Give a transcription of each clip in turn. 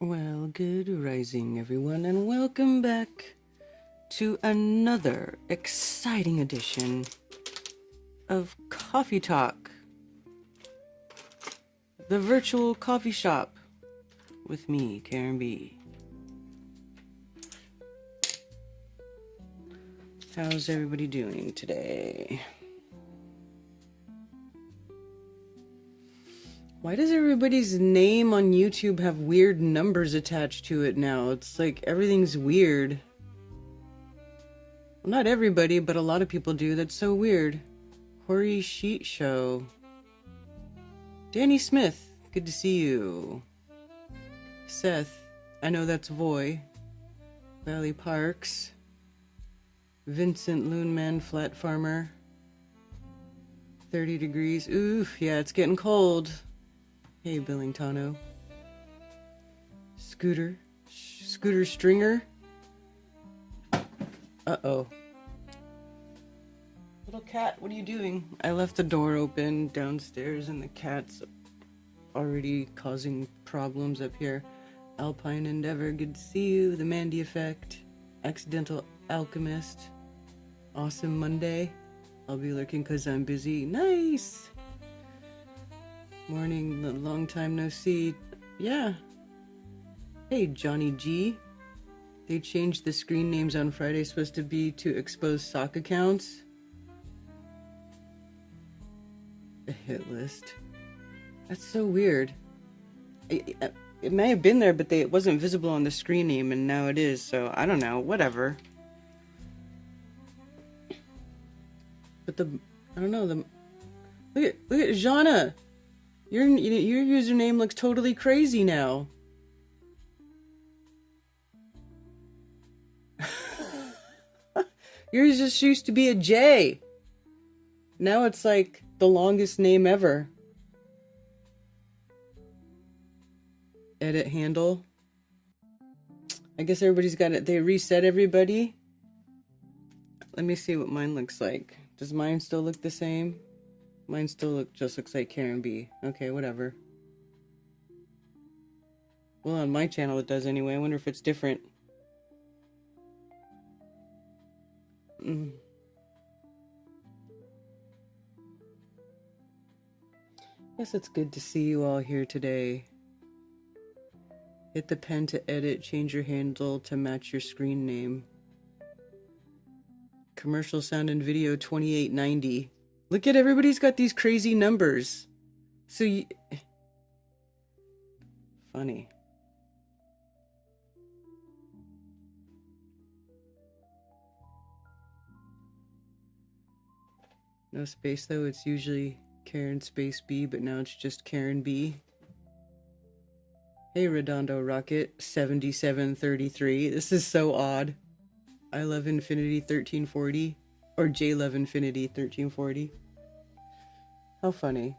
Well, good rising, everyone, and welcome back to another exciting edition of Coffee Talk, the virtual coffee shop with me, Karen B. How's everybody doing today? Why does everybody's name on YouTube have weird numbers attached to it now? It's like everything's weird. Well, not everybody, but a lot of people do. That's so weird. Hori Sheet Show. Danny Smith, good to see you. Seth, I know that's Voy. Valley Parks. Vincent Loonman, Flat Farmer. 30 degrees. Oof, yeah, it's getting cold. Hey, Billingtano. Scooter Stringer. Uh-oh. Little cat, what are you doing? I left the door open downstairs and the cat's already causing problems up here. Alpine Endeavor, good to see you. The Mandy Effect. Accidental Alchemist. Awesome Monday. I'll be lurking because I'm busy. Nice! Morning, long time no see. Yeah. Hey, Johnny G. They changed the screen names on Friday, supposed to be to expose sock accounts. A hit list. That's so weird. It may have been there, but it wasn't visible on the screen name, and now it is, so I don't know. Whatever. But I don't know, look at Jana. Your username looks totally crazy now. Yours just used to be a J. Now it's like the longest name ever. Edit handle. I guess everybody's got it. They reset everybody. Let me see what mine looks like. Does mine still look the same? Mine still looks like Karen B. Okay, whatever. Well, on my channel it does anyway. I wonder if it's different. Guess it's good to see you all here today. Hit the pen to edit, change your handle to match your screen name. Commercial sound and video 2890. Look at everybody's got these crazy numbers. So funny. No space though, it's usually Karen space B, but now it's just Karen B. Hey Redondo Rocket 7733. This is so odd. I love Infinity 1340 or J Love Infinity 1340. How funny.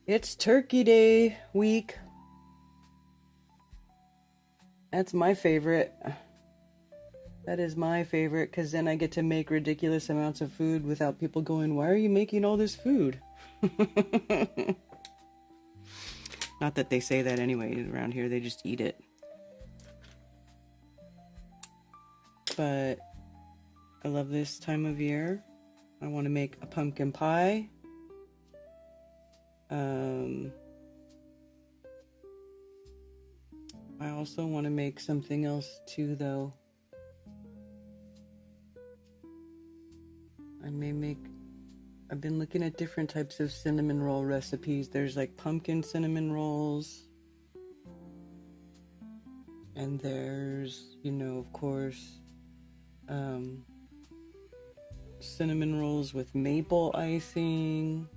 It's Turkey Day week. That's my favorite. That is my favorite, because then I get to make ridiculous amounts of food without people going, why are you making all this food? Not that they say that anyway around here, they just eat it. But I love this time of year. I want to make a pumpkin pie. I also want to make something else too, though. I've been looking at different types of cinnamon roll recipes. There's like pumpkin cinnamon rolls. And there's, of course, cinnamon rolls with maple icing.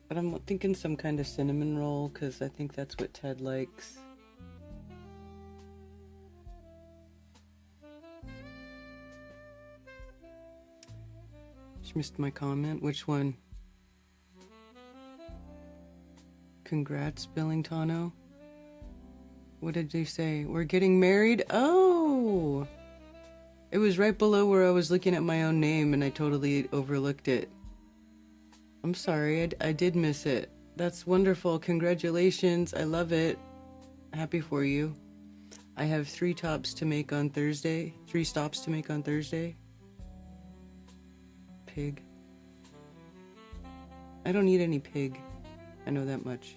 But I'm thinking some kind of cinnamon roll, because I think that's what Ted likes. Just missed my comment. Which one? Congrats, Billingtano. What did they say? We're getting married? Oh! It was right below where I was looking at my own name and I totally overlooked it. I'm sorry, I did miss it. That's wonderful. Congratulations. I love it. Happy for you. I have 3 stops to make on Thursday. Pig. I don't need any pig. I know that much.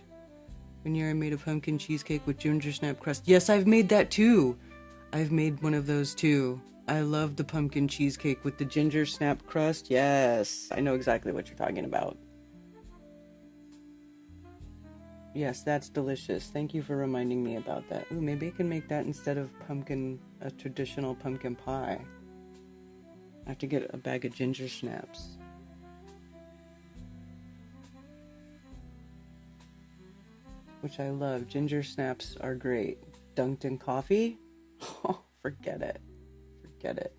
Veneer, I made a pumpkin cheesecake with ginger snap crust. Yes, I've made that too. I've made one of those too. I love the pumpkin cheesecake with the ginger snap crust. Yes, I know exactly what you're talking about. Yes, that's delicious. Thank you for reminding me about that. Ooh, maybe I can make that instead of a traditional pumpkin pie. I have to get a bag of ginger snaps. Which I love. Ginger snaps are great. Dunked in coffee? Oh, forget it. Forget it.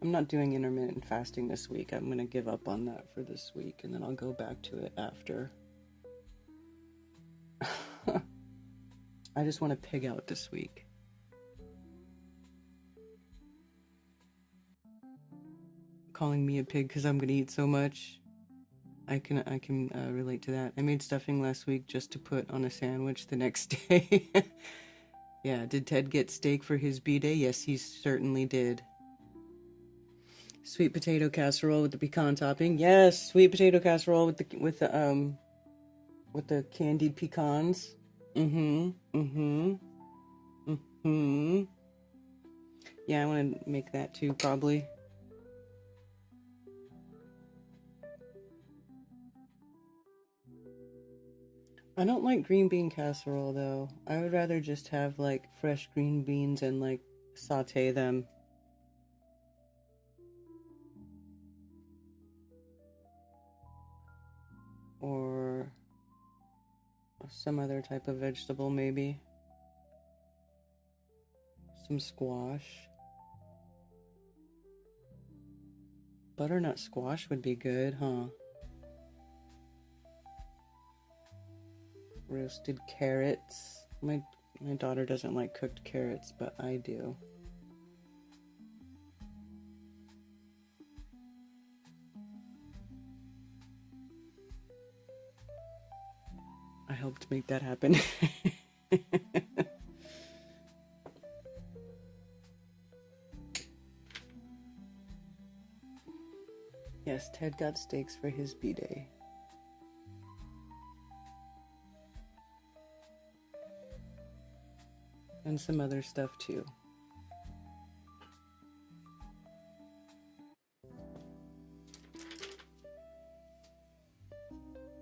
I'm not doing intermittent fasting this week. I'm going to give up on that for this week, and then I'll go back to it after. I just want to pig out this week. Calling me a pig because I'm going to eat so much. I can relate to that. I made stuffing last week just to put on a sandwich the next day. Yeah, did Ted get steak for his B-day? Yes, he certainly did. Sweet potato casserole with the pecan topping. Yes, sweet potato casserole with the candied pecans. Yeah, I want to make that too, probably. I don't like green bean casserole though. I would rather just have like fresh green beans and like saute them. Or some other type of vegetable maybe. Some squash. Butternut squash would be good, huh? Roasted carrots. My daughter doesn't like cooked carrots, but I do. I helped make that happen. Yes, Ted got steaks for his B-day. And some other stuff too.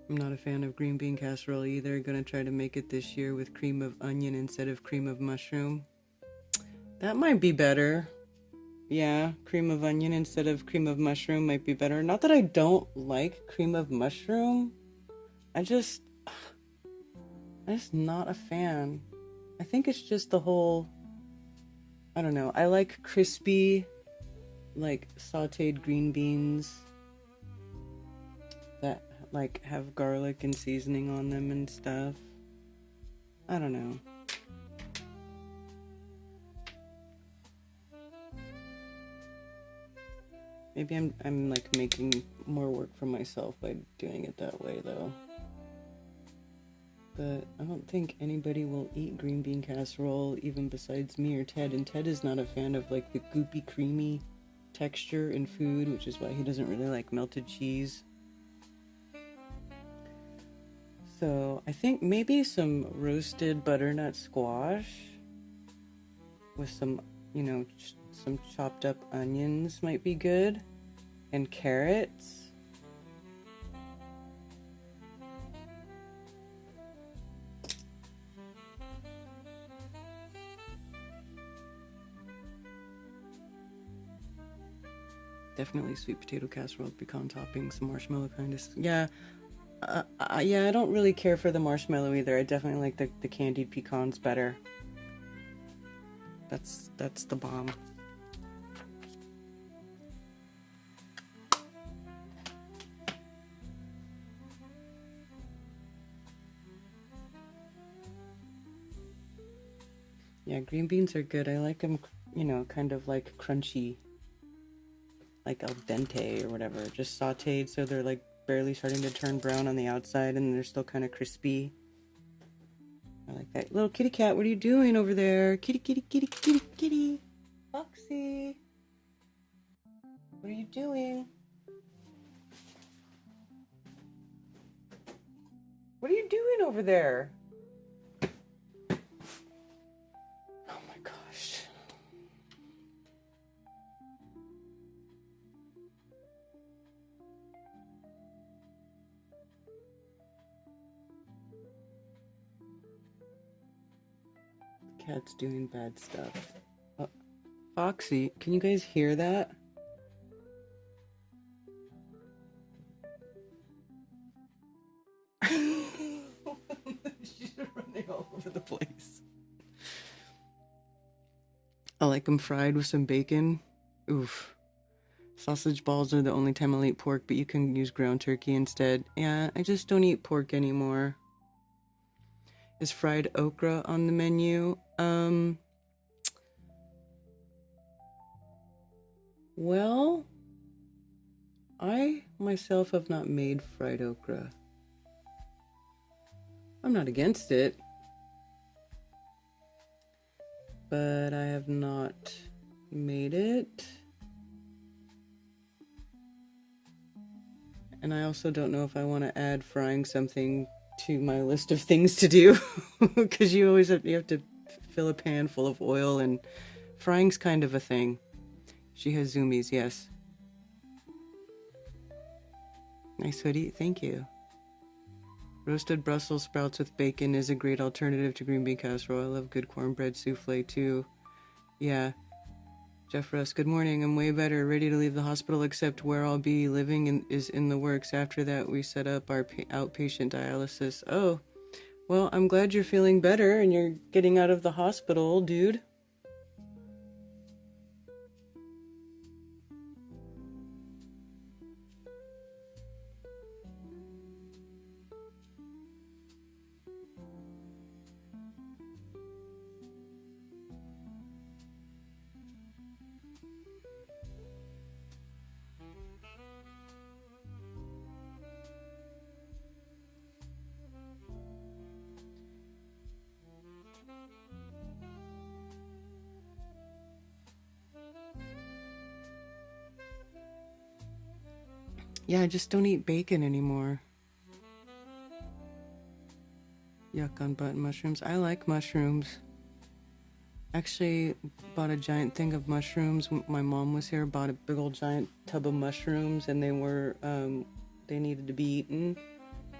I'm not a fan of green bean casserole either. Gonna try to make it this year with cream of onion instead of cream of mushroom. That might be better. Yeah, cream of onion instead of cream of mushroom might be better. Not that I don't like cream of mushroom. I'm just not a fan. I think it's just the whole, I don't know. I like crispy, like sauteed green beans that like have garlic and seasoning on them and stuff. I don't know. Maybe I'm like making more work for myself by doing it that way though. But I don't think anybody will eat green bean casserole even besides me or Ted, and Ted is not a fan of like the goopy creamy texture in food, which is why he doesn't really like melted cheese. So I think maybe some roasted butternut squash with some, some chopped up onions might be good, and carrots. Definitely sweet potato casserole, pecan topping, some marshmallow kind of. Yeah, I don't really care for the marshmallow either. I definitely like the candied pecans better. That's the bomb. Yeah, green beans are good. I like them you know, kind of like crunchy, like al dente or whatever. Just sauteed so they're like barely starting to turn brown on the outside and they're still kind of crispy. I like that. Little kitty cat, what are you doing over there? Kitty, kitty, kitty, kitty, kitty. Foxy. What are you doing? What are you doing over there? Oh my gosh. The cat's doing bad stuff. Oh, Foxy, can you guys hear that? She's running all over the place. I like them fried with some bacon. Oof. Sausage balls are the only time I'll eat pork, but you can use ground turkey instead. Yeah, I just don't eat pork anymore. Is fried okra on the menu? Well, I myself have not made fried okra. I'm not against it, but I have not made it. And I also don't know if I want to add frying something to my list of things to do, because you have to fill a pan full of oil, and frying's kind of a thing. She has zoomies, yes. Nice hoodie, thank you. Roasted Brussels sprouts with bacon is a great alternative to green bean casserole. I love good cornbread souffle too. Yeah. Jeff Russ, good morning. I'm way better, ready to leave the hospital, except where I'll be living is in the works. After that, we set up our outpatient dialysis. Oh, well, I'm glad you're feeling better and you're getting out of the hospital, dude. Yeah, I just don't eat bacon anymore. Yuck on button mushrooms. I like mushrooms. Actually, bought a giant thing of mushrooms. My mom was here, bought a big old giant tub of mushrooms, and they needed to be eaten.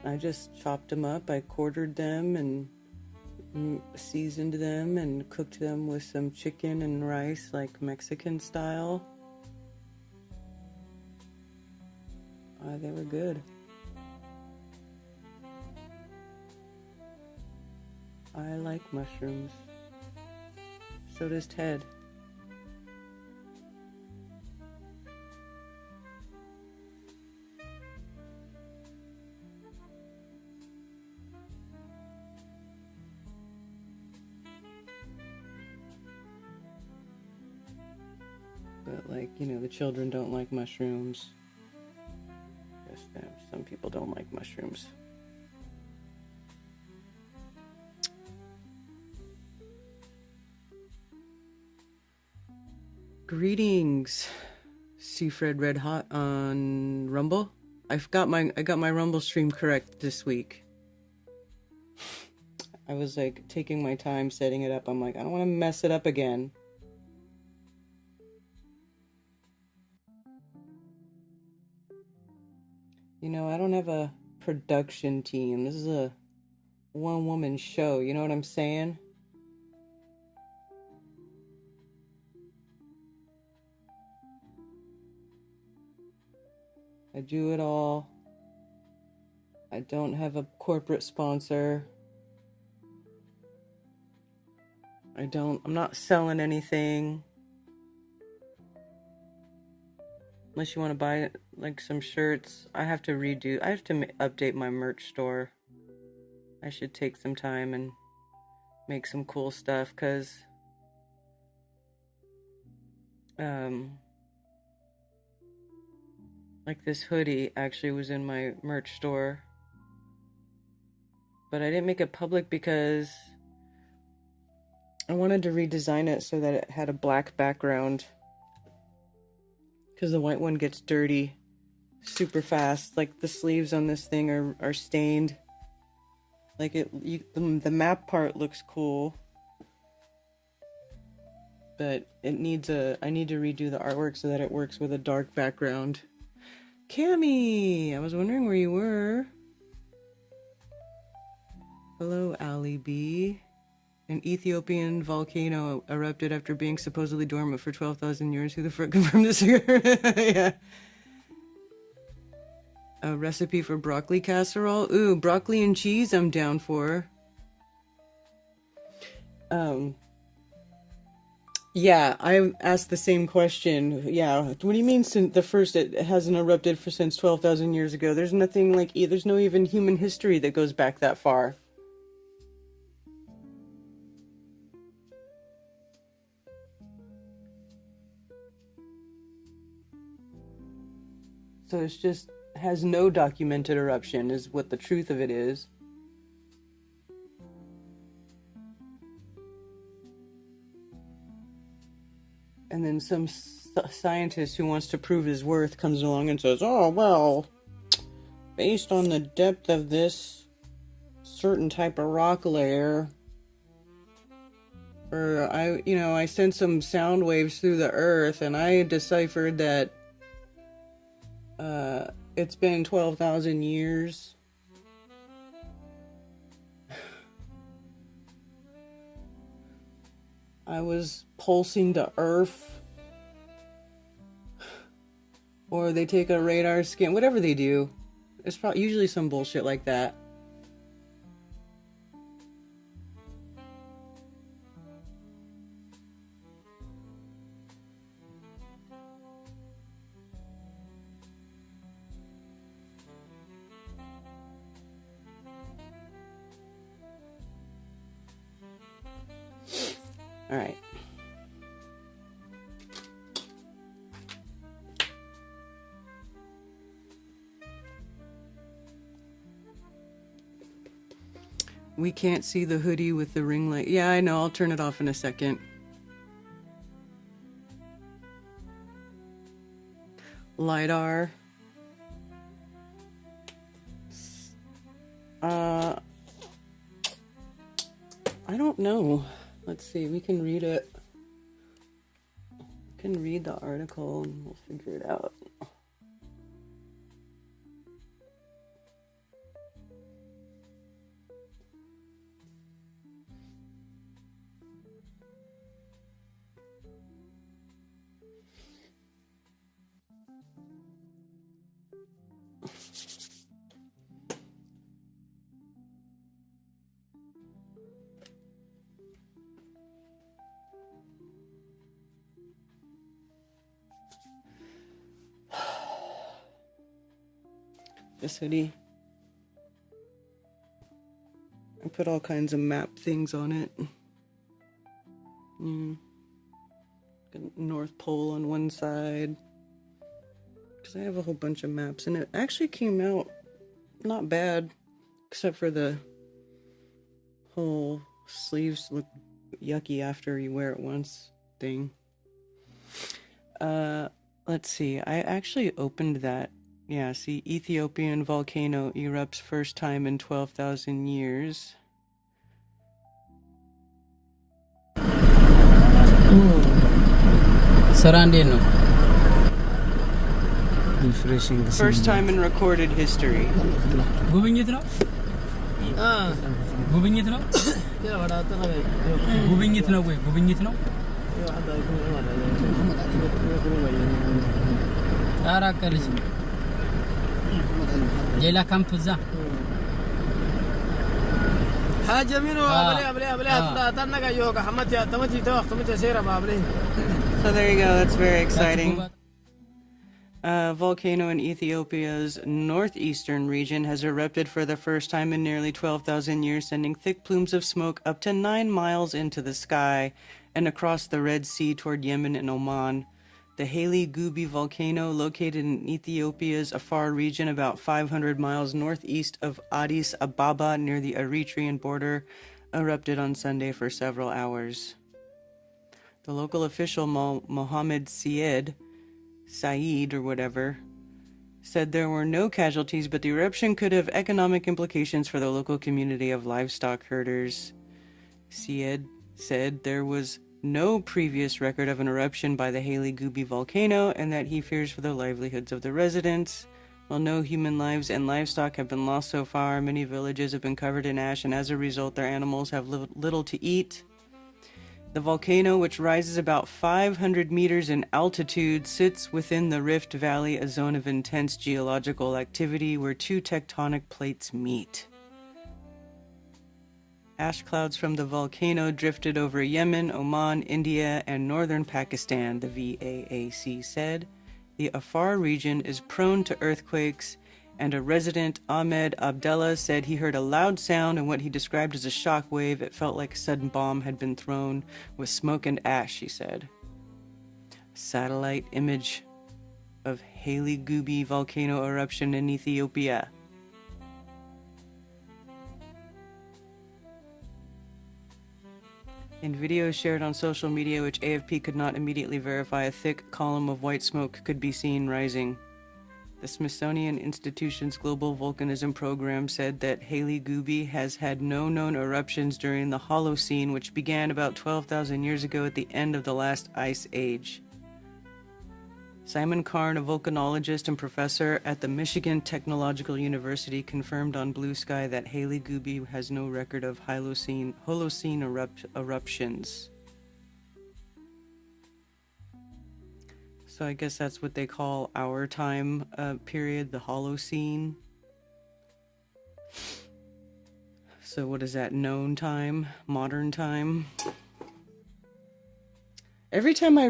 I just chopped them up. I quartered them and seasoned them and cooked them with some chicken and rice, like Mexican style. They were good. I like mushrooms. So does Ted. But, like, you know, the children don't like mushrooms. Some people don't like mushrooms. Greetings, Seafred Red Hot on Rumble. I got my Rumble stream correct this week. I was like taking my time setting it up. I'm like, I don't want to mess it up again. You know, I don't have a production team. This is a one-woman show. You know what I'm saying? I do it all. I don't have a corporate sponsor. I'm not selling anything. Unless you want to buy like some shirts. I have to update my merch store. I should take some time and make some cool stuff, because Like this hoodie actually was in my merch store, but I didn't make it public because I wanted to redesign it so that it had a black background, because the white one gets dirty super fast. Like the sleeves on this thing are stained. Like the map part looks cool, but I need to redo the artwork so that it works with a dark background. Cammy, I was wondering where you were. Hello, Ali B. An Ethiopian volcano erupted after being supposedly dormant for 12,000 years. Who the frick confirmed this? Yeah. A recipe for broccoli casserole. Ooh, broccoli and cheese I'm down for. Yeah, I asked the same question. Yeah, what do you mean since the first it hasn't erupted since 12,000 years ago? There's nothing like, there's no even human history that goes back that far. So it's just has no documented eruption is what the truth of it is. And then some scientist who wants to prove his worth comes along and says, oh, well, based on the depth of this certain type of rock layer, or I sent some sound waves through the earth and I deciphered that it's been 12,000 years. I was pulsing to Earth. Or they take a radar scan, whatever they do. It's probably usually some bullshit like that. All right. We can't see the hoodie with the ring light. Yeah, I know. I'll turn it off in a second. LiDAR. I don't know. Let's see. We can read it. We can read the article and we'll figure it out. This hoodie. I put all kinds of map things on it. North Pole on one side. Because I have a whole bunch of maps. And it actually came out not bad. Except for the whole sleeves look yucky after you wear it once thing. Let's see. I actually opened that. Yeah, see, Ethiopian volcano erupts first time in 12,000 years. Sarandino. First time in recorded history. ጉብኝት ነው ጉብኝት ነው ጉብኝት ነው ወይ ጉብኝት ነው አራቀልሽ ሌላ ካምፕ እዛ حاجمينو أبلي أتنقى يوكا حمتي تمتي توقت تمتي سيرة بابلي. So there you go. That's very exciting. Volcano in Ethiopia's northeastern region has erupted for the first time in nearly 12,000 years, sending thick plumes of smoke up to 9 miles into the sky and across the Red Sea toward Yemen and Oman. The Haile Gubi volcano, located in Ethiopia's Afar region about 500 miles northeast of Addis Ababa near the Eritrean border, erupted on Sunday for several hours. The local official Mohammed Saeed or whatever, said there were no casualties, but the eruption could have economic implications for the local community of livestock herders. Saeed said there was no previous record of an eruption by the Haile Gubi volcano and that he fears for the livelihoods of the residents. While no human lives and livestock have been lost so far, many villages have been covered in ash, and as a result, their animals have little to eat. The volcano, which rises about 500 meters in altitude, sits within the Rift Valley, a zone of intense geological activity where two tectonic plates meet. Ash clouds from the volcano drifted over Yemen, Oman, India, and northern Pakistan, the VAAC said. The Afar region is prone to earthquakes, and a resident, Ahmed Abdallah, said he heard a loud sound and what he described as a shock wave. It felt like a sudden bomb had been thrown with smoke and ash, he said. A satellite image of Haile Gubi volcano eruption in Ethiopia. In videos shared on social media, which AFP could not immediately verify, a thick column of white smoke could be seen rising. The Smithsonian Institution's Global Volcanism Program said that Haile Gubi has had no known eruptions during the Holocene, which began about 12,000 years ago at the end of the last ice age. Simon Karn, a volcanologist and professor at the Michigan Technological University, confirmed on Blue Sky that Haile Gubi has no record of Holocene eruptions. So I guess that's what they call our time period, the Holocene. So what is that, known time, modern time? Every time I,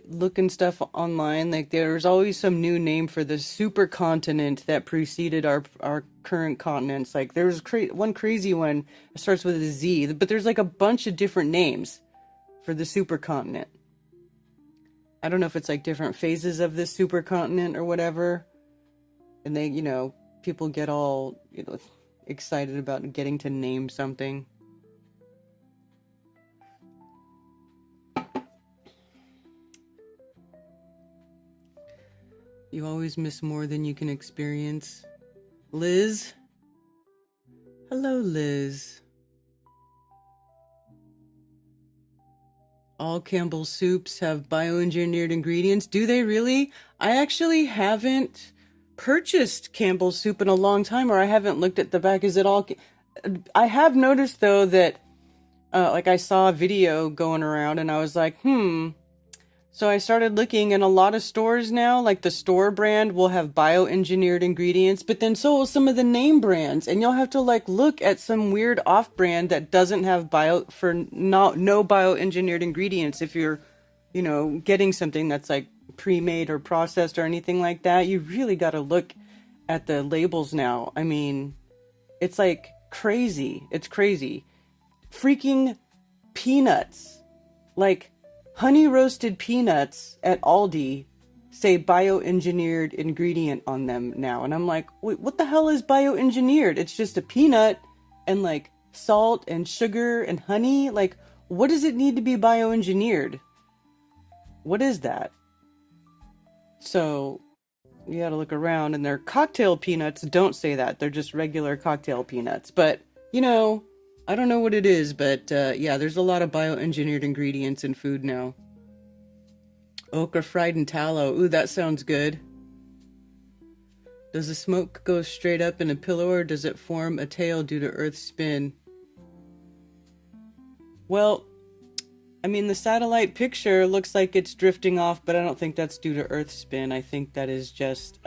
look and stuff online, like there's always some new name for the supercontinent that preceded our current continents. Like there's one crazy one that starts with a Z, but there's like a bunch of different names for the supercontinent. I don't know if it's like different phases of this supercontinent or whatever. And they, people get all, excited about getting to name something. You always miss more than you can experience. Liz? Hello, Liz. All Campbell's soups have bioengineered ingredients. Do they really? I actually haven't purchased Campbell's soup in a long time, or I haven't looked at the back. Is it all... I have noticed, though, that I saw a video going around, and I was like, So I started looking, and a lot of stores now, like the store brand, will have bioengineered ingredients, but then so will some of the name brands, and you'll have to look at some weird off-brand that doesn't have no bioengineered ingredients. If you're, getting something that's pre-made or processed or anything like that, you really got to look at the labels now. I mean, it's crazy. It's crazy. Freaking peanuts, honey roasted peanuts at Aldi say bioengineered ingredient on them now. And I'm like, wait, what the hell is bioengineered? It's just a peanut and salt and sugar and honey. What does it need to be bioengineered? What is that? So you gotta look around, and their cocktail peanuts don't say that. They're just regular cocktail peanuts. But, I don't know what it is, but yeah, there's a lot of bioengineered ingredients in food now. Okra fried in tallow. Ooh, that sounds good. Does the smoke go straight up in a pillow, or does it form a tail due to Earth's spin? Well, I mean, the satellite picture looks like it's drifting off, but I don't think that's due to Earth's spin. I think that is just,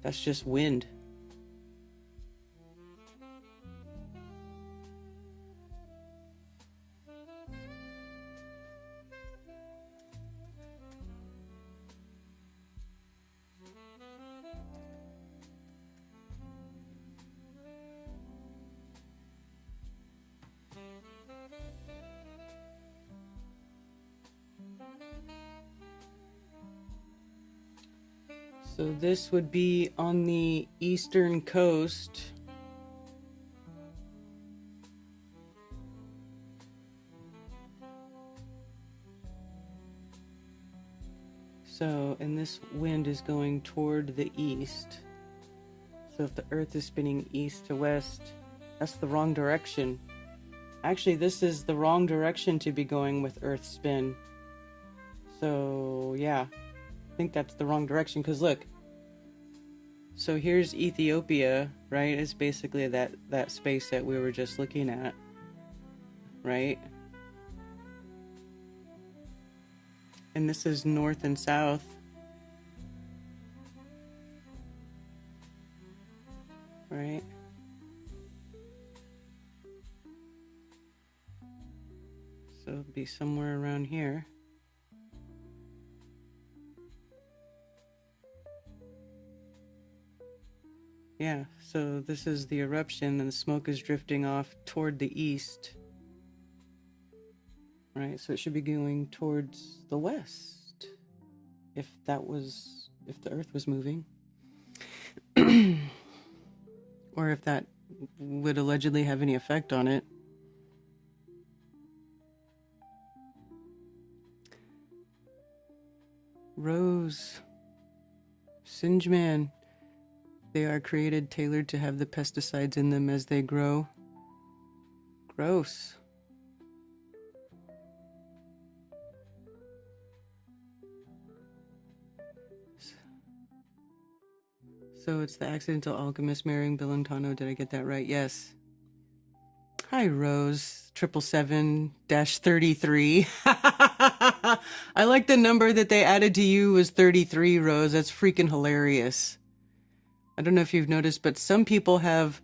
that's just wind. So this would be on the eastern coast. So, and this wind is going toward the east. So if the Earth is spinning east to west, that's the wrong direction. Actually, this is the wrong direction to be going with Earth's spin. So, yeah. I think that's the wrong direction, because look. So here's Ethiopia, right? It's basically that space that we were just looking at. Right? And this is north and south. Right? So it'll be somewhere around here. Yeah, so this is the eruption and the smoke is drifting off toward the east. Right, so it should be going towards the west. If the Earth was moving. Or if that would allegedly have any effect on it. Rose. Singeman. They are created, tailored to have the pesticides in them as they grow. Gross. So it's the accidental alchemist marrying Bilantano. Did I get that right? Yes. Hi, Rose. 777-33. I like the number that they added to you was 33, Rose. That's freaking hilarious. I don't know if you've noticed, but some people have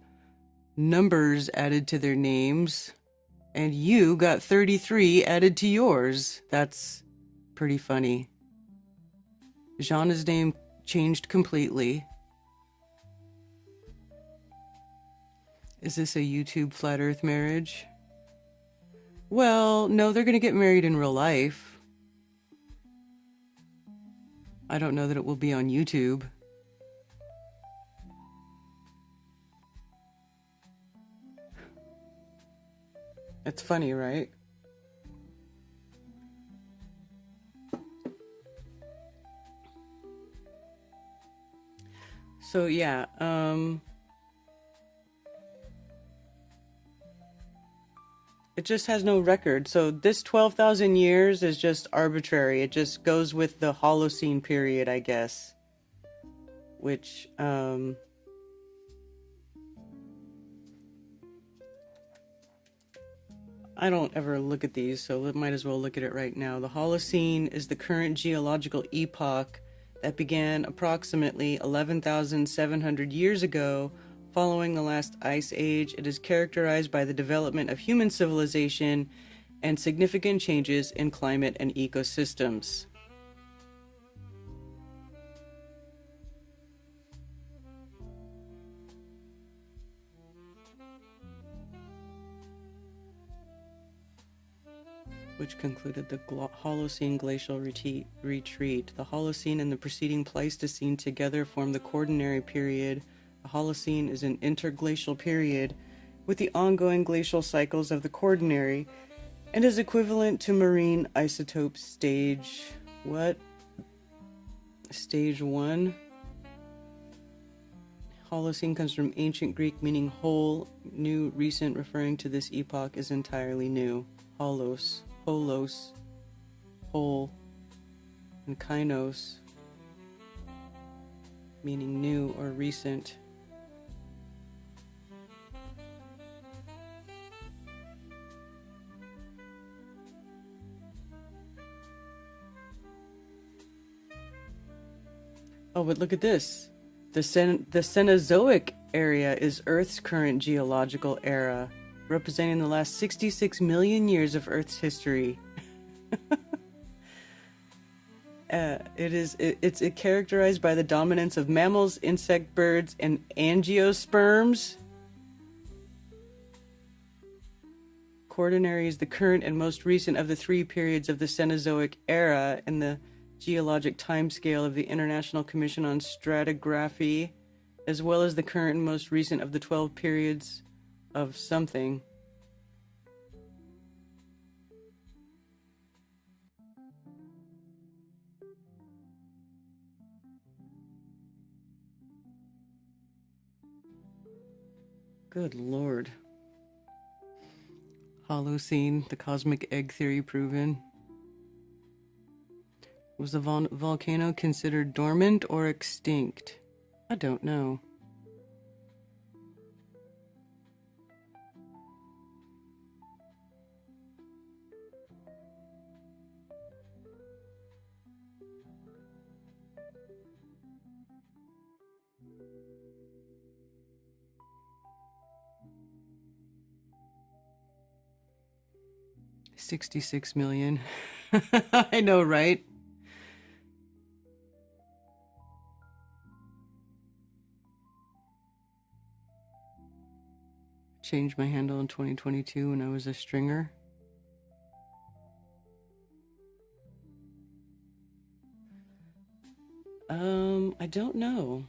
numbers added to their names, and you got 33 added to yours. That's pretty funny. Jana's name changed completely. Is this a YouTube flat earth marriage? Well, no, they're going to get married in real life. I don't know that it will be on YouTube. It's funny, right? So yeah, it just has no record. So this 12,000 years is just arbitrary. It just goes with the Holocene period, I guess. Which, I don't ever look at these, so we might as well look at it right now. The Holocene is the current geological epoch that began approximately 11,700 years ago. Following the last ice age, it is characterized by the development of human civilization and significant changes in climate and ecosystems. Which concluded the Holocene glacial retreat. The Holocene and the preceding Pleistocene together form the Quaternary period. The Holocene is an interglacial period with the ongoing glacial cycles of the Quaternary and is equivalent to marine isotope stage. What? Stage 1? Holocene comes from ancient Greek meaning whole. New, recent, referring to this epoch is entirely new. Holos, whole, and kainos, meaning new or recent. Oh, but look at this. The Cenozoic area is Earth's current geological era, representing the last 66 million years of Earth's history. It's characterized by the dominance of mammals, insect, birds, and angiosperms. Quaternary is the current and most recent of the three periods of the Cenozoic era, and the geologic timescale of the International Commission on Stratigraphy, as well as the current and most recent of the 12 periods of something. Good Lord. Holocene, the cosmic egg theory proven. Was the volcano considered dormant or extinct? I don't know. $66 million. I know, right? Changed my handle in 2022 when I was a stringer. I don't know.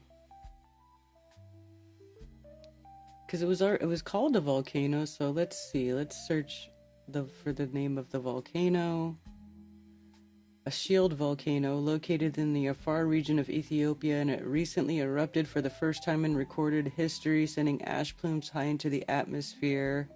Because it was called a volcano, so let's see. Let's search for the name of the volcano. A shield volcano located in the Afar region of Ethiopia, and it recently erupted for the first time in recorded history, sending ash plumes high into the atmosphere.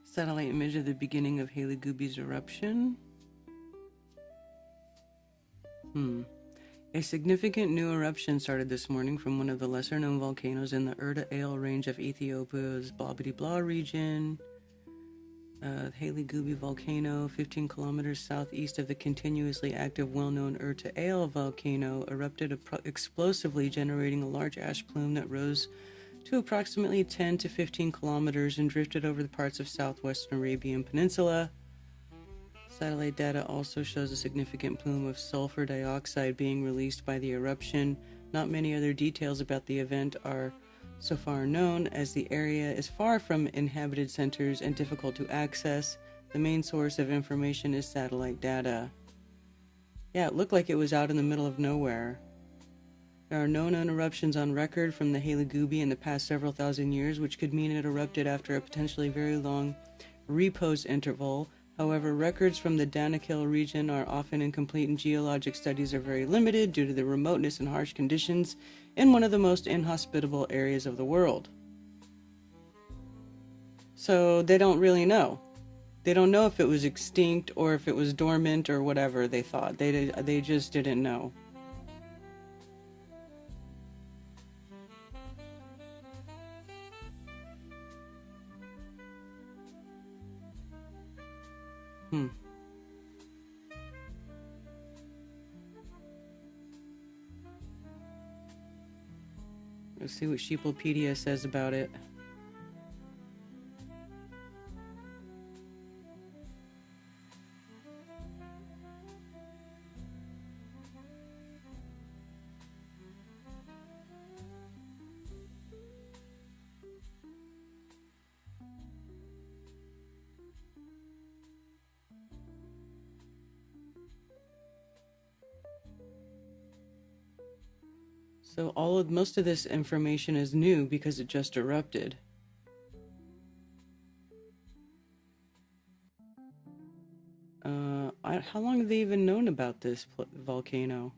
Satellite image of the beginning of Haley Gooby's eruption. A significant new eruption started this morning from one of the lesser-known volcanoes in the Erta Ale range of Ethiopia's blah-blah-blah region. Haley Gooby volcano, 15 kilometers southeast of the continuously active, well-known Erta Ale volcano, erupted explosively, generating a large ash plume that rose to approximately 10 to 15 kilometers and drifted over the parts of southwestern Arabian Peninsula. Satellite data also shows a significant plume of sulfur dioxide being released by the eruption. Not many other details about the event are so far known, as the area is far from inhabited centers and difficult to access. The main source of information is satellite data. Yeah, it looked like it was out in the middle of nowhere. There are no known eruptions on record from the Haley Gooby in the past several thousand years, which could mean it erupted after a potentially very long repose interval. However, records from the Danakil region are often incomplete, and geologic studies are very limited due to the remoteness and harsh conditions in one of the most inhospitable areas of the world. So they don't really know. They don't know if it was extinct or if it was dormant or whatever they thought. They just didn't know. Let's see what Sheeplepedia says about it. So most of this information is new because it just erupted. How long have they even known about this volcano?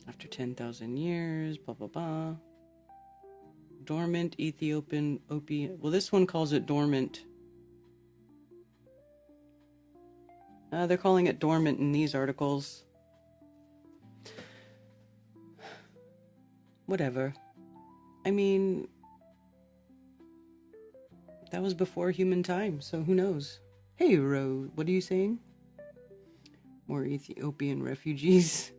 After 10,000 years, blah, blah, blah. Dormant Ethiopian opium. Well, this one calls it dormant. They're calling it dormant in these articles. Whatever. I mean, that was before human time, so who knows? Hey, Ro, what are you saying? More Ethiopian refugees.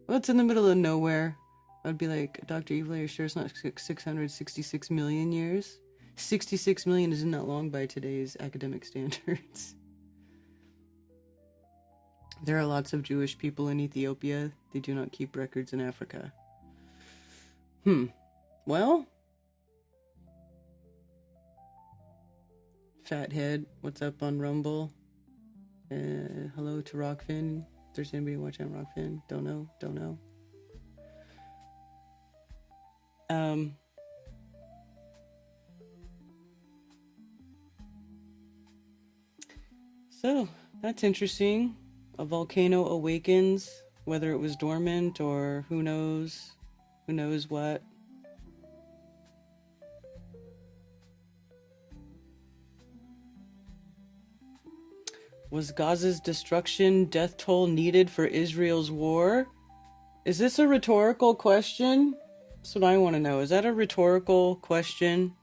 Well, it's in the middle of nowhere. I'd be like, Dr. Evil, are you sure it's not 666 million years? 66 million isn't that long by today's academic standards. There are lots of Jewish people in Ethiopia. They do not keep records in Africa. Well, Fathead, what's up on Rumble? Hello to Rockfin. If there's anybody watching on Rockfin, don't know. So that's interesting. A volcano awakens, whether it was dormant or who knows what. Was Gaza's destruction death toll needed for Israel's war? Is this a rhetorical question? That's what I want to know. Is that a rhetorical question?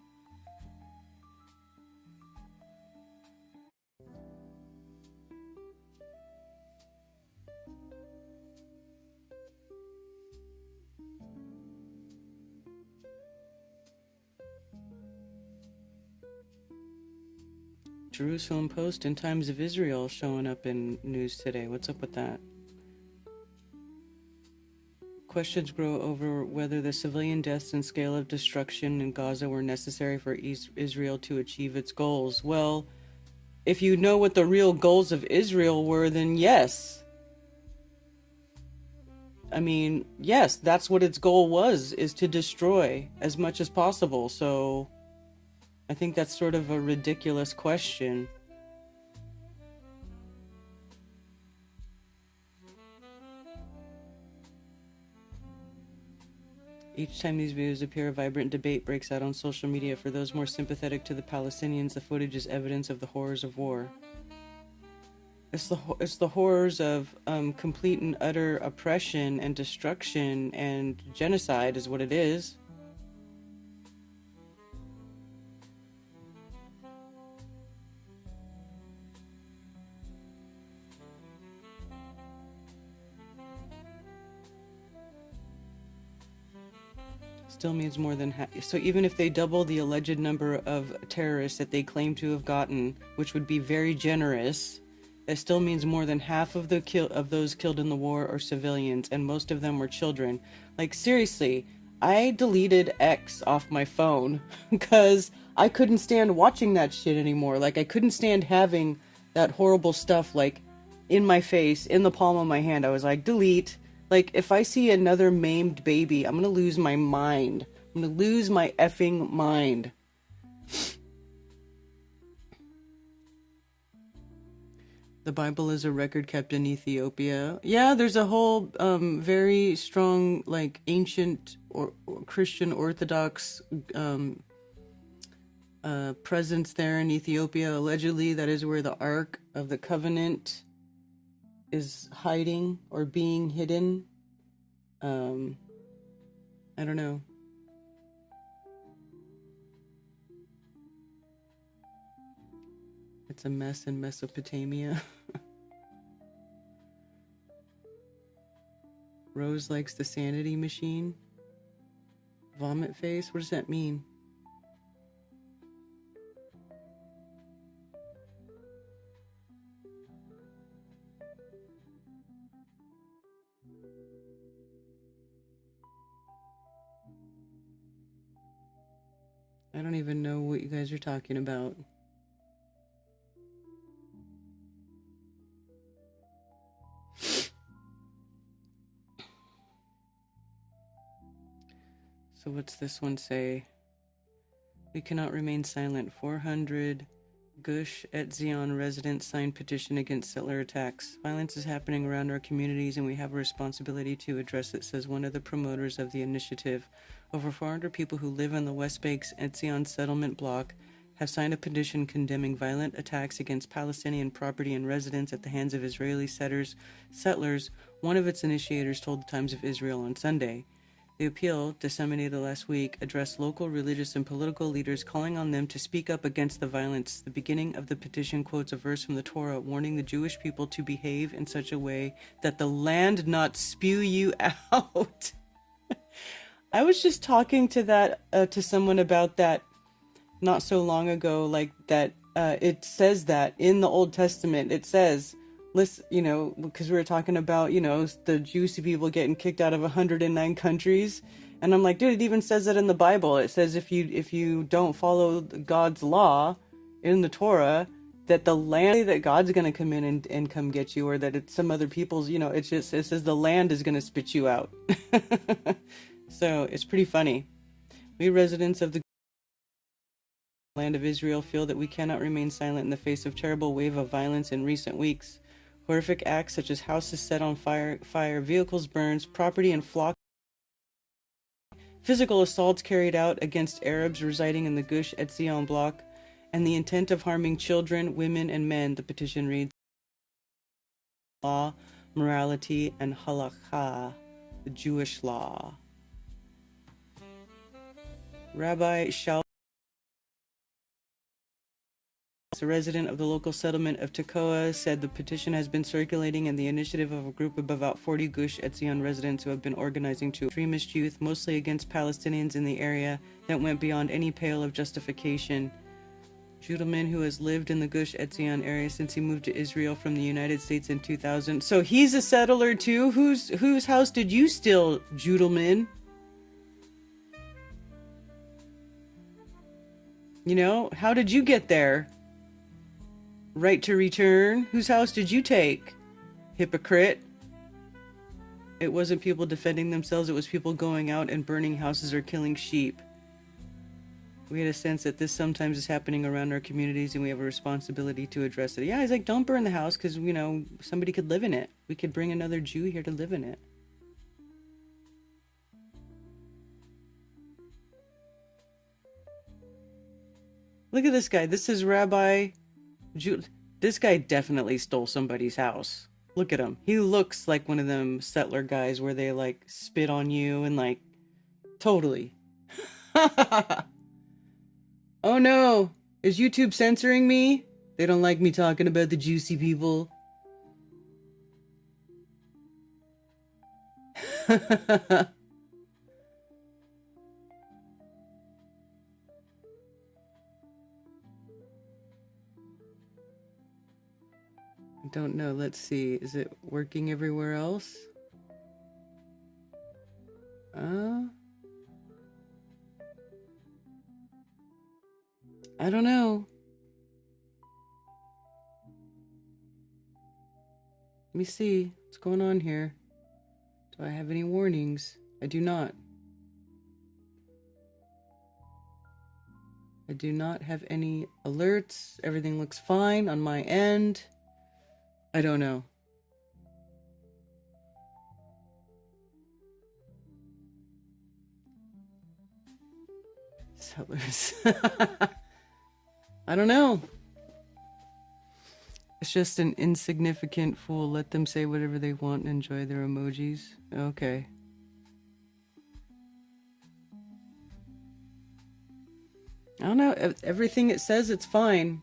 Jerusalem Post and Times of Israel showing up in news today. What's up with that? Questions grow over whether the civilian deaths and scale of destruction in Gaza were necessary for Israel to achieve its goals. Well, if you know what the real goals of Israel were, then yes. I mean, yes, that's what its goal was, is to destroy as much as possible. So I think that's sort of a ridiculous question. Each time these videos appear, a vibrant debate breaks out on social media. For those more sympathetic to the Palestinians, the footage is evidence of the horrors of war. It's the horrors of complete and utter oppression and destruction and genocide is what it is. Still means more than half. So even if they double the alleged number of terrorists that they claim to have gotten, which would be very generous, that still means more than half of those killed in the war are civilians, and most of them were children. Like, seriously, I deleted X off my phone because I couldn't stand watching that shit anymore. Like, I couldn't stand having that horrible stuff, like, in my face, in the palm of my hand. I was like, delete. Like, if I see another maimed baby, I'm gonna lose my mind. I'm gonna lose my effing mind. The Bible is a record kept in Ethiopia. Yeah, there's a whole very strong, like, ancient or Christian Orthodox presence there in Ethiopia. Allegedly, that is where the Ark of the Covenant is hiding or being hidden. I don't know. It's a mess in Mesopotamia. Rose likes the sanity machine. Vomit face? What does that mean? I don't even know what you guys are talking about. So what's this one say? We cannot remain silent. 400 Gush Etzion residents signed petition against settler attacks. Violence is happening around our communities and we have a responsibility to address it, says one of the promoters of the initiative. Over 400 people who live in the West Bank's Etzion settlement block have signed a petition condemning violent attacks against Palestinian property and residents at the hands of Israeli settlers, one of its initiators told the Times of Israel on Sunday. The appeal, disseminated last week, addressed local religious and political leaders, calling on them to speak up against the violence. The beginning of the petition quotes a verse from the Torah warning the Jewish people to behave in such a way that the land not spew you out. I was just talking to someone about that not so long ago, like that it says that in the Old Testament, it says, Listen, because we were talking about, the Jewish people getting kicked out of 109 countries. And I'm like, dude, it even says that in the Bible. It says if you don't follow God's law in the Torah, that the land that God's going to come in and come get you, or that it's some other people's, it says the land is going to spit you out. So it's pretty funny. We residents of the land of Israel feel that we cannot remain silent in the face of terrible wave of violence in recent weeks. Horrific acts such as houses set on fire, vehicles burned, property and flock, physical assaults carried out against Arabs residing in the Gush Etzion bloc, and the intent of harming children, women, and men, the petition reads, law, morality, and halakha, the Jewish law. Rabbi Shal, a resident of the local settlement of Tekoa, said the petition has been circulating in the initiative of a group of about 40 Gush Etzion residents who have been organizing to extremist youth, mostly against Palestinians in the area, that went beyond any pale of justification. Judelman, who has lived in the Gush Etzion area since he moved to Israel from the United States in 2000. So he's a settler too? Whose house did you steal, Judelman? How did you get there? Right to return? Whose house did you take? Hypocrite. It wasn't people defending themselves, it was people going out and burning houses or killing sheep. We had a sense that this sometimes is happening around our communities and we have a responsibility to address it. Yeah, he's like, don't burn the house because, somebody could live in it. We could bring another Jew here to live in it. Look at this guy. This is Rabbi This guy definitely stole somebody's house. Look at him. He looks like one of them settler guys where they like spit on you and totally. Oh no, is YouTube censoring me? They don't like me talking about the juicy people. I don't know. Let's see. Is it working everywhere else? I don't know. Let me see what's going on here. Do I have any warnings? I do not. I do not have any alerts. Everything looks fine on my end. I don't know. Settlers. I don't know. It's just an insignificant fool. Let them say whatever they want and enjoy their emojis. Okay. I don't know. Everything it says, it's fine.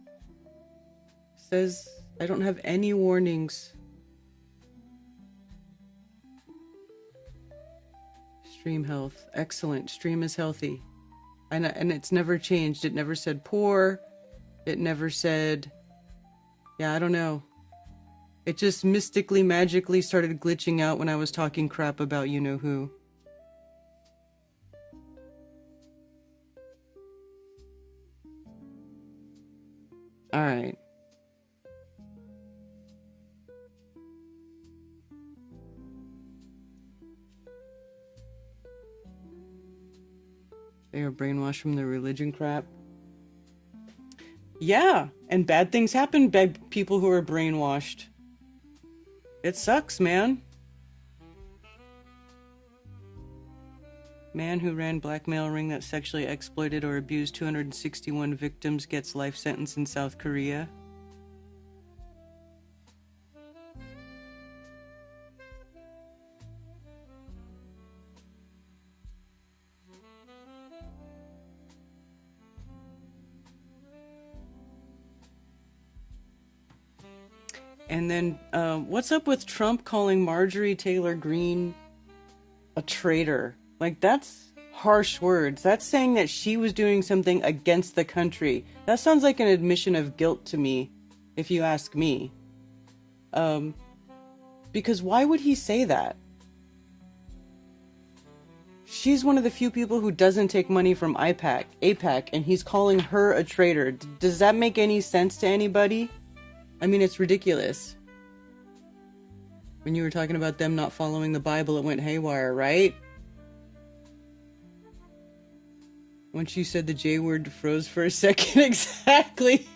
It says I don't have any warnings. Stream health. Excellent. Stream is healthy. And it's never changed. It never said poor. It never said... Yeah, I don't know. It just mystically, magically started glitching out when I was talking crap about you-know-who. Alright. They are brainwashed from the religion crap. Yeah, and bad things happen by people who are brainwashed. It sucks, man. Man who ran blackmail ring that sexually exploited or abused 261 victims gets life sentence in South Korea. And then, what's up with Trump calling Marjorie Taylor Greene a traitor? Like, that's harsh words. That's saying that she was doing something against the country. That sounds like an admission of guilt to me. if you ask me. Because why would he say that? She's one of the few people who doesn't take money from AIPAC, and he's calling her a traitor. Does that make any sense to anybody? I mean, it's ridiculous. When you were talking about them not following the Bible, it went haywire, right? Once you said the J word, froze for a second. Exactly.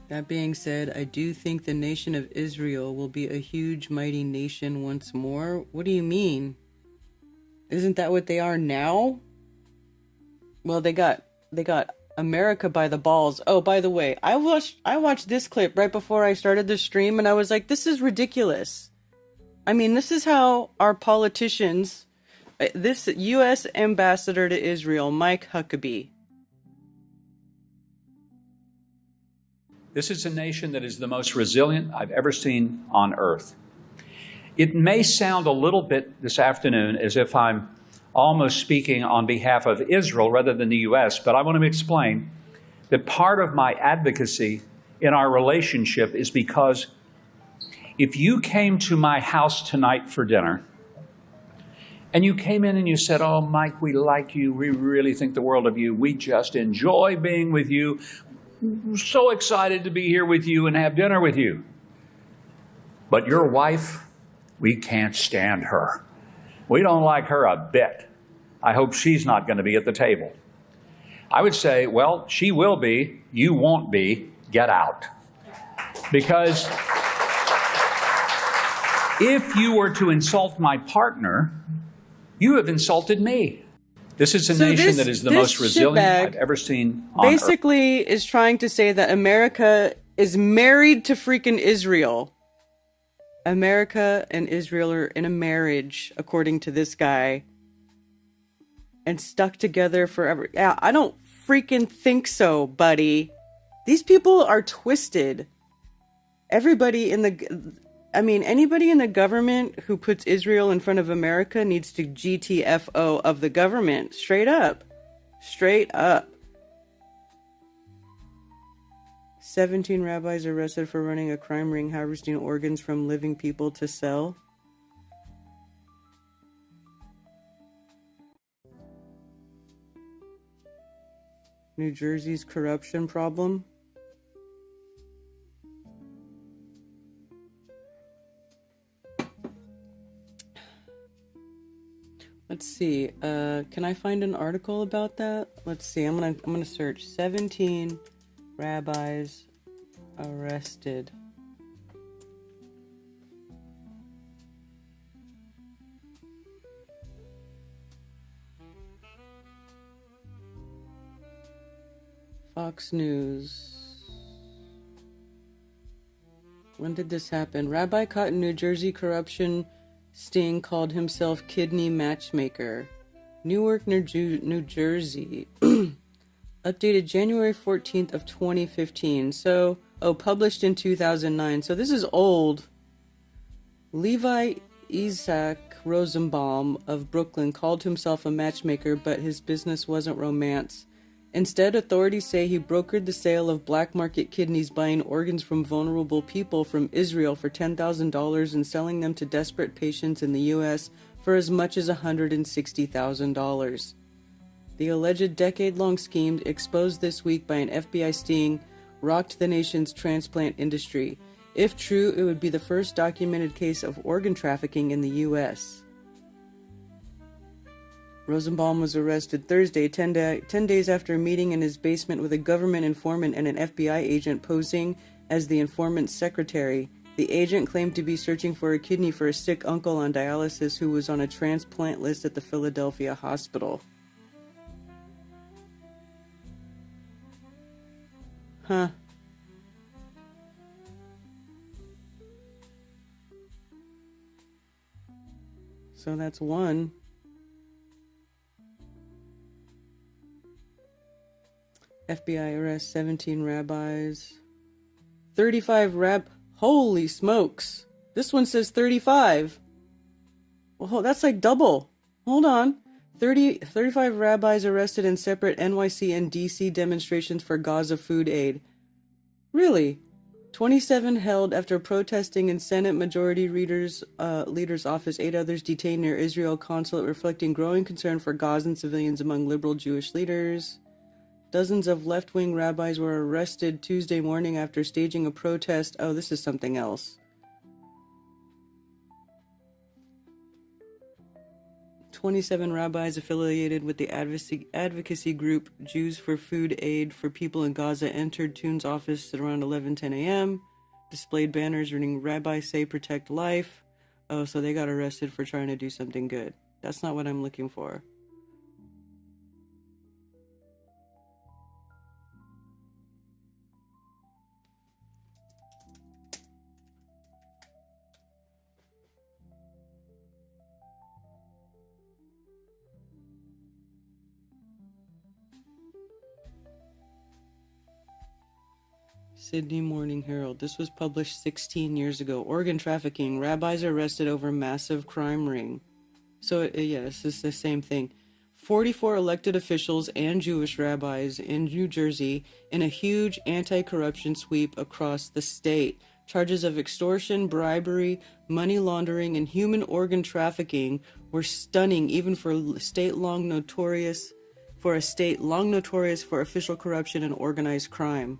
That being said, I do think the nation of Israel will be a huge, mighty nation once more. What do you mean? Isn't that what they are now? Well, they got America by the balls. Oh, by the way, I watched this clip right before I started the stream, and I was like, this is ridiculous. I mean, this is how our politicians, this U.S. ambassador to Israel, Mike Huckabee. This is a nation that is the most resilient I've ever seen on earth. It may sound a little bit this afternoon as if I'm almost speaking on behalf of Israel rather than the U.S., but I want to explain that part of my advocacy in our relationship is because if you came to my house tonight for dinner and you came in and you said, "Oh, Mike, we like you. We really think the world of you. We just enjoy being with you. We're so excited to be here with you and have dinner with you. But your wife, we can't stand her. We don't like her a bit. I hope she's not going to be at the table." I would say, well, she will be. You won't be. Get out. Because if you were to insult my partner, you have insulted me. This is a nation that is the most resilient I've ever seen on Earth. Basically is trying to say that America is married to freaking Israel. America and Israel are in a marriage, according to this guy, and stuck together forever. Yeah, I don't freaking think so, buddy. These people are twisted. Anybody in the government who puts Israel in front of America needs to GTFO of the government. Straight up. Straight up. 17 rabbis arrested for running a crime ring harvesting organs from living people to sell. New Jersey's corruption problem. Let's see. Can I find an article about that? Let's see. I'm gonna search 17 rabbis arrested. Fox News. When did this happen? Rabbi caught in New Jersey corruption sting called himself kidney matchmaker. Newark, New Jersey. Updated January 14th of 2015. So, published in 2009. So this is old. Levi Isaac Rosenbaum of Brooklyn called himself a matchmaker, but his business wasn't romance. Instead, authorities say he brokered the sale of black market kidneys, buying organs from vulnerable people from Israel for $10,000 and selling them to desperate patients in the U.S. for as much as $160,000. The alleged decade-long scheme, exposed this week by an FBI sting, rocked the nation's transplant industry. If true, it would be the first documented case of organ trafficking in the U.S. Rosenbaum was arrested Thursday, 10 days after a meeting in his basement with a government informant and an FBI agent posing as the informant's secretary. The agent claimed to be searching for a kidney for a sick uncle on dialysis who was on a transplant list at the Philadelphia hospital. Huh. So that's one. FBI arrests 17 rabbis. 35 holy smokes. This one says 35. Well, that's like double. Hold on. 35 rabbis arrested in separate NYC and DC demonstrations for Gaza food aid. Really? 27 held after protesting in Senate Majority Leader's office. 8 others detained near Israel consulate, reflecting growing concern for Gazan civilians among liberal Jewish leaders. Dozens of left-wing rabbis were arrested Tuesday morning after staging a protest. Oh, this is something else. 27 rabbis affiliated with the advocacy group Jews for Food Aid for People in Gaza entered Toon's office at around 11:10 a.m., displayed banners reading "Rabbis say protect life." Oh, so they got arrested for trying to do something good. That's not what I'm looking for. Sydney Morning Herald. This was published 16 years ago. Organ trafficking. Rabbis arrested over massive crime ring. So, yeah, this is the same thing. 44 elected officials and Jewish rabbis in New Jersey in a huge anti-corruption sweep across the state. Charges of extortion, bribery, money laundering, and human organ trafficking were stunning, even for a state long notorious for official corruption and organized crime.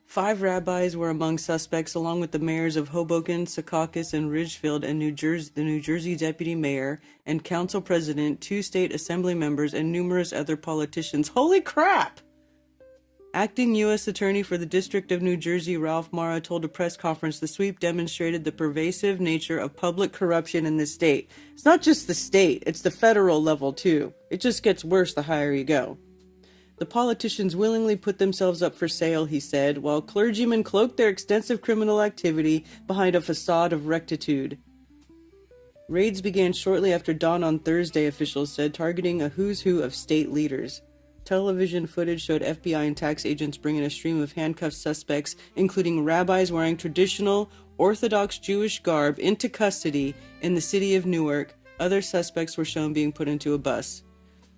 5 rabbis were among suspects, along with the mayors of Hoboken, Secaucus, and Ridgefield, and the New Jersey deputy mayor and council president, 2 state assembly members, and numerous other politicians. Holy crap! Acting U.S. Attorney for the District of New Jersey, Ralph Mara, told a press conference the sweep demonstrated the pervasive nature of public corruption in the state. It's not just the state, it's the federal level, too. It just gets worse the higher you go. The politicians willingly put themselves up for sale, he said, while clergymen cloaked their extensive criminal activity behind a facade of rectitude. Raids began shortly after dawn on Thursday, officials said, targeting a who's who of state leaders. Television footage showed FBI and tax agents bringing a stream of handcuffed suspects, including rabbis wearing traditional Orthodox Jewish garb, into custody in the city of Newark. Other suspects were shown being put into a bus.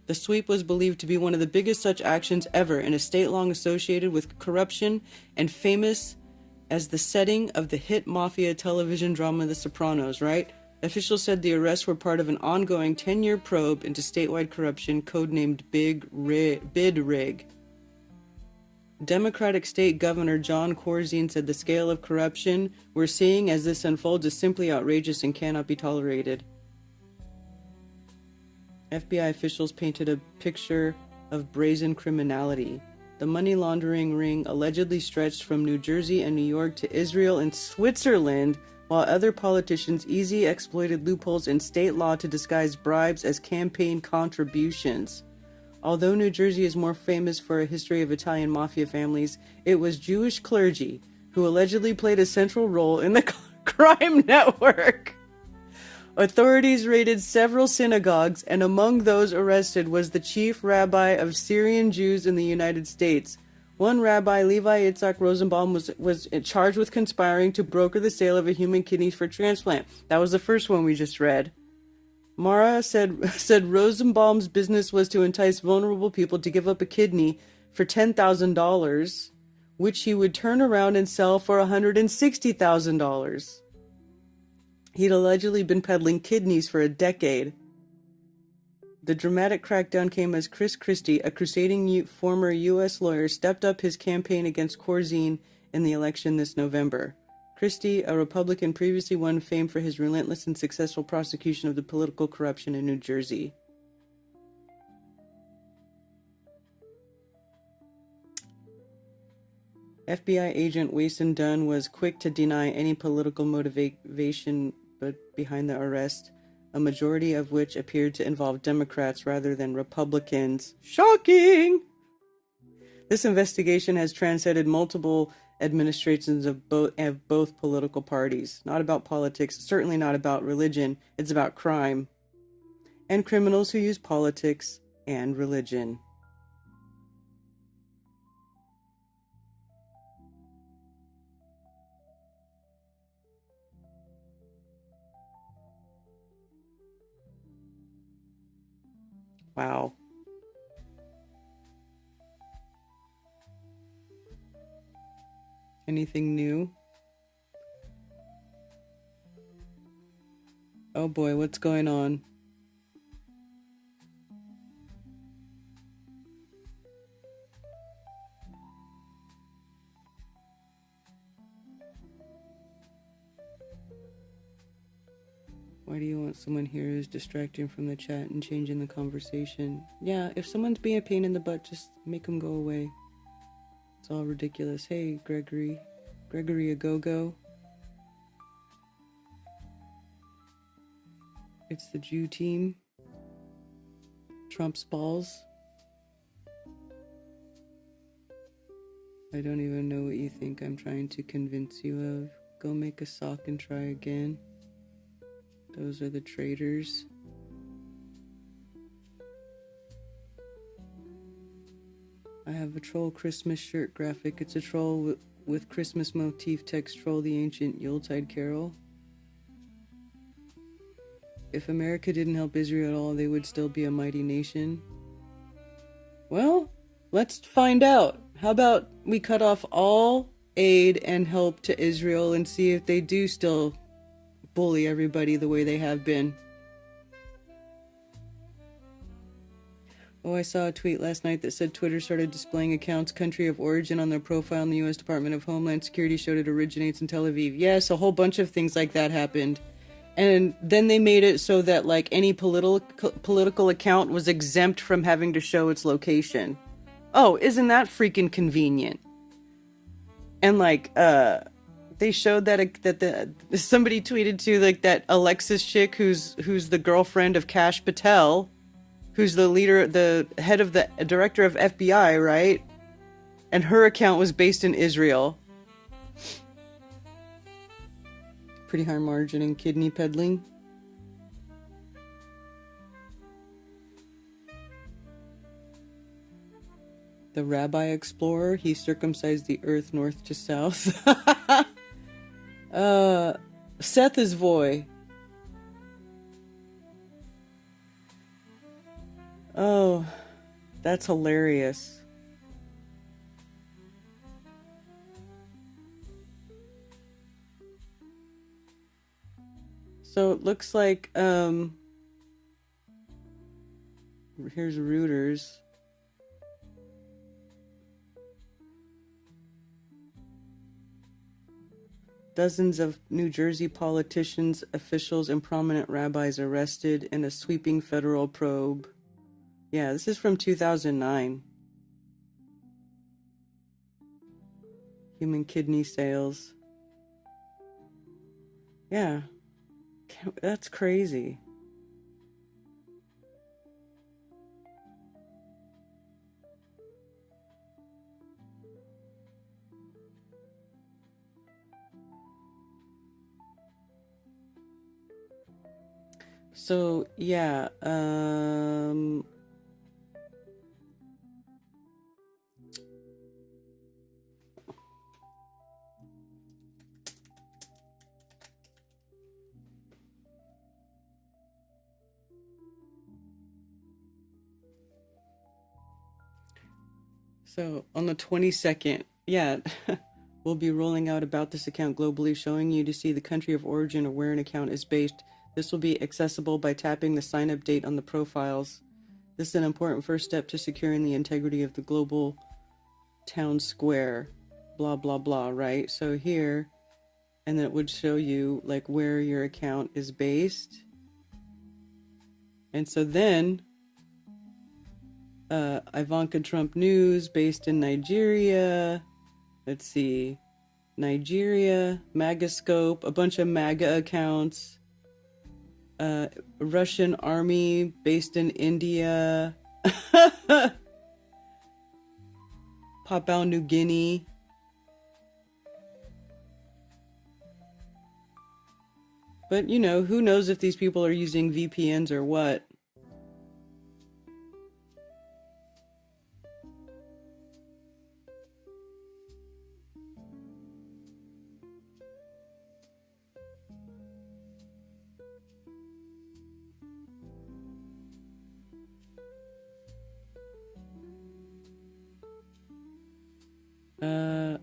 The sweep was believed to be one of the biggest such actions ever in a state long associated with corruption and famous as the setting of the hit mafia television drama The Sopranos, right? Officials said the arrests were part of an ongoing 10-year probe into statewide corruption codenamed Bid Rig. Democratic State Governor John Corzine said the scale of corruption we're seeing as this unfolds is simply outrageous and cannot be tolerated. FBI officials painted a picture of brazen criminality. The money laundering ring allegedly stretched from New Jersey and New York to Israel and Switzerland, while other politicians easily exploited loopholes in state law to disguise bribes as campaign contributions. Although New Jersey is more famous for a history of Italian mafia families, it was Jewish clergy who allegedly played a central role in the crime network. Authorities raided several synagogues, and among those arrested was the chief rabbi of Syrian Jews in the United States. One rabbi, Levi Yitzhak Rosenbaum, was charged with conspiring to broker the sale of a human kidney for transplant. That was the first one we just read. Mara said Rosenbaum's business was to entice vulnerable people to give up a kidney for $10,000, which he would turn around and sell for $160,000. He'd allegedly been peddling kidneys for a decade. The dramatic crackdown came as Chris Christie, a crusading former U.S. lawyer, stepped up his campaign against Corzine in the election this November. Christie, a Republican, previously won fame for his relentless and successful prosecution of the political corruption in New Jersey. FBI agent Wason Dunn was quick to deny any political motivation behind the arrest, a majority of which appeared to involve Democrats rather than Republicans. Shocking! This investigation has transcended multiple administrations of both political parties. Not about politics, certainly not about religion. It's about crime and criminals who use politics and religion. Wow. Anything new? Oh boy, what's going on? Why do you want someone here who's distracting from the chat and changing the conversation? Yeah, if someone's being a pain in the butt, just make them go away. It's all ridiculous. Hey, Gregory. Gregory a go-go. It's the Jew team. Trump's balls. I don't even know what you think I'm trying to convince you of. Go make a sock and try again. Those are the traitors. I have a troll Christmas shirt graphic. It's a troll with Christmas motif text. Troll the ancient Yuletide carol. If America didn't help Israel at all, they would still be a mighty nation. Well, let's find out. How about we cut off all aid and help to Israel and see if they do still bully everybody the way they have been. Oh, I saw a tweet last night that said Twitter started displaying accounts' country of origin on their profile, and the U.S. Department of Homeland Security showed it originates in Tel Aviv. Yes, a whole bunch of things like that happened. And then they made it so that like any political account was exempt from having to show its location. Oh, isn't that freaking convenient? And like, they showed that somebody tweeted to like that Alexis chick who's the girlfriend of Kash Patel, who's the leader, the head of the director of FBI, right? And her account was based in Israel. Pretty high margin in kidney peddling. The rabbi explorer, he circumcised the earth north to south. Seth is voy. Oh, that's hilarious. So it looks like, here's Reuters. Dozens of New Jersey politicians, officials, and prominent rabbis arrested in a sweeping federal probe. Yeah, this is from 2009. Human kidney sales. Yeah. That's crazy. So, yeah, so on the 22nd, yeah, we'll be rolling out about this account globally, showing you to see the country of origin or where an account is based. This will be accessible by tapping the sign-up date on the profiles. This is an important first step to securing the integrity of the global town square. Blah, blah, blah, right? So here, and then it would show you like where your account is based. And so then, Ivanka Trump News, based in Nigeria. Let's see. Nigeria, Magascope, a bunch of MAGA accounts. Russian army, based in India. Papua New Guinea. But, you know, who knows if these people are using VPNs or what? If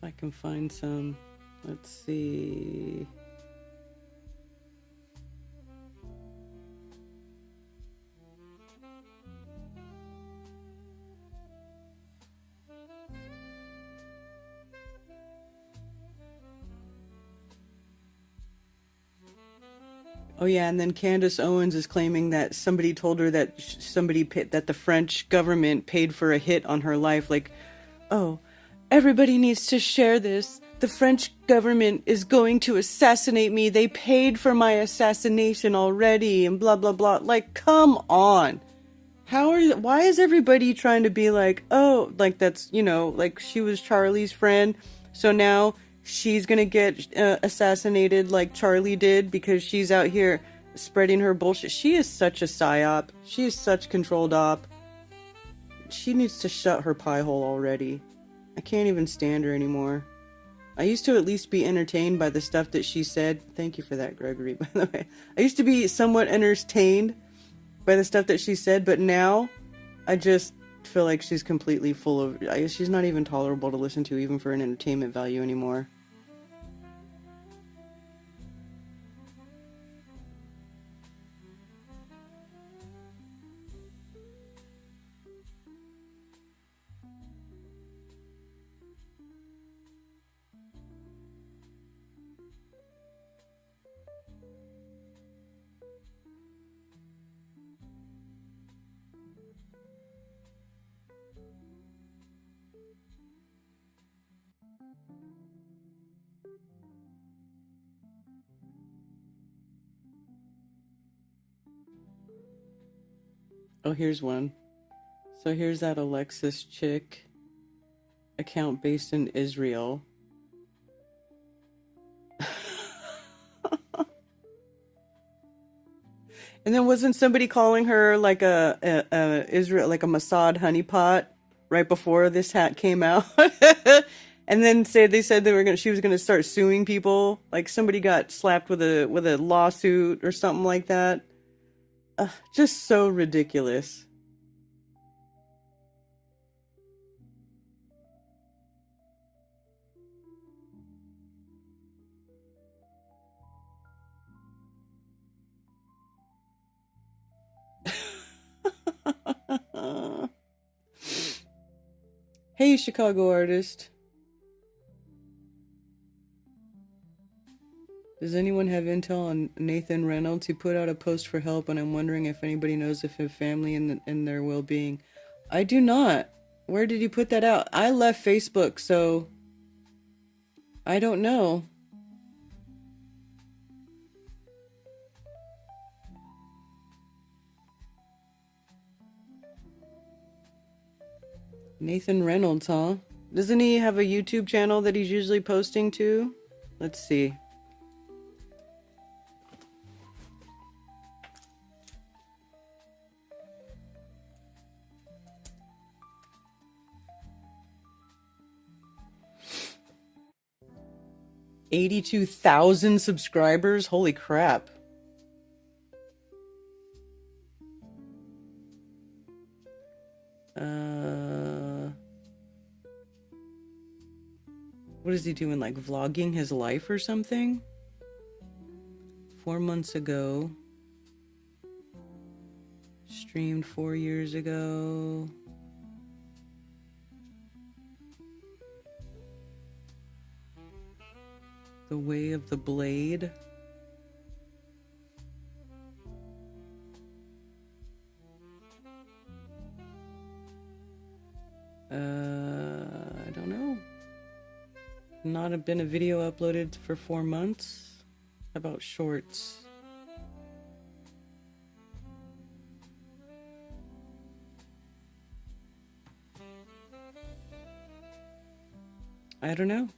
I can find some. Let's see. Oh yeah, and then Candace Owens is claiming that somebody told her that that the French government paid for a hit on her life. Like, oh, everybody needs to share this. The French government is going to assassinate me. They paid for my assassination already, and blah blah blah. Like, come on. Why is everybody trying to be like, oh, like that's, like she was Charlie's friend, so now she's gonna get assassinated like Charlie did because she's out here spreading her bullshit. She is such a psyop. She is such controlled op. She needs to shut her pie hole already. I can't even stand her anymore. I used to at least be entertained by the stuff that she said. Thank you for that, Gregory, by the way. I used to be somewhat entertained by the stuff that she said, but now I just feel like she's completely full of... she's not even tolerable to listen to, even for an entertainment value anymore. Oh, here's one. So here's that Alexis chick account based in Israel. And then wasn't somebody calling her like a Israel, like a Mossad honeypot right before this hat came out? And then they said she was gonna start suing people. Like somebody got slapped with a lawsuit or something like that. Just so ridiculous. Hey, Chicago artist. Does anyone have intel on Nathan Reynolds? He put out a post for help, and I'm wondering if anybody knows of his family and their well-being. I do not. Where did he put that out? I left Facebook, so I don't know. Nathan Reynolds, huh? Doesn't he have a YouTube channel that he's usually posting to? Let's see. $82,000 subscribers? Holy crap. What is he doing? Like vlogging his life or something? 4 months ago. Streamed 4 years ago. The Way of the Blade. I don't know. Not been a video uploaded for 4 months. How about shorts? I don't know.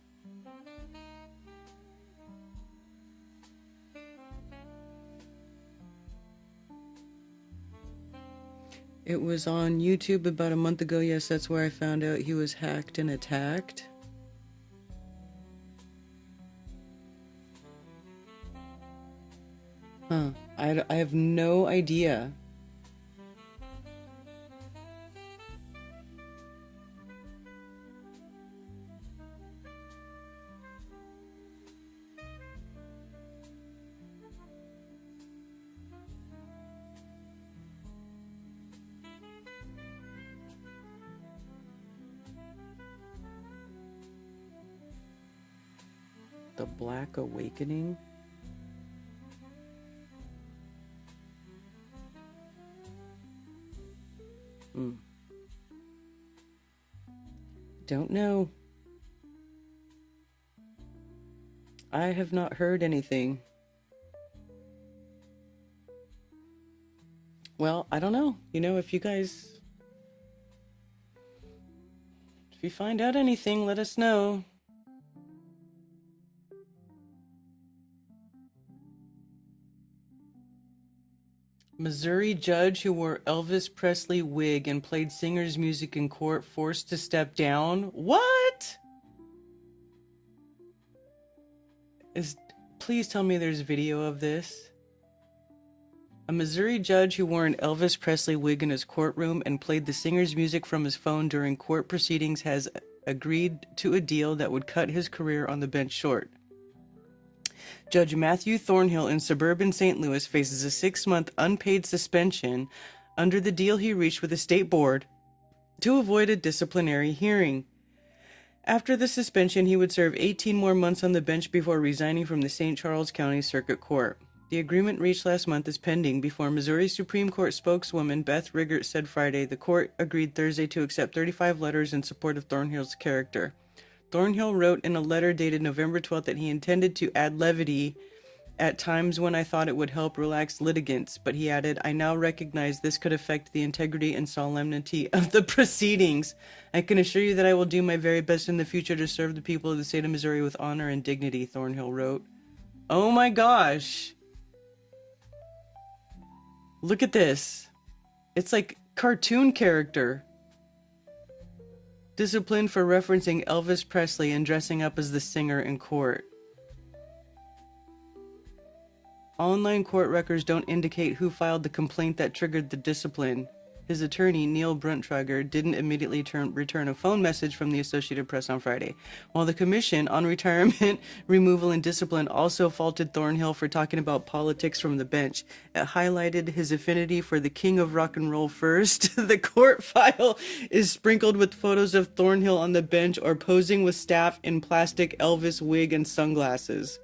It was on YouTube about a month ago. Yes, that's where I found out he was hacked and attacked. Huh. I have no idea. The Black Awakening? Don't know. I have not heard anything. Well, I don't know. You know, if you find out anything, let us know. Missouri judge who wore Elvis Presley wig and played singer's music in court forced to step down? What? Please tell me there's video of this. A Missouri judge who wore an Elvis Presley wig in his courtroom and played the singer's music from his phone during court proceedings has agreed to a deal that would cut his career on the bench short. Judge Matthew Thornhill in suburban St. Louis faces a 6-month unpaid suspension under the deal he reached with the state board to avoid a disciplinary hearing. After the suspension, he would serve 18 more months on the bench before resigning from the St. Charles County Circuit Court. The agreement reached last month is pending before Missouri Supreme Court spokeswoman Beth Riggert said Friday the court agreed Thursday to accept 35 letters in support of Thornhill's character. Thornhill wrote in a letter dated November 12th that he intended to add levity at times when I thought it would help relax litigants, but he added, I now recognize this could affect the integrity and solemnity of the proceedings. I can assure you that I will do my very best in the future to serve the people of the state of Missouri with honor and dignity, Thornhill wrote. Oh my gosh. Look at this. It's like cartoon character. Disciplined for referencing Elvis Presley and dressing up as the singer in court. Online court records don't indicate who filed the complaint that triggered the discipline. His attorney, Neil Bruntrager, didn't immediately return a phone message from the Associated Press on Friday, while the Commission on Retirement, Removal, and Discipline also faulted Thornhill for talking about politics from the bench. It highlighted his affinity for the king of rock and roll first. The court file is sprinkled with photos of Thornhill on the bench or posing with staff in plastic Elvis wig and sunglasses.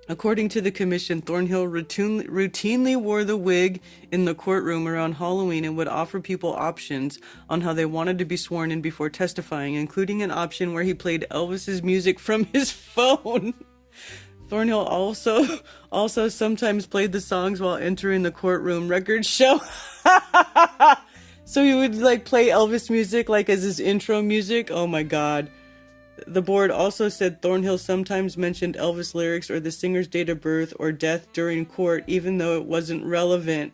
According to the commission, Thornhill routinely wore the wig in the courtroom around Halloween and would offer people options on how they wanted to be sworn in before testifying, including an option where he played Elvis's music from his phone. Thornhill also sometimes played the songs while entering the courtroom. Records show. So he would like play Elvis music like as his intro music. Oh my God. The board also said Thornhill sometimes mentioned Elvis lyrics or the singer's date of birth or death during court, even though it wasn't relevant.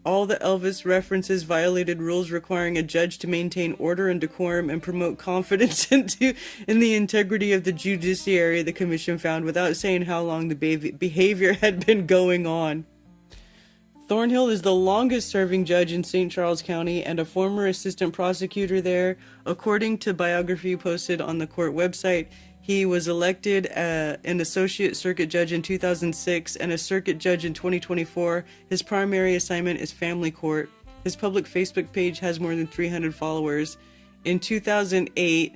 All the Elvis references violated rules requiring a judge to maintain order and decorum and promote confidence in the integrity of the judiciary, the commission found, without saying how long the behavior had been going on. Thornhill is the longest-serving judge in St. Charles County and a former assistant prosecutor there. According to biography posted on the court website, he was elected an associate circuit judge in 2006 and a circuit judge in 2024. His primary assignment is family court. His public Facebook page has more than 300 followers. In 2008,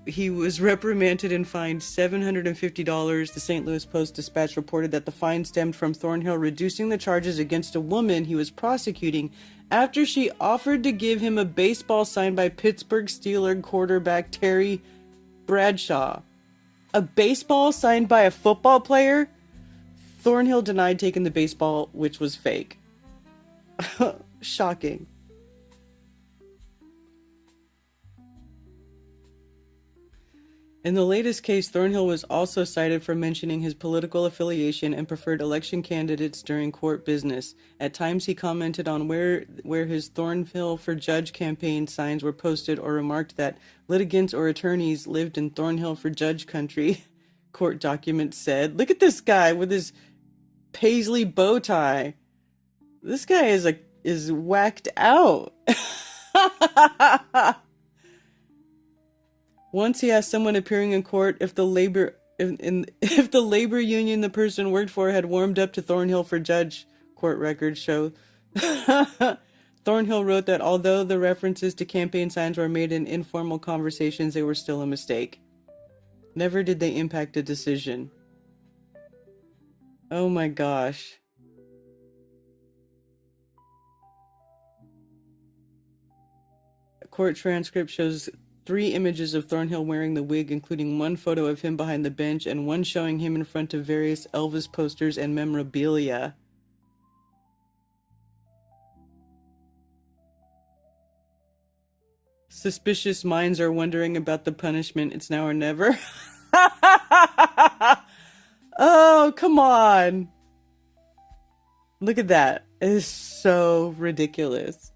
he was reprimanded and fined $750. The St. Louis Post-Dispatch reported that the fine stemmed from Thornhill reducing the charges against a woman he was prosecuting after she offered to give him a baseball signed by Pittsburgh Steelers quarterback Terry Bradshaw. A baseball signed by a football player? Thornhill denied taking the baseball, which was fake. Shocking. In the latest case, Thornhill was also cited for mentioning his political affiliation and preferred election candidates during court business. At times, he commented on where his Thornhill for Judge campaign signs were posted or remarked that litigants or attorneys lived in Thornhill for Judge country, court documents said. Look at this guy with his paisley bow tie. This guy is whacked out. Once he asked someone appearing in court if the labor union the person worked for had warmed up to Thornhill for judge, court records show. Thornhill wrote that although the references to campaign signs were made in informal conversations, they were still a mistake. Never did they impact a decision. Oh my gosh. A court transcript shows 3 images of Thornhill wearing the wig, including one photo of him behind the bench and one showing him in front of various Elvis posters and memorabilia. Suspicious minds are wondering about the punishment. It's now or never. Oh, come on. Look at that. It is so ridiculous.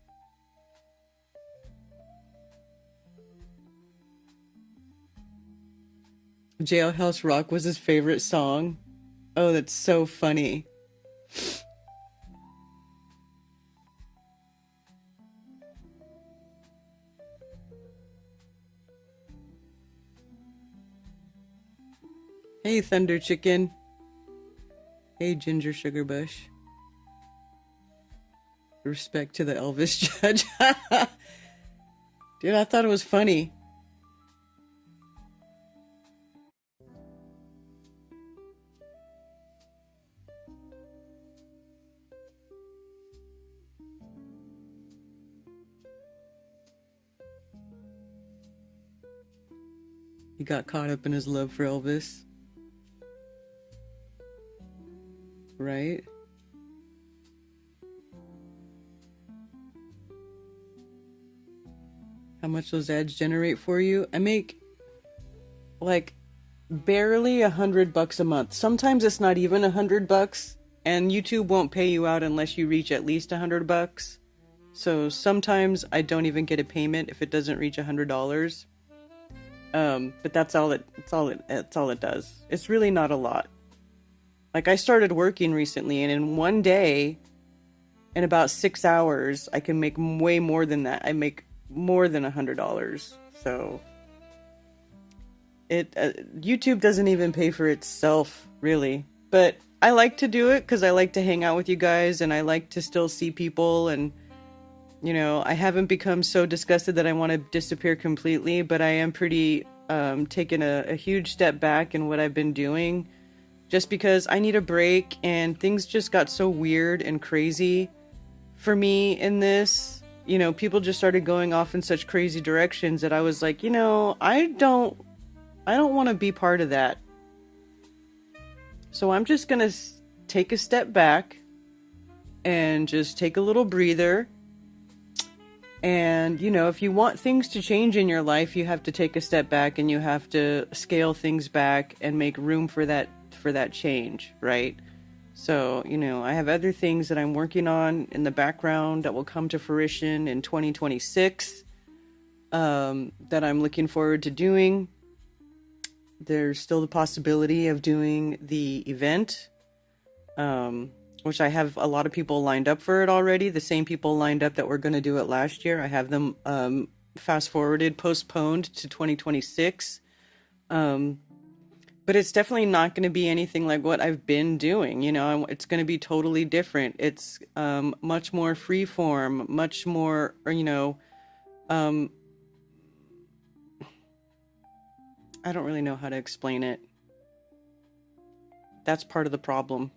Jailhouse Rock was his favorite song. Oh, that's so funny. Hey, Thunder Chicken. Hey, Ginger Sugar Bush. Respect to the Elvis judge. Dude, I thought it was funny. He got caught up in his love for Elvis. Right? How much those ads generate for you? I make like barely $100 a month. Sometimes it's not even $100, and YouTube won't pay you out unless you reach at least $100. So sometimes I don't even get a payment if it doesn't reach $100. But that's all it does. It's really not a lot. Like, I started working recently, and in one day, in about 6 hours, I can make way more than that. I make more than $100. So YouTube doesn't even pay for itself, really. But I like to do it because I like to hang out with you guys, and I like to still see people, and you know, I haven't become so disgusted that I want to disappear completely, but I am pretty taking a huge step back in what I've been doing, just because I need a break, and things just got so weird and crazy for me in this. You know, people just started going off in such crazy directions that I was like, you know, I don't want to be part of that. So I'm just going to take a step back and just take a little breather. And, you know, if you want things to change in your life, you have to take a step back, and you have to scale things back and make room for that change, right? So, you know, I have other things that I'm working on in the background that will come to fruition in 2026 that I'm looking forward to doing. There's still the possibility of doing the event, which I have a lot of people lined up for it already. The same people lined up that were going to do it last year. I have them postponed to 2026. But it's definitely not going to be anything like what I've been doing. You know, it's going to be totally different. It's much more freeform, much more, you know, I don't really know how to explain it. That's part of the problem.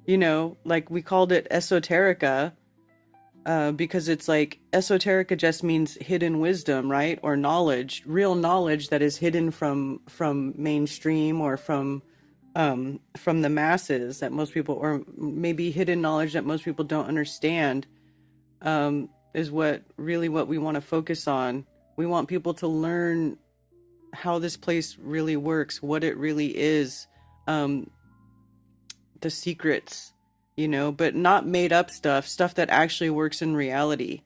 You know, like, we called it esoterica because it's like, esoterica just means hidden wisdom, right? Or knowledge, real knowledge that is hidden from mainstream, or from the masses, that most people, or maybe hidden knowledge that most people don't understand, is what we want to focus on. We want people to learn how this place really works, what it really is, the secrets, you know, but not made up stuff that actually works in reality.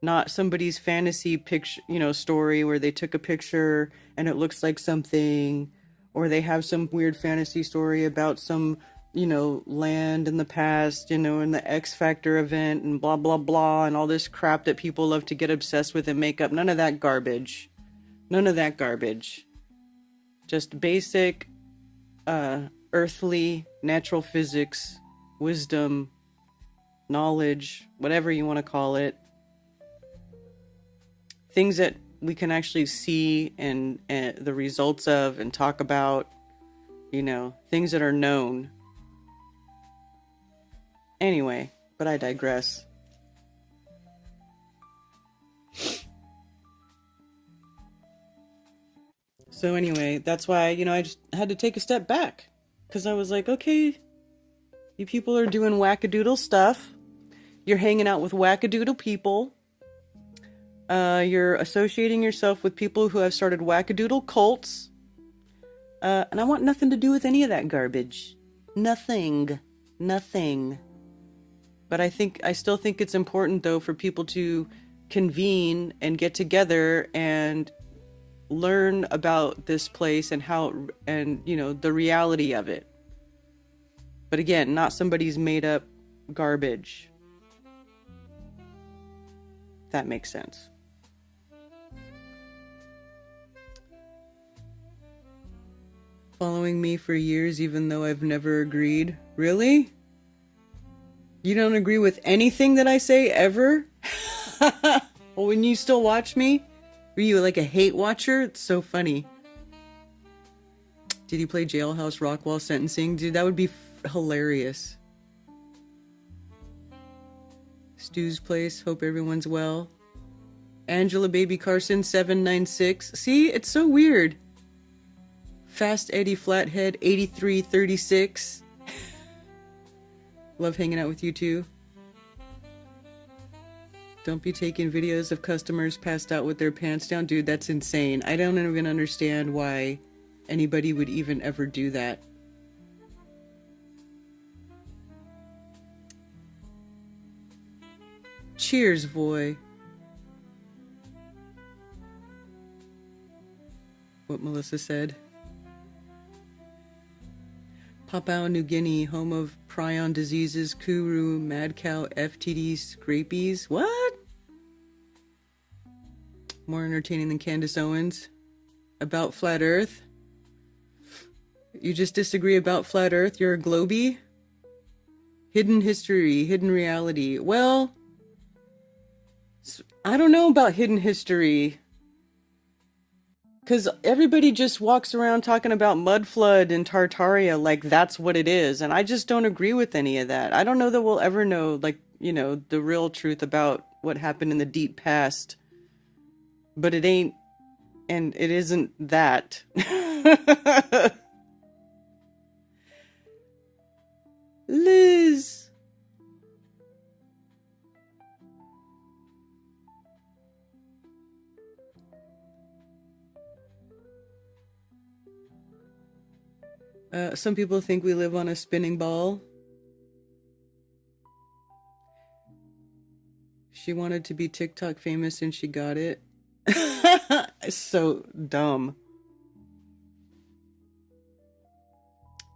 Not somebody's fantasy picture, you know, story where they took a picture and it looks like something, or they have some weird fantasy story about some, land in the past, in the X Factor event and blah, blah, blah, and all this crap that people love to get obsessed with and make up. None of that garbage. None of that garbage. Just basic, earthly, natural physics, wisdom, knowledge, whatever you want to call it. Things that we can actually see and the results of and talk about, things that are known. Anyway, but I digress. So anyway, that's why, I just had to take a step back. Because I was like, okay, you people are doing wackadoodle stuff. You're hanging out with wackadoodle people. You're associating yourself with people who have started wackadoodle cults. And I want nothing to do with any of that garbage. Nothing. But I still think it's important, though, for people to convene and get together and learn about this place and the reality of it. But again, not somebody's made up garbage. If that makes sense. Following me for years, even though I've never agreed. Really? You don't agree with anything that I say ever? Well, when you still watch me? Are you like a hate watcher? It's so funny. Did he play Jailhouse Rock while sentencing? Dude, that would be hilarious. Stu's Place, hope everyone's well. Angela Baby Carson 796. See, it's so weird. Fast Eddie Flathead 8336. Love hanging out with you too. Don't be taking videos of customers passed out with their pants down. Dude, that's insane. I don't even understand why anybody would even ever do that. Cheers, boy. What Melissa said. Papua New Guinea, home of prion diseases, kuru, mad cow, FTDs, scrapies. What? More entertaining than Candace Owens. About flat earth? You just disagree about flat earth? You're a globie? Hidden history, hidden reality. Well, I don't know about hidden history. Because everybody just walks around talking about mud flood and Tartaria like that's what it is. And I just don't agree with any of that. I don't know that we'll ever know, the real truth about what happened in the deep past. But it ain't, and it isn't that. Liz. Some people think we live on a spinning ball. She wanted to be TikTok famous and she got it. So dumb.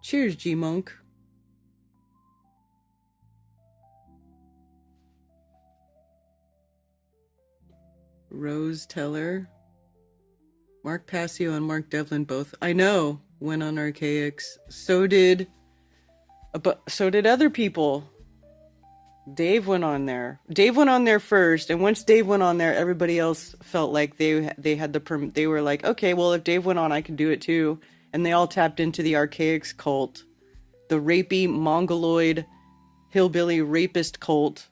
Cheers, G-Monk. Rose Teller. Mark Passio and Mark Devlin both. I know. Went on Archaics. So did other people. Dave went on there. Dave went on there first, and once Dave went on there, everybody else felt like they had the they were like, okay, well, if Dave went on, I can do it too. And they all tapped into the Archaics cult, the rapey mongoloid hillbilly rapist cult.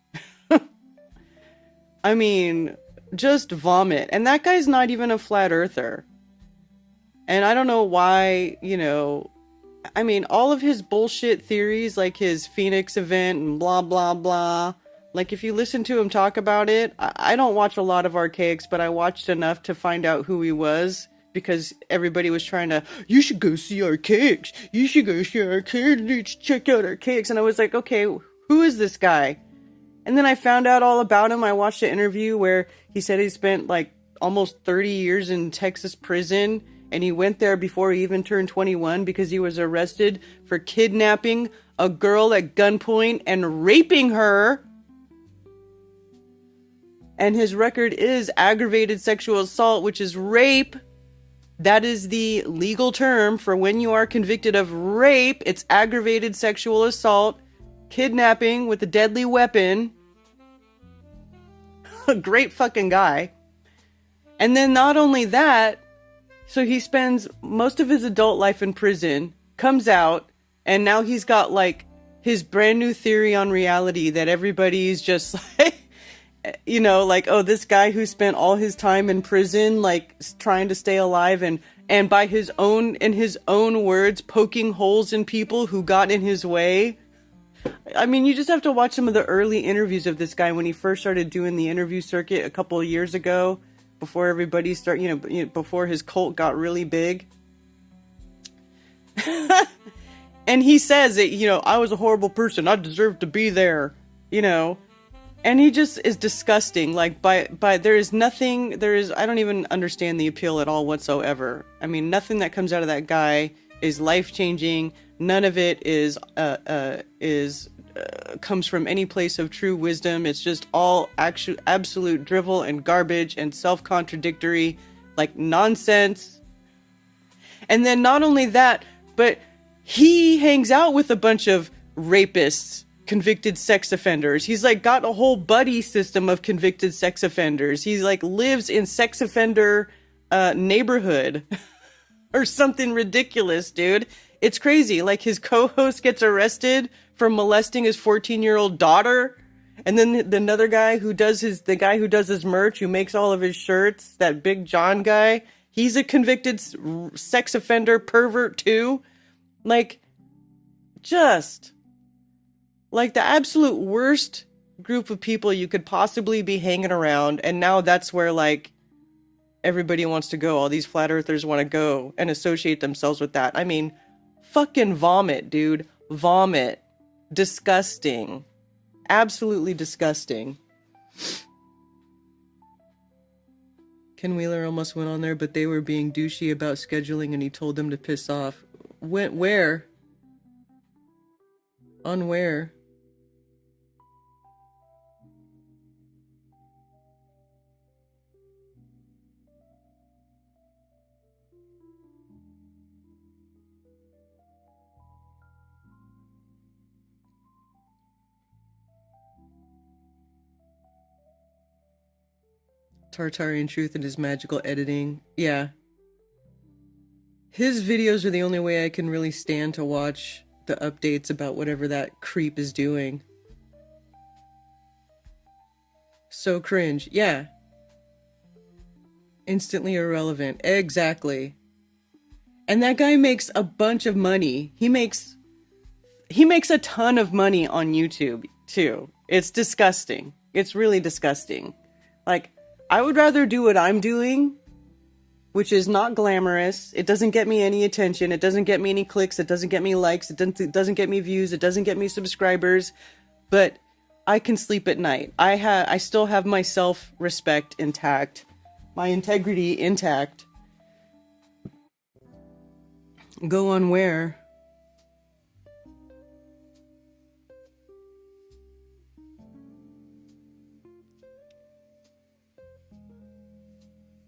I mean, just vomit. And that guy's not even a flat earther. And I don't know why, I mean, all of his bullshit theories, like his Phoenix event and blah, blah, blah. Like, if you listen to him talk about it, I don't watch a lot of Archaics, but I watched enough to find out who he was. Because everybody was trying to, you should go see Archaics. You should go see Archaics. Let's check out Archaics. And I was like, okay, who is this guy? And then I found out all about him. I watched an interview where he said he spent like almost 30 years in Texas prison. And he went there before he even turned 21 because he was arrested for kidnapping a girl at gunpoint and raping her. And his record is aggravated sexual assault, which is rape. That is the legal term for when you are convicted of rape. It's aggravated sexual assault, kidnapping with a deadly weapon. A great fucking guy. And then not only that, so he spends most of his adult life in prison, comes out, and now he's got like his brand new theory on reality that everybody's just like, you know, like, oh, this guy who spent all his time in prison, like trying to stay alive and by his own, in his own words, poking holes in people who got in his way. I mean, you just have to watch some of the early interviews of this guy when he first started doing the interview circuit a couple of years ago, before everybody started, you know, before his cult got really big. And he says that, you know, I was a horrible person. I deserve to be there, you know. And he just is disgusting. Like, by there is nothing, I don't even understand the appeal at all whatsoever. I mean, nothing that comes out of that guy is life-changing. None of it comes from any place of true wisdom. It's just all absolute drivel and garbage and self-contradictory, like nonsense. And then not only that, but he hangs out with a bunch of rapists, convicted sex offenders. He's like got a whole buddy system of convicted sex offenders. He's like lives in sex offender neighborhood or something ridiculous, dude. It's crazy. Like his co-host gets arrested for molesting his 14-year-old daughter. And then the other guy the guy who does his merch, who makes all of his shirts, that Big John guy, he's a convicted sex offender pervert too. Like, just like the absolute worst group of people you could possibly be hanging around. And now that's where like everybody wants to go. All these flat earthers want to go and associate themselves with that. I mean, fucking vomit, dude. Vomit. Disgusting. Absolutely disgusting. Ken Wheeler almost went on there, but they were being douchey about scheduling and he told them to piss off. Where? On where? Tartarian Truth and his magical editing. Yeah. His videos are the only way I can really stand to watch the updates about whatever that creep is doing. So cringe. Yeah. Instantly irrelevant. Exactly. And that guy makes a bunch of money. He makes a ton of money on YouTube too. It's disgusting. It's really disgusting. Like, I would rather do what I'm doing, which is not glamorous. It doesn't get me any attention. It doesn't get me any clicks. It doesn't get me likes. It doesn't get me views. It doesn't get me subscribers. But I can sleep at night. I still have my self-respect intact, my integrity intact. Go on where?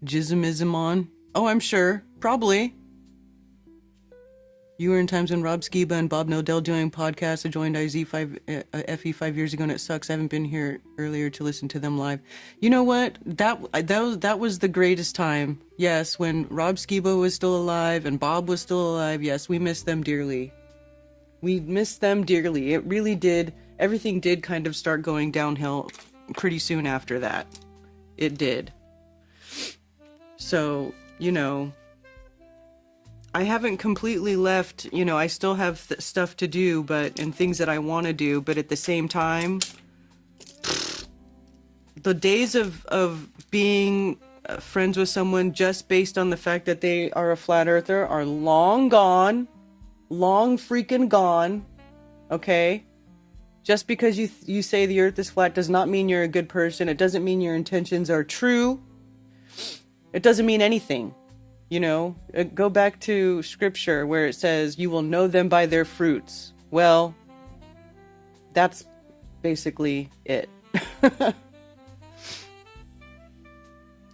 Jismism on? Oh, I'm sure. Probably. You were in times when Rob Skiba and Bob Nodell doing podcasts. I joined FE 5 years ago and it sucks. I haven't been here earlier to listen to them live. You know what? That was the greatest time. Yes, when Rob Skiba was still alive and Bob was still alive. Yes, we miss them dearly. We miss them dearly. It really did. Everything did kind of start going downhill pretty soon after that. It did. So, you know, I haven't completely left, you know, I still have stuff to do, and things that I want to do, but at the same time, the days of being friends with someone just based on the fact that they are a flat earther are long gone, long freaking gone, okay? Just because you say the earth is flat does not mean you're a good person. It doesn't mean your intentions are true. It doesn't mean anything. You know, go back to scripture where it says, you will know them by their fruits. Well, that's basically it.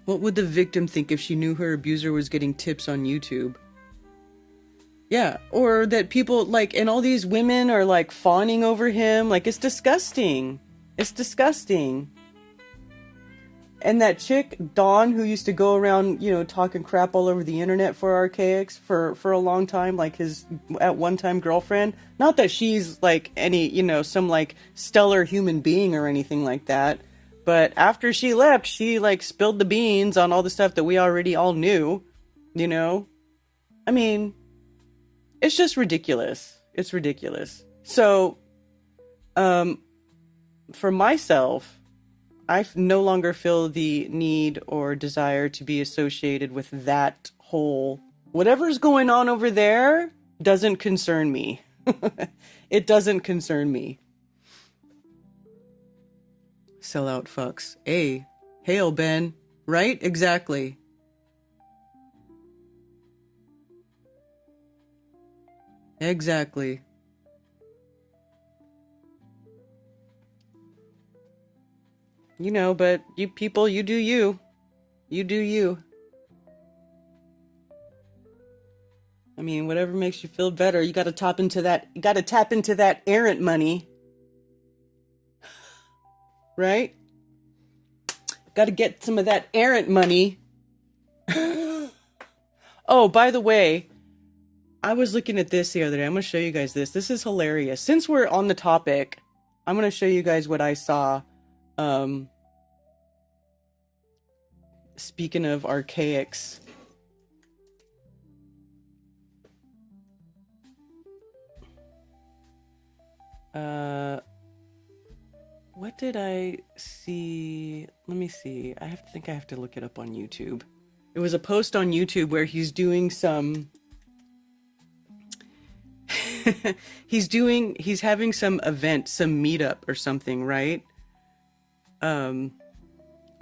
What would the victim think if she knew her abuser was getting tips on YouTube? Yeah, or that people, like, and all these women are, like, fawning over him. Like, it's disgusting. It's disgusting. And that chick, Dawn, who used to go around, you know, talking crap all over the internet for Archaics for a long time, like his at one time girlfriend. Not that she's like any, you know, some like stellar human being or anything like that. But after she left, she like spilled the beans on all the stuff that we already all knew, you know? I mean, it's just ridiculous. It's ridiculous. So, for myself, I no longer feel the need or desire to be associated with that whole... Whatever's going on over there doesn't concern me. It doesn't concern me. Sellout fucks. Hey, hail, Ben. Right? Exactly. Exactly. You know, but you people, you do you. You do you. I mean, whatever makes you feel better, you gotta tap into that, errant money. Right? Gotta get some of that errant money. Oh, by the way, I was looking at this the other day. I'm gonna show you guys this. This is hilarious. Since we're on the topic, I'm gonna show you guys what I saw. Speaking of Archaics, what did I see? Let me see. I have to look it up on YouTube. It was a post on YouTube where he's doing some he's having some event, some meetup or something, right?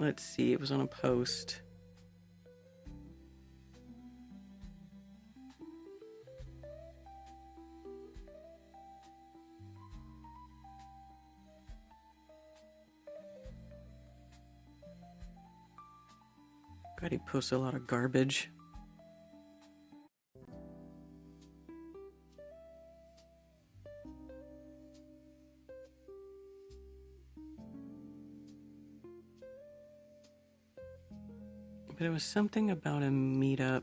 Let's see, it was on a post. God, he posts a lot of garbage. But it was something about a meetup.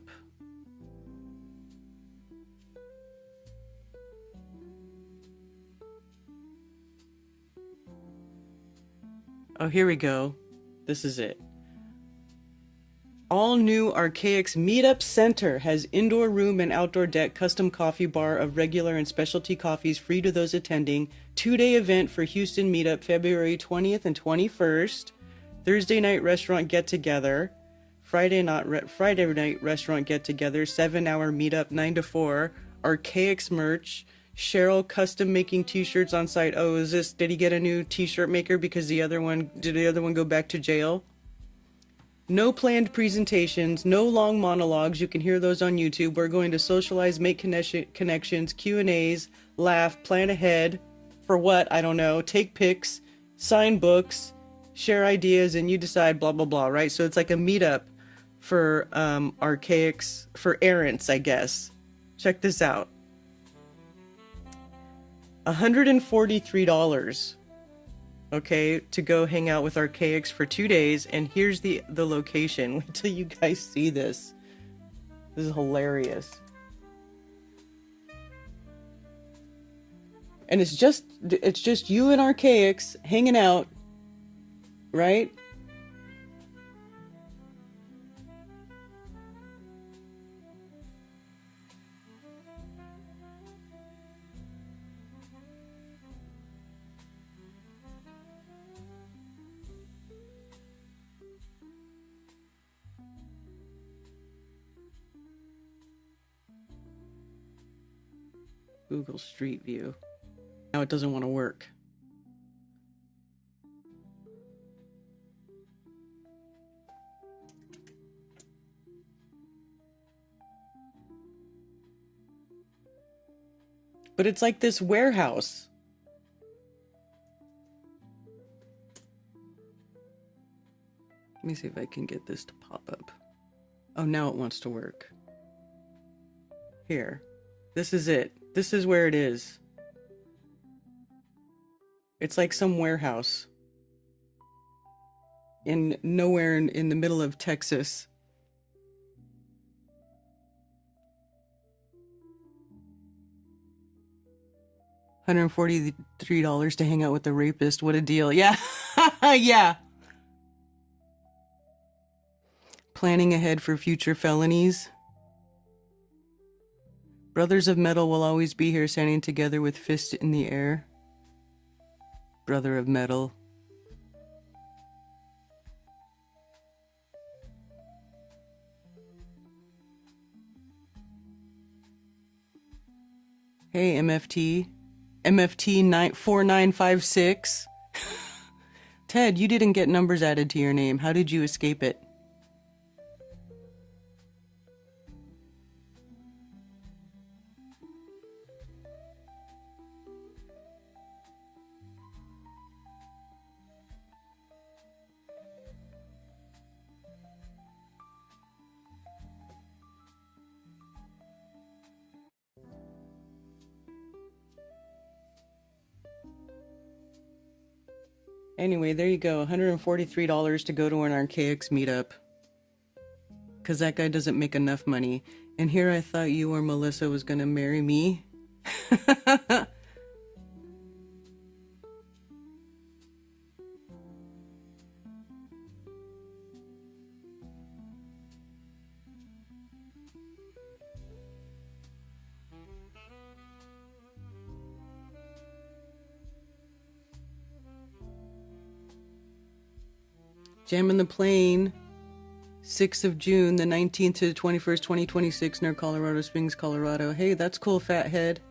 Oh, here we go. This is it. All new Archaics Meetup Center has indoor room and outdoor deck, custom coffee bar of regular and specialty coffees free to those attending. 2-day event for Houston Meetup, February 20th and 21st. Thursday night restaurant get-together. Friday night restaurant get-together, 7-hour meetup, 9 to 4. Archaics merch. Cheryl custom making t-shirts on site. Oh, did he get a new t-shirt maker because did the other one go back to jail? No planned presentations, no long monologues. You can hear those on YouTube. We're going to socialize, make connections, Q&As, laugh, plan ahead. For what? I don't know. Take pics, sign books, share ideas, and you decide, blah, blah, blah, right? So it's like a meetup for Archaics, for errants, I guess. Check this out. $143, okay, to go hang out with Archaics for 2 days, and here's the location. Wait till you guys see this. This is hilarious. And it's just you and Archaics hanging out, right? Google Street View. Now it doesn't want to work. But it's like this warehouse. Let me see if I can get this to pop up. Oh, now it wants to work. Here. This is it. This is where it is. It's like some warehouse. Nowhere in the middle of Texas. $143 to hang out with the rapist. What a deal. Yeah. Yeah. Planning ahead for future felonies. Brothers of Metal will always be here standing together with fists in the air. Brother of Metal. Hey, MFT. MFT 4956. Ted, you didn't get numbers added to your name. How did you escape it? Anyway, there you go. $143 to go to an Archaics meetup. Because that guy doesn't make enough money. And here I thought you or Melissa was going to marry me. Jamming the Plane, 6th of June, the 19th to the 21st, 2026, near Colorado Springs, Colorado. Hey, that's cool, fathead.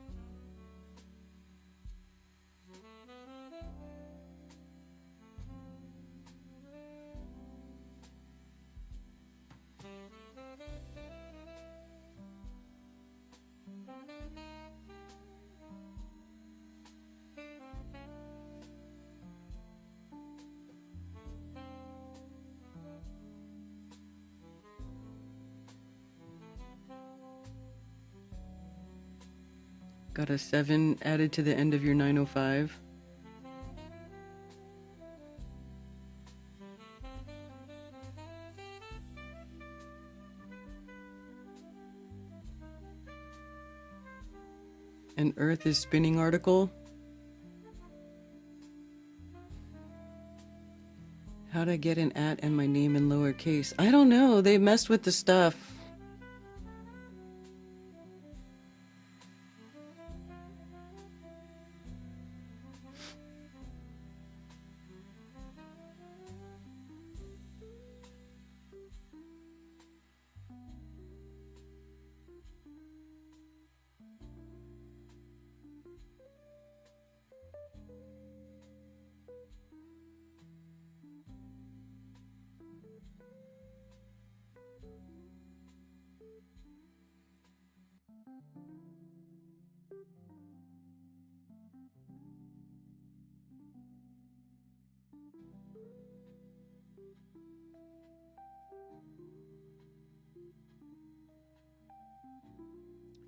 Got a 7 added to the end of your 905. An Earth is Spinning article. How'd I get an @ and my name in lowercase? I don't know. They messed with the stuff.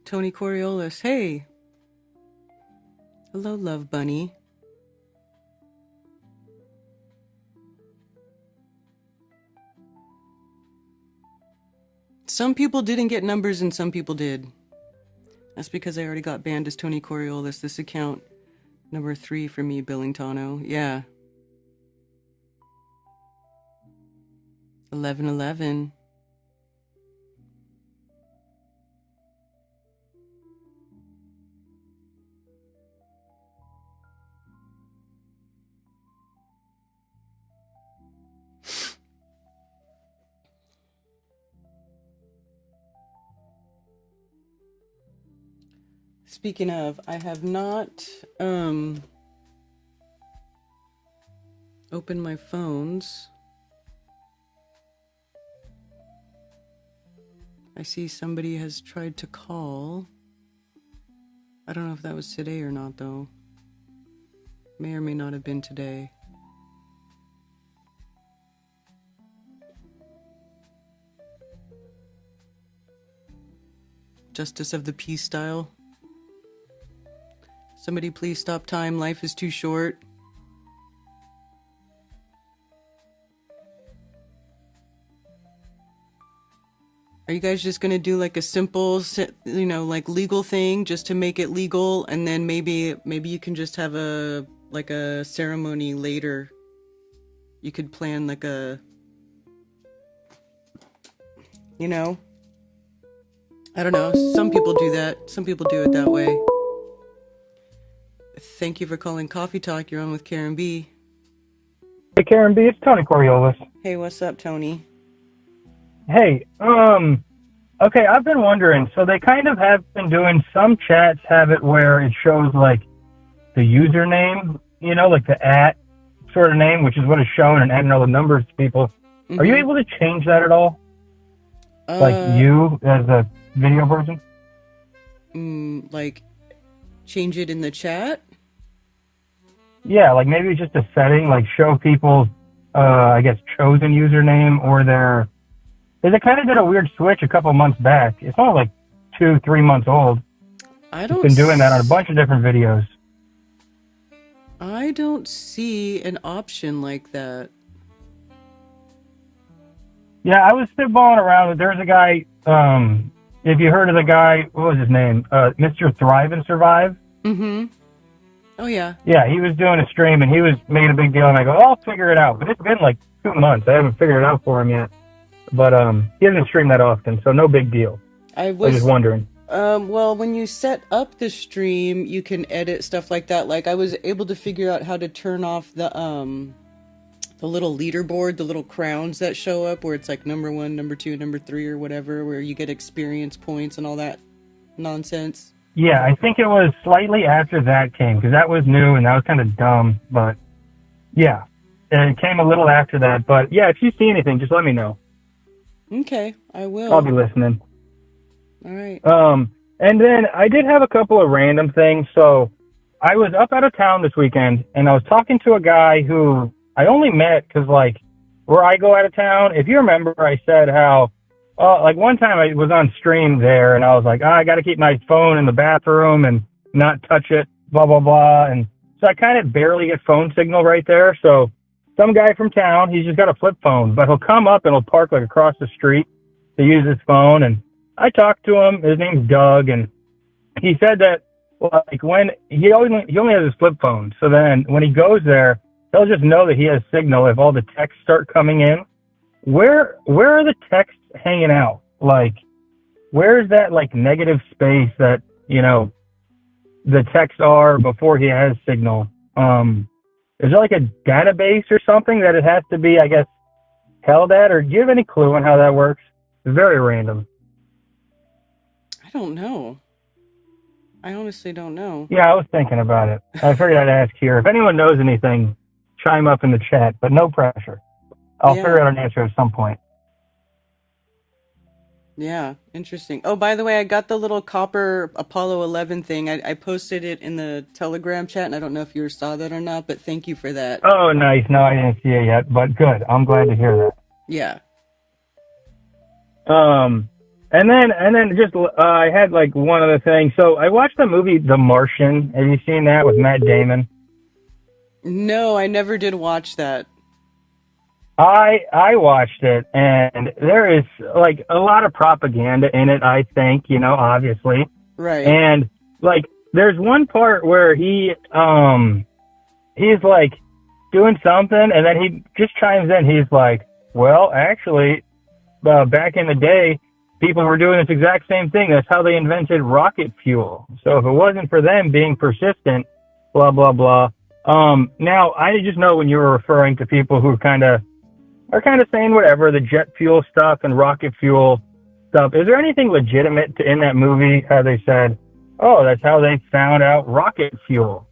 Tony Coriolis, hey. Hello, love bunny. Some people didn't get numbers and some people did. That's because I already got banned as Tony Coriolis. This account, number 3 for me, Billingtano. Yeah. 1111. Speaking of, I have not opened my phones. I see somebody has tried to call. I don't know if that was today or not, though. May or may not have been today. Justice of the Peace style. Somebody please stop time. Life is too short. Are you guys just gonna do like a simple, like legal thing just to make it legal, and then maybe you can just have a ceremony later? You could plan like a, I don't know. Some people do that. Some people do it that way. Thank you for calling Coffee Talk. You're on with Karen B. Hey, Karen B, it's Tony Coriolis. Hey, what's up, Tony? Hey, okay, I've been wondering, so they kind of have been doing, some chats have it where it shows, like, the username, like the @ sort of name, which is what is shown, and adding all the numbers to people. Mm-hmm. Are you able to change that at all? Like, you, as a video version? Like, change it in the chat? Yeah, like maybe just a setting, like show people's, I guess, chosen username or their... Because it kind of did a weird switch a couple months back. It's only like 2-3 months old. It's been doing that on a bunch of different videos. I don't see an option like that. Yeah, I was spitballing around. There's a guy, if you heard of the guy, what was his name? Mr. Thrive and Survive? Mm-hmm. Oh, yeah. Yeah, he was doing a stream, and he was making a big deal, and I go, I'll figure it out. But it's been like 2 months. I haven't figured it out for him yet. But he doesn't stream that often, so no big deal. I was just wondering. Well, when you set up the stream, you can edit stuff like that. Like, I was able to figure out how to turn off the little leaderboard, the little crowns that show up, where it's like number 1, number 2, number 3, or whatever, where you get experience points and all that nonsense. Yeah, I think it was slightly after that came, because that was new and that was kind of dumb. But yeah, it came a little after that. But yeah, if you see anything, just let me know. Okay, I will. I'll be listening. All right. And then I did have a couple of random things. So I was up out of town this weekend, and I was talking to a guy who I only met because, like, where I go out of town, if you remember, I said how, like, one time I was on stream there, and I was like, I got to keep my phone in the bathroom and not touch it, blah, blah, blah. And so I kind of barely get phone signal right there. So some guy from town, he's just got a flip phone, but he'll come up and he'll park like across the street to use his phone. And I talked to him. His name's Doug, and he said that, like, when he only has his flip phone. So then when he goes there, he'll just know that he has signal if all the texts start coming in. Where are the texts hanging out? Like, where's that, like, negative space that, the texts are before he has signal? Is there like a database or something that it has to be, I guess, held at? Or do you have any clue on how that works? It's very random. I don't know. I honestly don't know. Yeah, I was thinking about it. I figured I'd ask here. If anyone knows anything, chime up in the chat, but no pressure. I'll figure out an answer at some point. Yeah, interesting. Oh, by the way, I got the little copper Apollo 11 thing. I posted it in the Telegram chat, and I don't know if you saw that or not, but thank you for that. Oh, nice. No, I didn't see it yet, but good. I'm glad to hear that. Yeah. And then just I had like one other thing. So I watched the movie The Martian. Have you seen that with Matt Damon? No, I never did watch that. I watched it, and there is like a lot of propaganda in it, I think, obviously. Right. And like there's one part where he's like doing something, and then he just chimes in. He's like, well, actually, back in the day, people were doing this exact same thing. That's how they invented rocket fuel. So if it wasn't for them being persistent, blah, blah, blah. Now, I just know when you were referring to people who are kind of saying whatever, the jet fuel stuff and rocket fuel stuff. Is there anything legitimate in that movie how they said, oh, that's how they found out rocket fuel?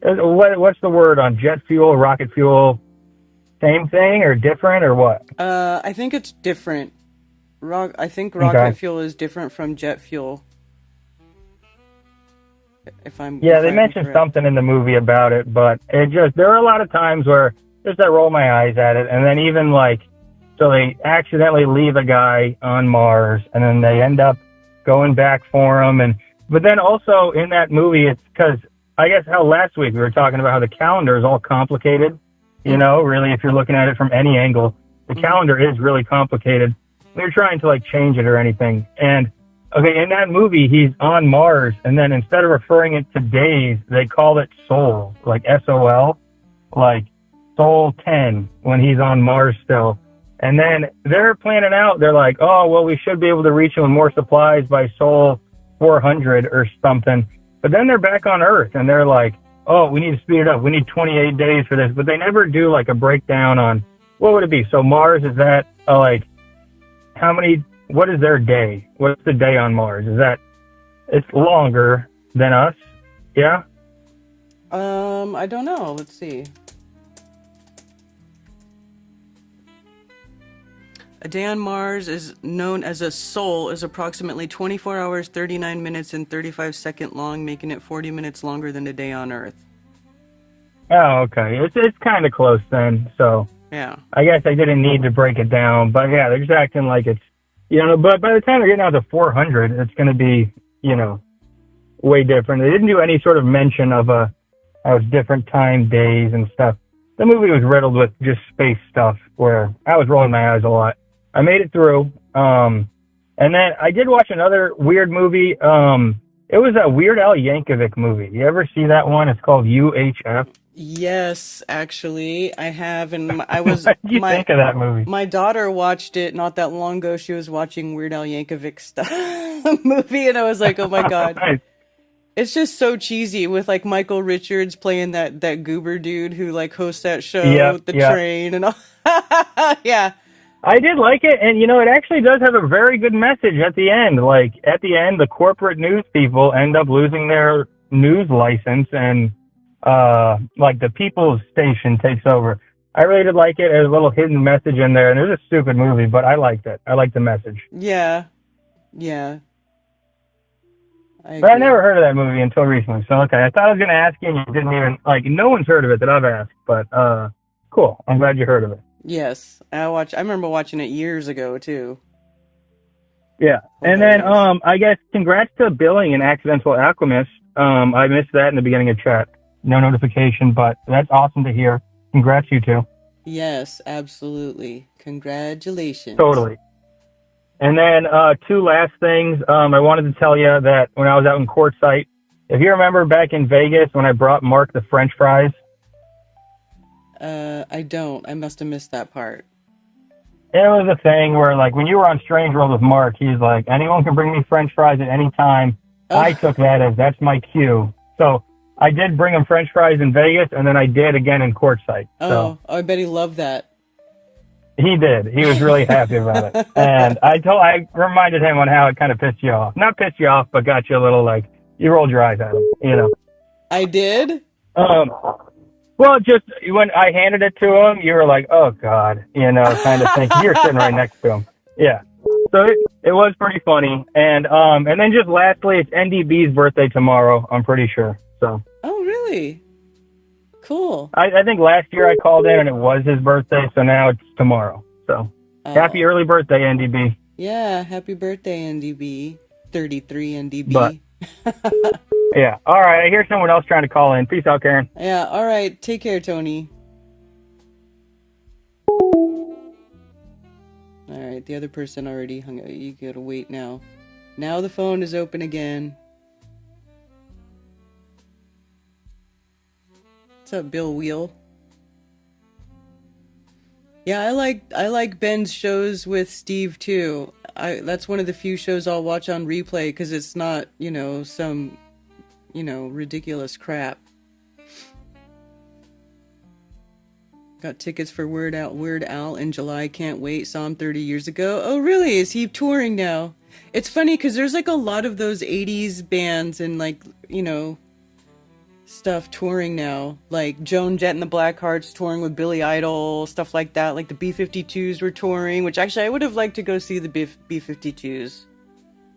What's the word on jet fuel, rocket fuel? Same thing or different or what? I think it's different. I think rocket fuel is different from jet fuel. If I'm Yeah, if they I'm mentioned correct. something in the movie about it, but there were a lot of times where just I roll my eyes at it, and then even like, so they accidentally leave a guy on Mars, and then they end up going back for him, but then also in that movie, it's because I guess how last week we were talking about how the calendar is all complicated, really if you're looking at it from any angle, the calendar is really complicated. They're trying to like change it or anything, and okay, in that movie, he's on Mars, and then instead of referring it to days, they call it Sol, like SOL, like Sol 10 when he's on Mars still. And then they're planning out, they're like, oh, well, we should be able to reach him with more supplies by Sol 400 or something. But then they're back on Earth, and they're like, oh, we need to speed it up. We need 28 days for this. But they never do like a breakdown on what would it be. So Mars, is that like how many? What is their day? What's the day on Mars? It's longer than us? Yeah? I don't know. Let's see. A day on Mars is known as a sol is approximately 24 hours, 39 minutes, and 35 seconds long, making it 40 minutes longer than a day on Earth. Oh, okay. It's kind of close then. So Yeah. I guess I didn't need to break it down. But yeah, they're just acting like it's, but by the time they're getting out to 400, it's going to be, way different. They didn't do any sort of mention of different time, days, and stuff. The movie was riddled with just space stuff where I was rolling my eyes a lot. I made it through. And then I did watch another weird movie. It was a Weird Al Yankovic movie. You ever see that one? It's called UHF. Yes, actually, I have, and I was. What did you think of that movie? My daughter watched it not that long ago. She was watching Weird Al Yankovic stuff movie, and I was like, "Oh my god!" Nice. It's just so cheesy with like Michael Richards playing that goober dude who like hosts that show with the train and all. Yeah. I did like it, and it actually does have a very good message at the end. Like at the end, the corporate news people end up losing their news license, and like the People's Station takes over. I really did like it. There's a little hidden message in there, and it was a stupid movie, but I liked it. I liked the message. Yeah. But I never heard of that movie until recently. So okay, I thought I was gonna ask you, and you didn't even no one's heard of it that I've asked. But cool. I'm glad you heard of it. Yes, I remember watching it years ago too. Yeah, and then I guess congrats to Billing and Accidental Alchemist. I missed that in the beginning of chat. No notification, but that's awesome to hear. Congrats, you two. Yes, absolutely. Congratulations. Totally. And then two last things. I wanted to tell you that when I was out in Quartzsite, if you remember back in Vegas when I brought Mark the French fries. I don't. I must have missed that part. It was a thing where, like, when you were on Strange World with Mark, he's like, anyone can bring me French fries at any time. Oh. I took that as that's my cue. So I did bring him French fries in Vegas, and then I did again in Quartzsite. Oh, I bet he loved that. He did. He was really happy about it. And I reminded him on how it kind of pissed you off. Not pissed you off, but got you a little, like, you rolled your eyes at him, I did? Well, just when I handed it to him, you were like, oh, God, kind of thing. You were sitting right next to him. Yeah. So it was pretty funny. And then just lastly, it's NDB's birthday tomorrow, I'm pretty sure. So. Oh, really? Cool. I think last year I called in and it was his birthday, so now it's tomorrow. So happy early birthday, NDB. Yeah, happy birthday, NDB. 33 NDB. But, yeah. All right, I hear someone else trying to call in. Peace out, Karen. Yeah, all right. Take care, Tony. All right, the other person already hung out. You gotta wait now. Now the phone is open again. What's up, Bill Wheel? Yeah, I like Ben's shows with Steve too. That's one of the few shows I'll watch on replay because it's not, some, ridiculous crap. Got tickets for Weird Al in July. Can't wait. Saw him 30 years ago. Oh, really? Is he touring now? It's funny because there's like a lot of those 80s bands and like, stuff touring now. Like Joan Jett and the Blackhearts touring with Billy Idol, stuff like that. Like the B-52s were touring, which actually I would have liked to go see the B-52s.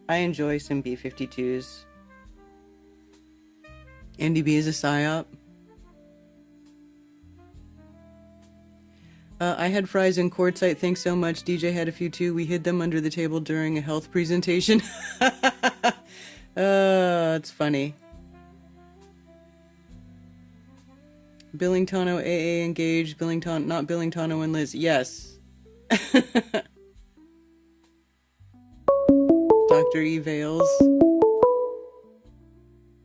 I enjoy some B-52s. Andy B is a psyop. I had fries in quartzite. Thanks so much. DJ had a few too. We hid them under the table during a health presentation. It's funny. Billingtano AA engaged. Not Billingtano and Liz. Yes. Dr. E. Vales.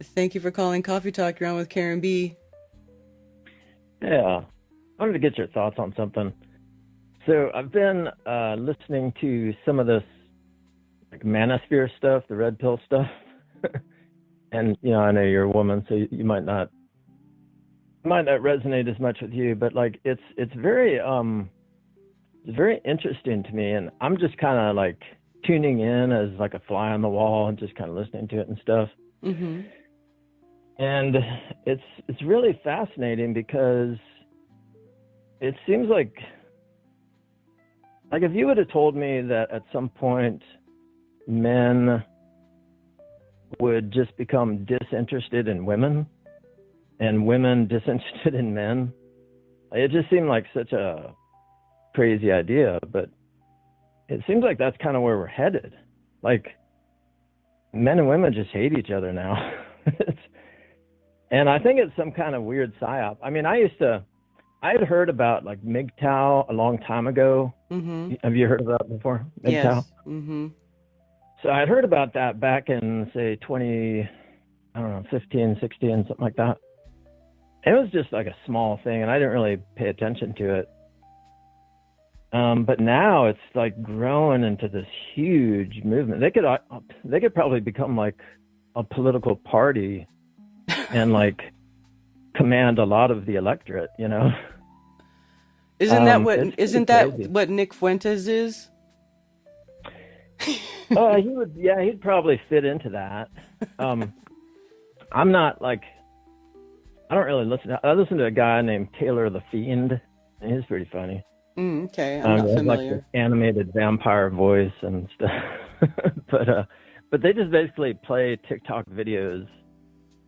Thank you for calling Coffee Talk. You're on with Karen B. Yeah. I wanted to get your thoughts on something. So I've been listening to some of this like manosphere stuff, the red pill stuff. And I know you're a woman, so you might not resonate as much with you, but like it's very interesting to me, and I'm just kind of like tuning in as like a fly on the wall and just kind of listening to it and stuff. Mm-hmm. And it's really fascinating because it seems like if you would have told me that at some point men would just become disinterested in women and women disinterested in men, it just seemed like such a crazy idea, but it seems like that's kind of where we're headed. Like men and women just hate each other now. And I think it's some kind of weird psyop. I mean, I had heard about like MGTOW a long time ago. Mm-hmm. Have you heard of that before? MGTOW? Yes. Mm-hmm. So I'd heard about that back in, say, 15, 16, something like that. It was just like a small thing, and I didn't really pay attention to it. But now it's like growing into this huge movement. They could probably become like a political party and like command a lot of the electorate, Isn't that crazy. what Nick Fuentes is? He'd probably fit into that. I'm not like, I don't really I listen to a guy named Taylor the Fiend, and he's pretty funny. Okay, I'm not Like familiar. this animated vampire voice and stuff. but they just basically play TikTok videos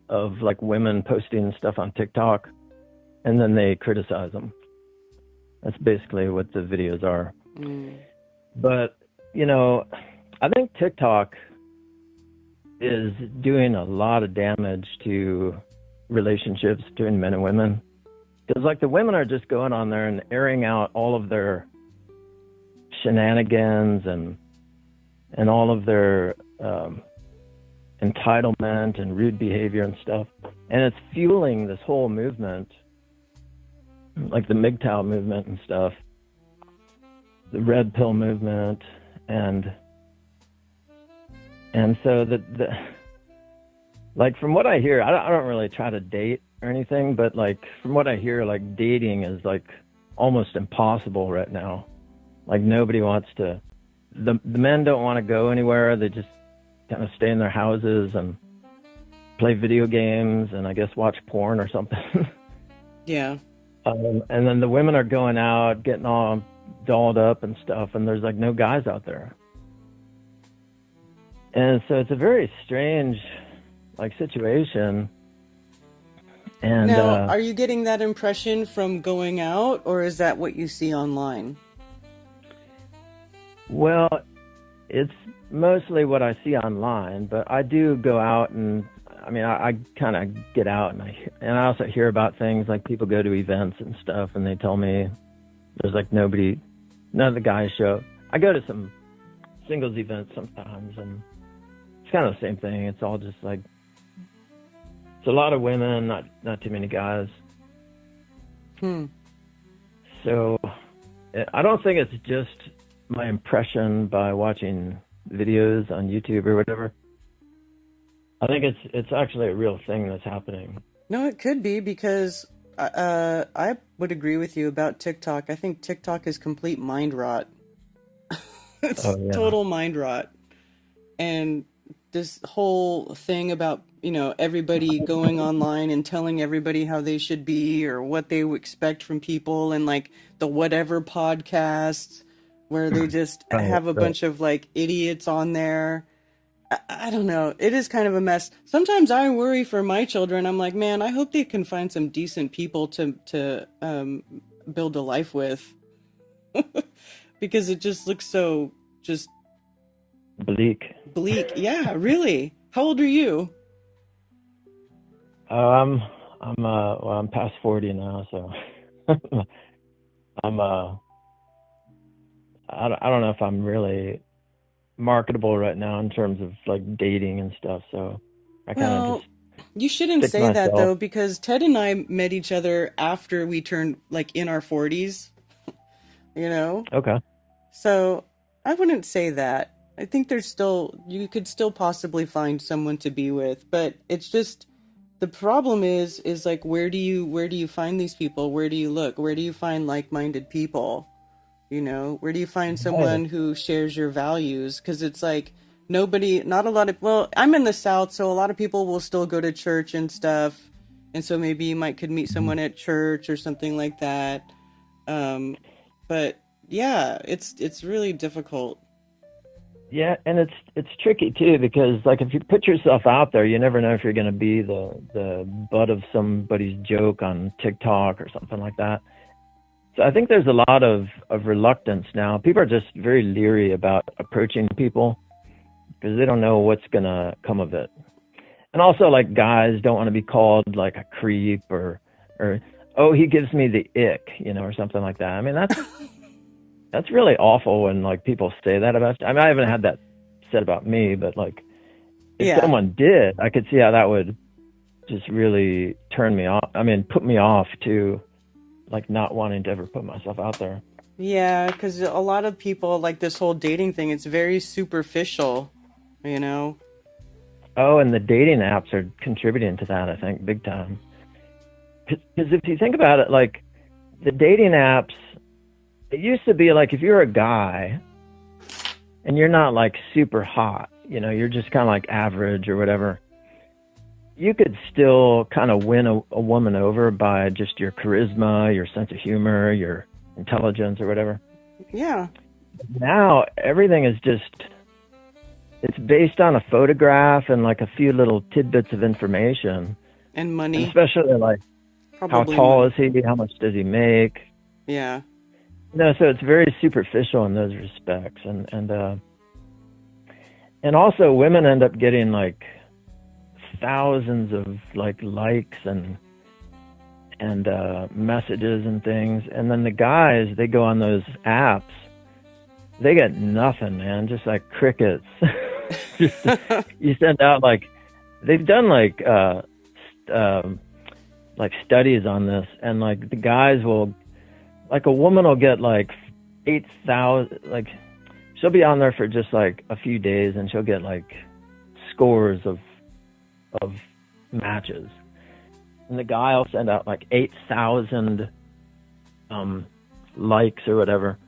of like women posting stuff on TikTok, and then they criticize them. That's basically what the videos are. But I think TikTok is doing a lot of damage to relationships between men and women, because like the women are just going on there and airing out all of their shenanigans and all of their entitlement and rude behavior and stuff, and it's fueling this whole movement, like the MGTOW movement and stuff, the red pill movement, and so the like from what I hear, I don't really try to date or anything, but like from what I hear, like dating is like almost impossible right now. Like nobody wants to, the men don't want to go anywhere. They just kind of stay in their houses and play video games and I guess watch porn or something. Yeah. And then the women are going out, getting all dolled up and stuff, and there's like no guys out there. And so it's a very strange like situation. And now, are you getting that impression from going out, or is that what you see online? Well, it's mostly what I see online, but I do go out and I kind of get out and I also hear about things like people go to events and stuff and they tell me there's like none of the guys show up. I go to some singles events sometimes and it's kind of the same thing. It's all just like, it's a lot of women, not too many guys. So I don't think it's just my impression by watching videos on YouTube or whatever. I think it's actually a real thing that's happening. No, it could be, because I would agree with you about TikTok. I think TikTok is complete mind rot. It's total mind rot. And this whole thing about, everybody going online and telling everybody how they should be or what they expect from people, and like the whatever podcasts where they just have a bunch of like idiots on there I don't know. It is kind of a mess. Sometimes I worry for my children. I'm like, man, I hope they can find some decent people to build a life with, because it just looks so just Bleak. bleak. Yeah, really. How old are you? I'm past 40 now, so I'm I don't know if I'm really marketable right now in terms of like dating and stuff. So I kind of Well, just you shouldn't stick to say that myself. though, because Ted and I met each other after we turned like in our 40s, you know? Okay. So I wouldn't say that. I think you could still possibly find someone to be with, but it's just, the problem is like, where do you find these people? Where do you look? Where do you find like-minded people? You know, where do you find Right. someone who shares your values? Because it's like not a lot of, well, I'm in the South, so a lot of people will still go to church and stuff. And so maybe you could meet someone at church or something like that. Um, but yeah, it's really difficult. Yeah, and it's tricky too because like if you put yourself out there, you never know if you're going to be the butt of somebody's joke on TikTok or something like that. So I think there's a lot of reluctance now. People are just very leery about approaching people because they don't know what's going to come of it. And also like guys don't want to be called like a creep or oh, he gives me the ick, or something like that. I mean, that's really awful when like people say that about you. I mean, I haven't had that said about me, but like if Yeah. someone did, I could see how that would just really turn me off. I mean, put me off to like not wanting to ever put myself out there. Yeah, because a lot of people like this whole dating thing, it's very superficial, you know? Oh, and the dating apps are contributing to that, I think, big time. Because if you think about it, like the dating apps, it used to be like if you're a guy and you're not like super hot, you're just kind of like average or whatever, you could still kind of win a woman over by just your charisma, your sense of humor, your intelligence or whatever. Yeah. Now everything is it's based on a photograph and like a few little tidbits of information. And And money. especially like how Probably tall money. is he? How much does he make? Yeah. No, so it's very superficial in those respects, and also women end up getting like thousands of like likes and messages and things, and then the guys, they go on those apps, they get nothing, man, just like crickets. Just, you send out like they've done like studies on this, and like the guys will, like a woman will get like 8,000, like she'll be on there for just like a few days and she'll get like scores of matches. And the guy will send out like 8,000 likes or whatever.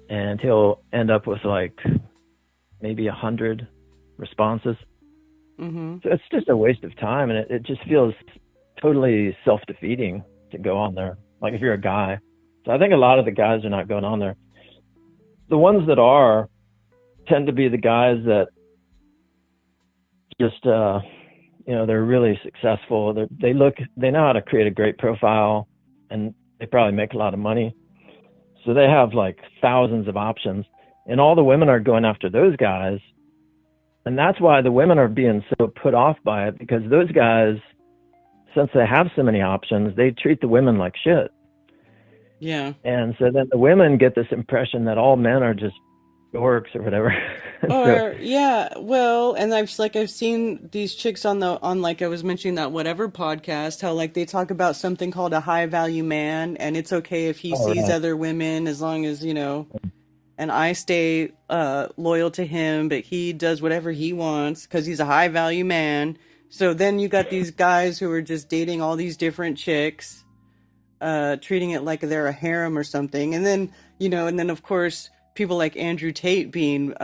And he'll end up with like maybe 100 responses. Mm-hmm. So it's just a waste of time, and it just feels totally self-defeating to go on there, like if you're a guy. So I think a lot of the guys are not going on there. The ones that are tend to be the guys that just, they're really successful. They know how to create a great profile, and they probably make a lot of money. So they have like thousands of options, and all the women are going after those guys. And that's why the women are being so put off by it, because those guys, since they have so many options, they treat the women like shit. Yeah. And so then the women get this impression that all men are just dorks or whatever. Or yeah, well, and I've seen these chicks on like I was mentioning that whatever podcast, how like they talk about something called a high value man, and it's okay if he sees right. other women as long as, and I stay loyal to him, but he does whatever he wants because he's a high value man. So then you got these guys who are just dating all these different chicks, treating it like they're a harem or something. And then, and then of course people like Andrew Tate being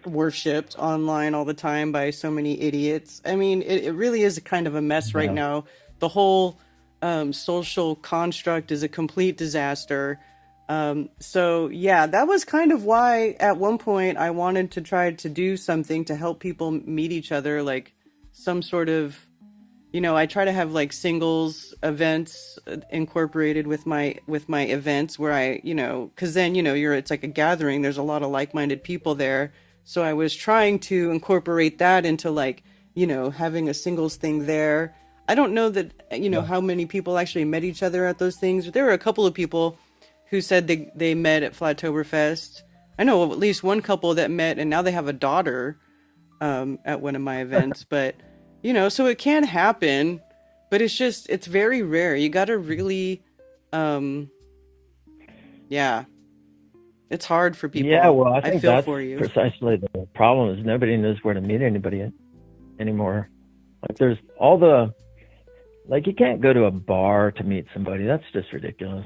worshipped online all the time by so many idiots. I mean, it really is a kind of a mess right now. The whole social construct is a complete disaster. So yeah, that was kind of why at one point I wanted to try to do something to help people meet each other, like some sort of, I try to have like singles events incorporated with my events where I, cause then, it's like a gathering. There's a lot of like-minded people there. So I was trying to incorporate that into like, having a singles thing there. I don't know that, how many people actually met each other at those things. There were a couple of people who said they met at Flattoberfest. I know at least one couple that met and now they have a daughter at one of my events. But, so it can happen, but it's very rare. You got to really, it's hard for people. Yeah, well, I think feel that's for you. precisely the problem is nobody knows where to meet anybody anymore. Like there's you can't go to a bar to meet somebody. That's just ridiculous.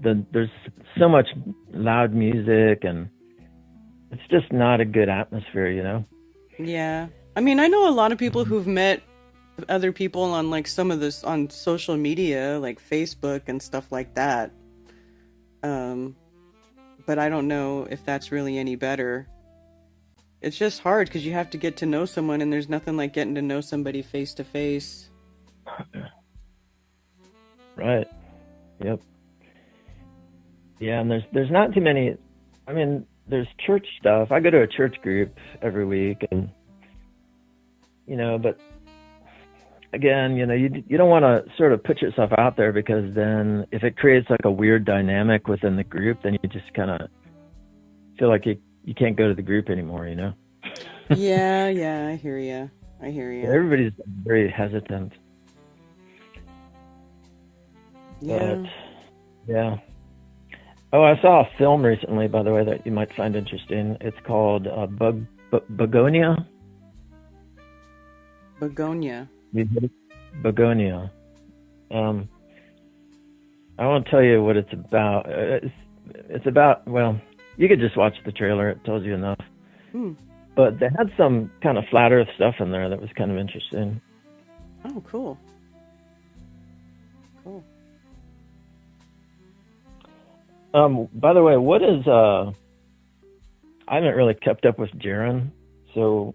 There's so much loud music and it's just not a good atmosphere, Yeah. I mean, I know a lot of people who've met other people on like some of this on social media, like Facebook and stuff like that. But I don't know if that's really any better. It's just hard because you have to get to know someone and there's nothing like getting to know somebody face to face. Right. Yep. Yeah, and there's not too many. I mean, there's church stuff. I go to a church group every week, and but again, you don't want to sort of put yourself out there because then if it creates like a weird dynamic within the group, then you just kind of feel like you can't go to the group anymore. Yeah, I hear you. Everybody's very hesitant. Yeah. But, yeah. Oh, I saw a film recently, by the way, that you might find interesting. It's called Begonia. Begonia. Begonia. I won't tell you what it's about. It's about, well, you could just watch the trailer. It tells you enough. But they had some kind of flat earth stuff in there that was kind of interesting. Oh, cool. Cool. By the way, what is, I haven't really kept up with Jaron, so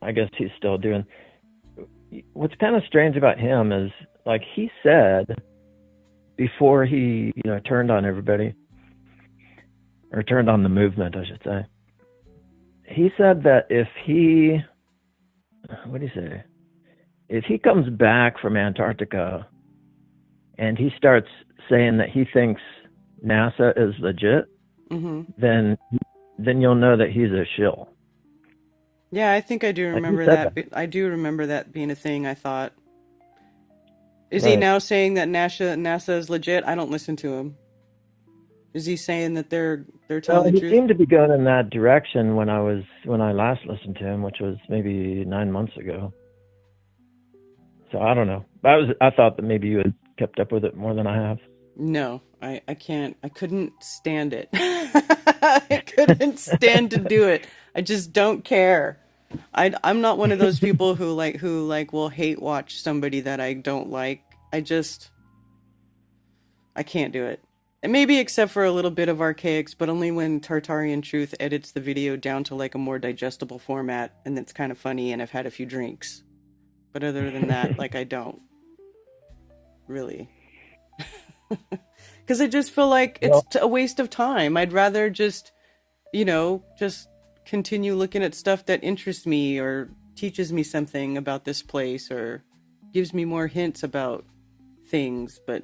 I guess he's still doing, what's kind of strange about him is, like, he said before he, turned on everybody, or turned on the movement, I should say, he said that if he comes back from Antarctica and he starts saying that he thinks NASA is legit, then you'll know that he's a shill. Yeah, I think I do remember that. I do remember that being a thing. I thought, is he now saying that NASA is legit? I don't listen to him. Is he saying that they're telling the truth? He seemed to be going in that direction when I last listened to him, which was maybe 9 months ago. So I don't know. I thought that maybe you had kept up with it more than I have. No, I can't. I couldn't stand it. I couldn't stand to do it. I just don't care. I'm not one of those people who will hate watch somebody that I don't like. I can't do it. And maybe except for a little bit of Archaics, but only when Tartarian Truth edits the video down to like a more digestible format, and it's kind of funny, and I've had a few drinks. But other than that, I don't. Really. Because I just feel like it's a waste of time. I'd rather just continue looking at stuff that interests me or teaches me something about this place or gives me more hints about things. But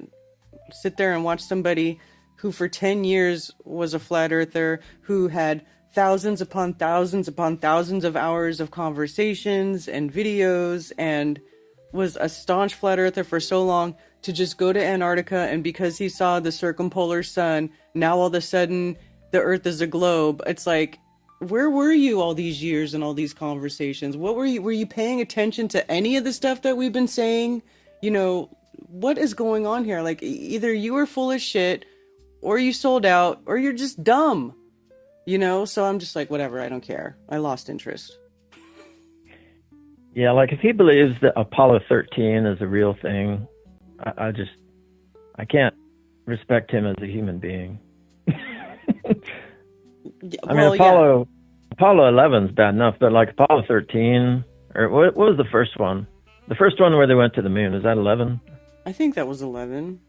sit there and watch somebody who for 10 years was a flat earther, who had thousands upon thousands upon thousands of hours of conversations and videos and was a staunch flat earther for so long, to just go to Antarctica, and because he saw the circumpolar sun, now all of a sudden the Earth is a globe. It's like, where were you all these years and all these conversations? What were you paying attention to any of the stuff that we've been saying? What is going on here? Like, either you were full of shit, or you sold out, or you're just dumb. So I'm just like, whatever, I don't care. I lost interest. Yeah, like if he believes that Apollo 13 is a real thing, I can't respect him as a human being. I mean, Apollo 11's bad enough, but like Apollo 13, or what was the first one? The first one where they went to the moon, is that 11? I think that was 11.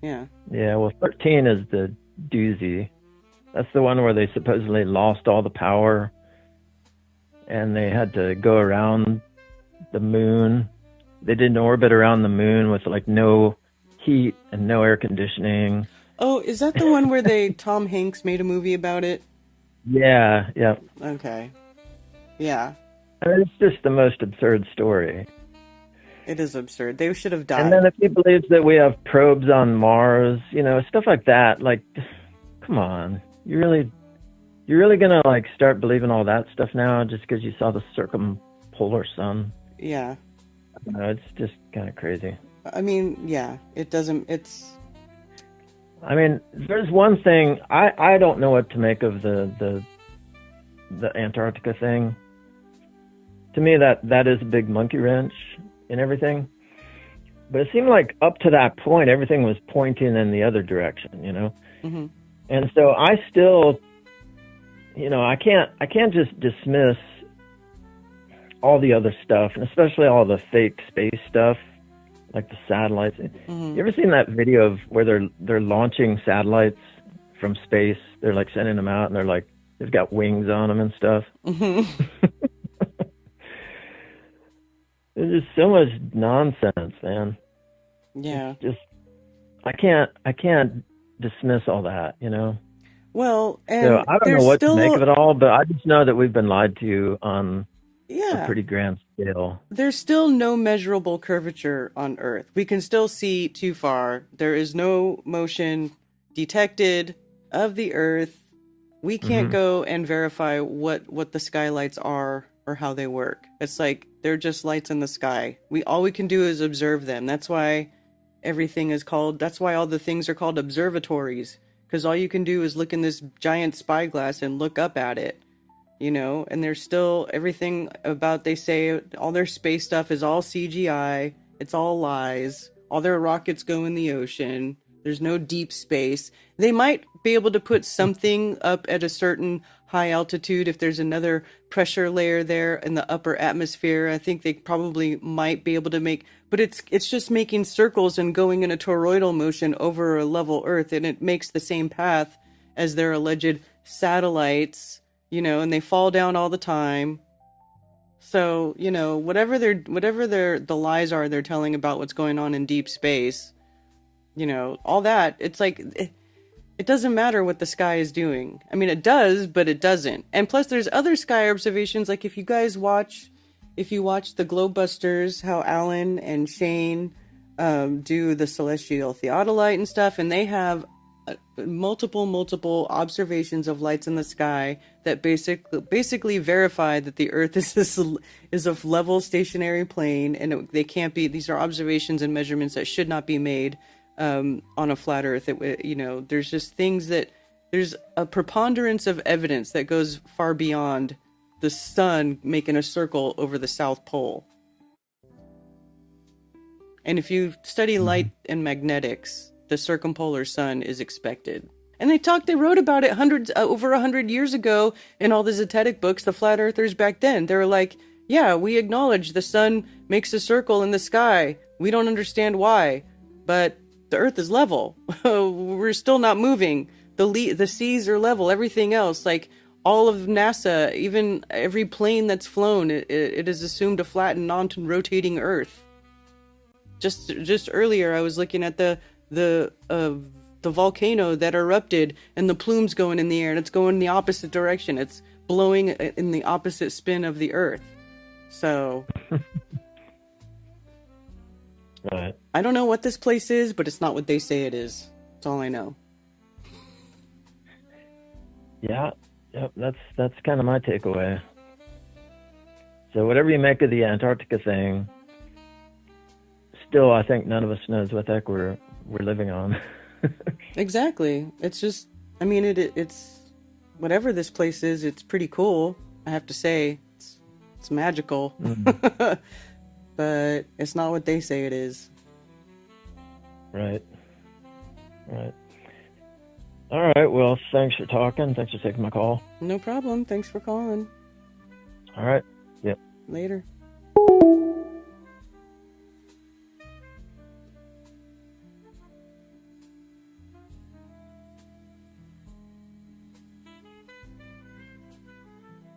Yeah. Yeah, well, 13 is the doozy. That's the one where they supposedly lost all the power and they had to go around the moon. They did an orbit around the moon with like no heat and no air conditioning. Oh, is that the one where Tom Hanks made a movie about it? Yeah. Okay. Yeah. I mean, it's just the most absurd story. It is absurd. They should have died. And then if he believes that we have probes on Mars, stuff like that, like, come on. You're really gonna like start believing all that stuff now just because you saw the circumpolar sun? Yeah. No, it's just kind of crazy. I mean, yeah, I mean, there's one thing I don't know what to make of the Antarctica thing. To me, that is a big monkey wrench in everything. But it seemed like up to that point, everything was pointing in the other direction, Mm-hmm. And so I still, I can't just dismiss all the other stuff, and especially all the fake space stuff, like the satellites. Mm-hmm. You ever seen that video of where they're launching satellites from space? They're like sending them out, and they're like they've got wings on them and stuff. Mm-hmm. There's just so much nonsense, man. Yeah. It's just I can't dismiss all that, Well, and so I don't know what to make of it all, but I just know that we've been lied to on a pretty grand scale. There's still no measurable curvature on Earth. We can still see too far. There is no motion detected of the Earth. We can't go and verify what the skylights are or how they work. It's like they're just lights in the sky. All we can do is observe them. That's why that's why all the things are called observatories, because all you can do is look in this giant spyglass and look up at it, and there's still everything about, they say all their space stuff is all CGI. It's all lies. All their rockets go in the ocean. There's no deep space. They might be able to put something up at a certain high altitude if there's another pressure layer there in the upper atmosphere. I think they probably might be able to but it's just making circles and going in a toroidal motion over a level Earth, and it makes the same path as their alleged satellites, and they fall down all the time. So, whatever the lies are they're telling about what's going on in deep space, all that, it's like it doesn't matter what the sky is doing. I mean, it does, but it doesn't. And plus there's other sky observations, like if you watch the Globebusters, how Alan and Shane do the celestial theodolite and stuff, and they have multiple observations of lights in the sky that basically verify that the Earth is a level stationary plane, and they can't be. These are observations and measurements that should not be made on a flat Earth. There's just things that there's a preponderance of evidence that goes far beyond the sun making a circle over the South Pole. And if you study light and magnetics, the circumpolar sun is expected. And they wrote about it over 100 years ago in all the Zetetic books, the flat earthers back then. They were like, yeah, we acknowledge the sun makes a circle in the sky. We don't understand why, but the Earth is level. We're still not moving. The seas are level. Everything else, like all of NASA, even every plane that's flown, it is assumed to flatten onto rotating Earth. Just earlier, I was looking at the volcano that erupted, and the plumes going in the air, and it's going in the opposite direction. It's blowing in the opposite spin of the Earth. So, right. I don't know what this place is, but it's not what they say it is. That's all I know. Yeah, yep. That's kind of my takeaway. So whatever you make of the Antarctica thing, still, I think none of us knows what the heck we're living on. Exactly. It's just, I mean, it's whatever this place is, it's pretty cool. I have to say, it's magical, but it's not what they say it is. Right. All right. Well, thanks for talking. Thanks for taking my call. No problem. Thanks for calling. All right. Yep. Later.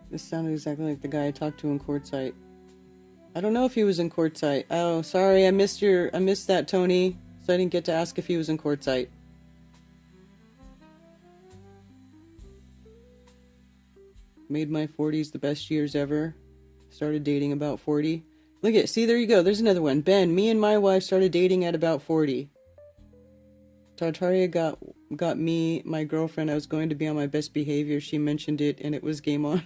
This sounded exactly like the guy I talked to in Quartzsite. I don't know if he was in Quartzsite. Oh, sorry, I missed that, Tony. So I didn't get to ask if he was in Quartzsite. Made my 40s the best years ever. Started dating about 40. See, there you go. There's another one. Ben, me and my wife started dating at about 40. Tartaria got me, my girlfriend. I was going to be on my best behavior. She mentioned it, and it was game on.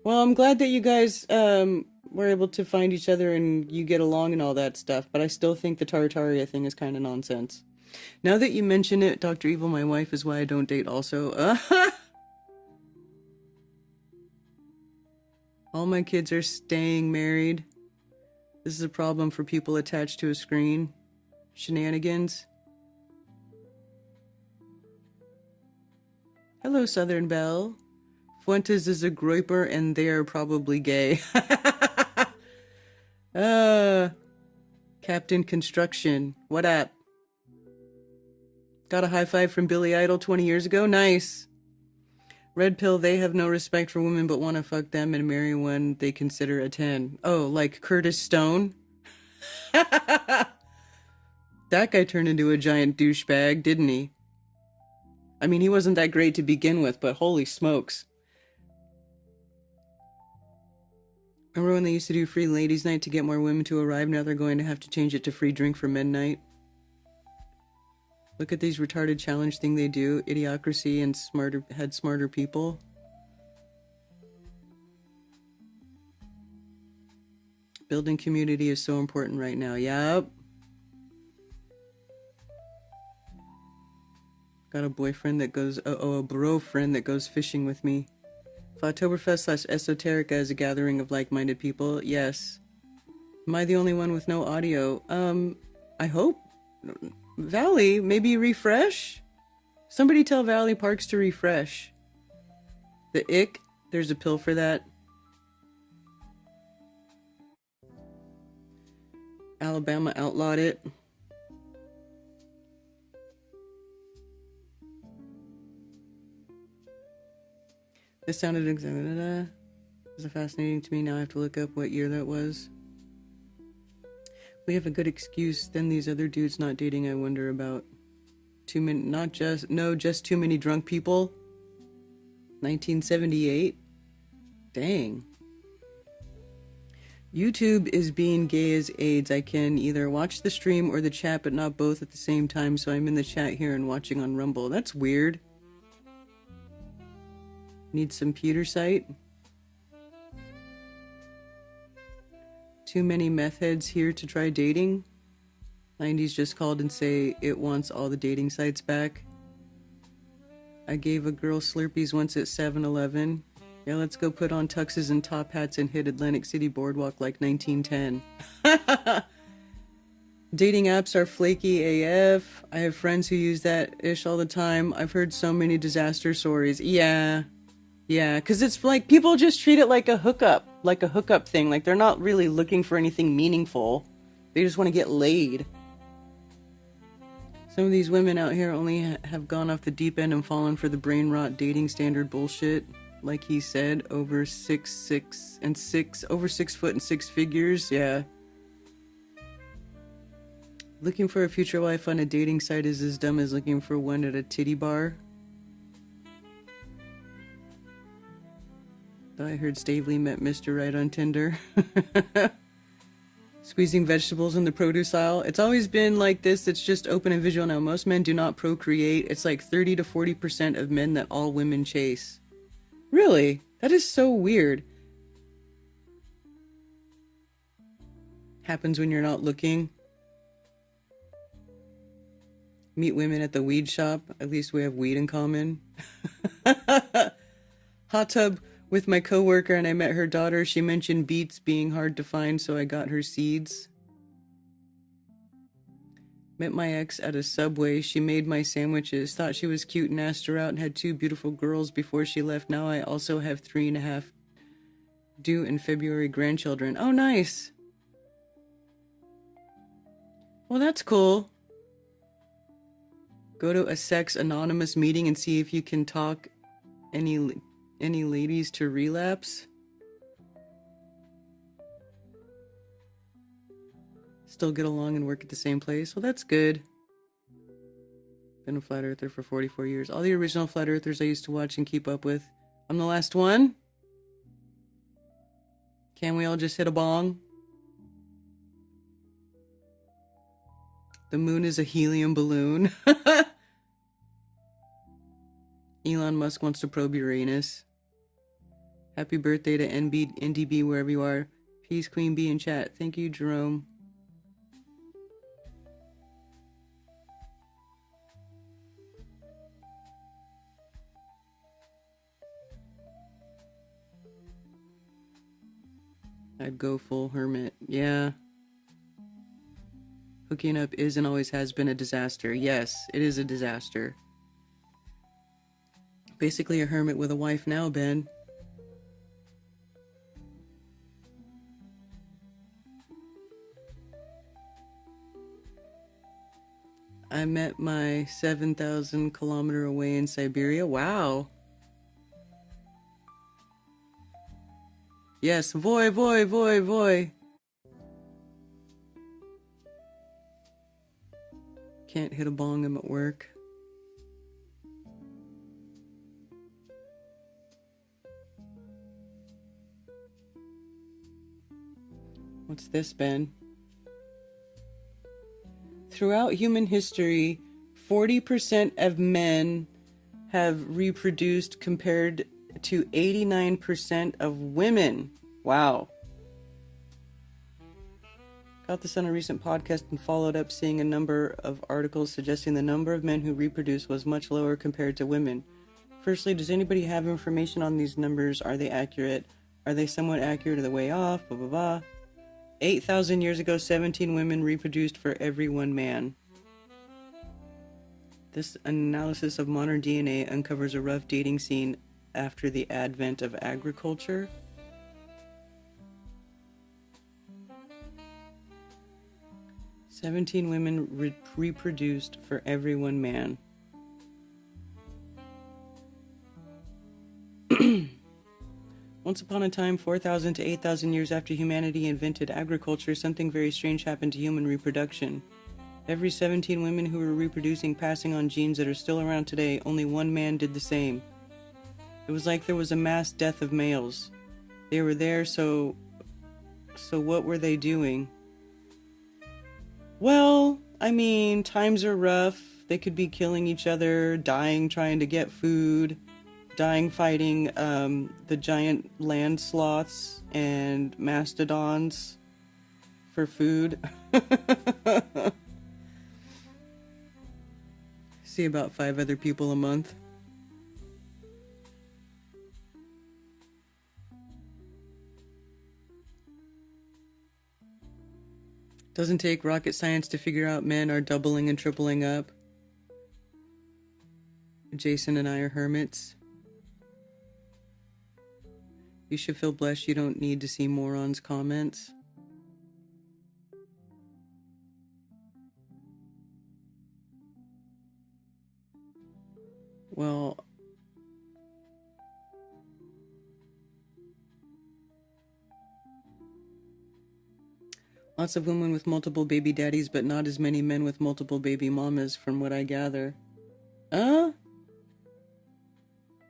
Well, I'm glad that you guys were able to find each other and you get along and all that stuff, but I still think the Tartaria thing is kind of nonsense. Now that you mention it, Dr. Evil, my wife, is why I don't date also. All my kids are staying married. This is a problem for people attached to a screen. Shenanigans. Hello, Southern Belle. Fuentes is a groiper and they are probably gay. Captain Construction. What up? Got a high five from Billy Idol 20 years ago? Nice. Red pill, they have no respect for women but want to fuck them and marry one they consider a 10. Oh, like Curtis Stone? That guy turned into a giant douchebag, didn't he? I mean, he wasn't that great to begin with, but holy smokes. Remember when they used to do free ladies' night to get more women to arrive? Now they're going to have to change it to free drink for men night. Look at these retarded challenge thing they do. Idiocracy and smarter people. Building community is so important right now. Yep. Got a boyfriend that goes, a bro friend that goes fishing with me. If Oktoberfest / Esoterica is a gathering of like-minded people, yes. Am I the only one with no audio? I hope. Valley, maybe refresh? Somebody tell Valley Parks to refresh. The ick, there's a pill for that. Alabama outlawed it. This sounded exactly. This is fascinating to me. Now I have to look up what year that was. We have a good excuse. Then these other dudes not dating, I wonder about. Just too many drunk people. 1978. Dang. YouTube is being gay as AIDS. I can either watch the stream or the chat, but not both at the same time. So I'm in the chat here and watching on Rumble. That's weird. Need some Peter site. Too many meth heads here to try dating. 90s just called and say it wants all the dating sites back. I gave a girl Slurpees once at 7-Eleven. Yeah, let's go put on tuxes and top hats and hit Atlantic City Boardwalk like 1910. Dating apps are flaky AF. I have friends who use that ish all the time. I've heard so many disaster stories. Yeah, because it's like people just treat it like a hookup thing. Like they're not really looking for anything meaningful. They just want to get laid. Some of these women out here only have gone off the deep end and fallen for the brain rot dating standard bullshit. Like he said, over 6 foot and 6 figures. Yeah. Looking for a future wife on a dating site is as dumb as looking for one at a titty bar. I heard Stavely met Mr. Right on Tinder. Squeezing vegetables in the produce aisle. It's always been like this. It's just open and visual now. Most men do not procreate. It's like 30 to 40% of men that all women chase. Really? That is so weird. Happens when you're not looking. Meet women at the weed shop. At least we have weed in common. Hot tub with my coworker and I met her daughter. She mentioned beets being hard to find, so I got her seeds. Met my ex at a Subway. She made my sandwiches. Thought she was cute and asked her out and had 2 beautiful girls before she left. Now I also have 3.5 due in February grandchildren. Oh, nice. Well, that's cool. Go to a sex anonymous meeting and see if you can talk any ladies to relapse. Still get along and work at the same place. Well, that's good. Been a flat earther for 44 years. All the original flat earthers I used to watch and keep up with. I'm the last one. Can we all just hit a bong? The moon is a helium balloon. Elon Musk wants to probe Uranus. Happy birthday to NDB wherever you are. Peace, Queen Bee in chat. Thank you, Jerome. I'd go full hermit. Yeah. Hooking up is and always has been a disaster. Yes, it is a disaster. Basically a hermit with a wife now, Ben. I met my 7,000 kilometer away in Siberia. Wow. Yes, voy, voy, voy, voy. Can't hit a bong, I'm at work. What's this, Ben? Throughout human history, 40% of men have reproduced compared to 89% of women. Wow. Got this on a recent podcast and followed up seeing a number of articles suggesting the number of men who reproduce was much lower compared to women. Firstly, does anybody have information on these numbers? Are they accurate? Are they somewhat accurate? Are they way off? Blah, blah, blah. 8,000 years ago, 17 women reproduced for every 1 man. This analysis of modern DNA uncovers a rough dating scene after the advent of agriculture. "17 women reproduced for every 1 man." Once upon a time, 4,000 to 8,000 years after humanity invented agriculture, something very strange happened to human reproduction. Every 17 women who were reproducing, passing on genes that are still around today, only 1 man did the same. It was like there was a mass death of males. They were there, so what were they doing? Well, I mean, times are rough. They could be killing each other, dying trying to get food, dying fighting the giant land sloths and mastodons for food. See about 5 other people a month. Doesn't take rocket science to figure out men are doubling and tripling up. Jason and I are hermits. You should feel blessed you don't need to see morons' comments. Well, lots of women with multiple baby daddies, but not as many men with multiple baby mamas, from what I gather.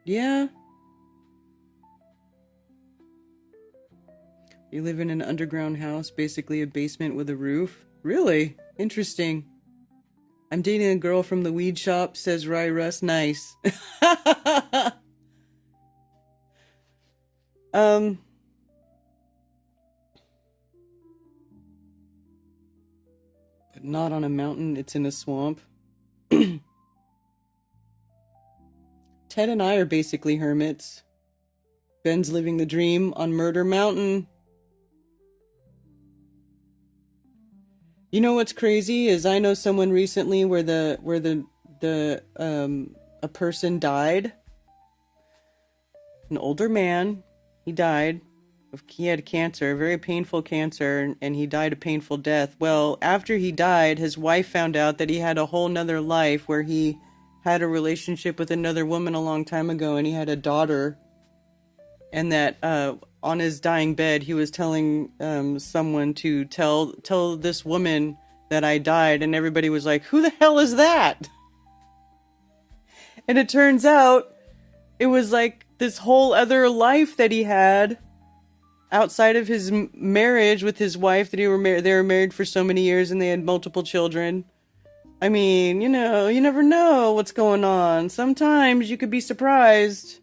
Yeah. You live in an underground house, basically a basement with a roof? Really? Interesting. I'm dating a girl from the weed shop, says Ry Russ. Nice. But not on a mountain, it's in a swamp. Ted and I are basically hermits. Ben's living the dream on Murder Mountain. You know what's crazy is I know someone recently where a person died, an older man. He died. He had cancer, a very painful cancer, and he died a painful death. Well, after he died, his wife found out that he had a whole nother life where he had a relationship with another woman a long time ago, and he had a daughter. And that on his dying bed, he was telling someone to tell this woman that I died, and everybody was like, "Who the hell is that?" And it turns out it was like this whole other life that he had outside of his marriage with his wife. That they were married for so many years, and they had multiple children. I mean, you never know what's going on. Sometimes you could be surprised.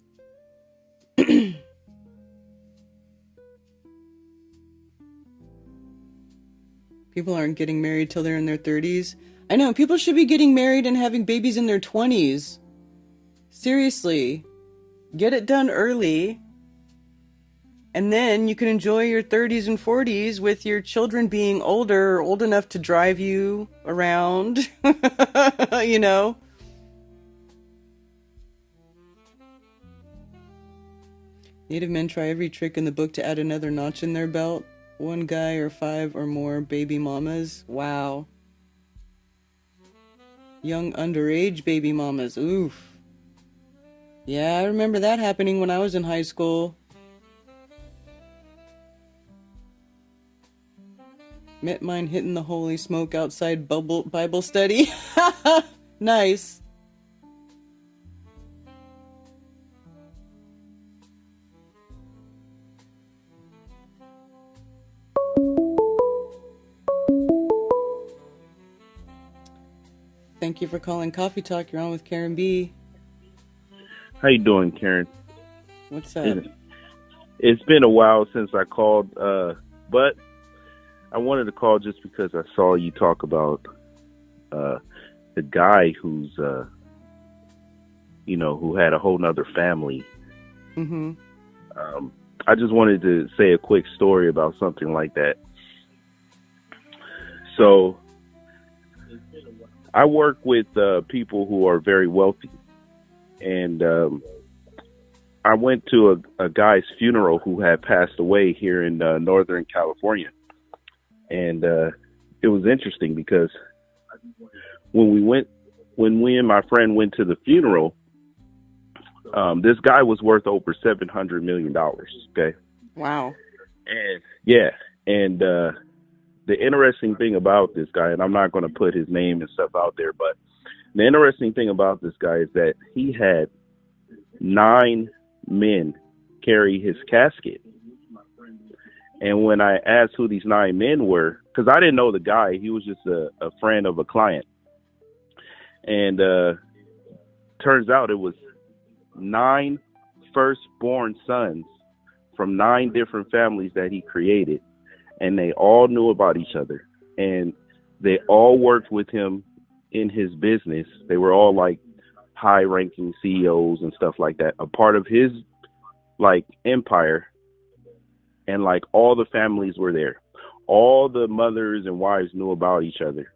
People aren't getting married till they're in their 30s. I know, people should be getting married and having babies in their 20s. Seriously. Get it done early. And then you can enjoy your 30s and 40s with your children being older or old enough to drive you around. You know? Native men try every trick in the book to add another notch in their belt. One guy or 5 or more baby mamas. Wow. Young underage baby mamas. Oof. Yeah, I remember that happening when I was in high school. Met mine hitting the holy smoke outside Bible study. Nice. Thank you for calling Coffee Talk. You're on with Karen B. How you doing, Karen? What's up? It's been a while since I called, but I wanted to call just because I saw you talk about the guy who's, who had a whole nother family. Mm-hmm. I just wanted to say a quick story about something like that. So I work with people who are very wealthy, and I went to a guy's funeral who had passed away here in Northern California. And it was interesting because when me and my friend went to the funeral, this guy was worth over $700 million. Okay. Wow. And yeah. And the interesting thing about this guy, and I'm not going to put his name and stuff out there, but the interesting thing about this guy is that he had 9 men carry his casket. And when I asked who these 9 men were, because I didn't know the guy, he was just a friend of a client. And turns out it was 9 firstborn sons from 9 different families that he created. And they all knew about each other. And they all worked with him in his business. They were all like high-ranking CEOs and stuff like that, a part of his like empire. And like all the families were there. All the mothers and wives knew about each other.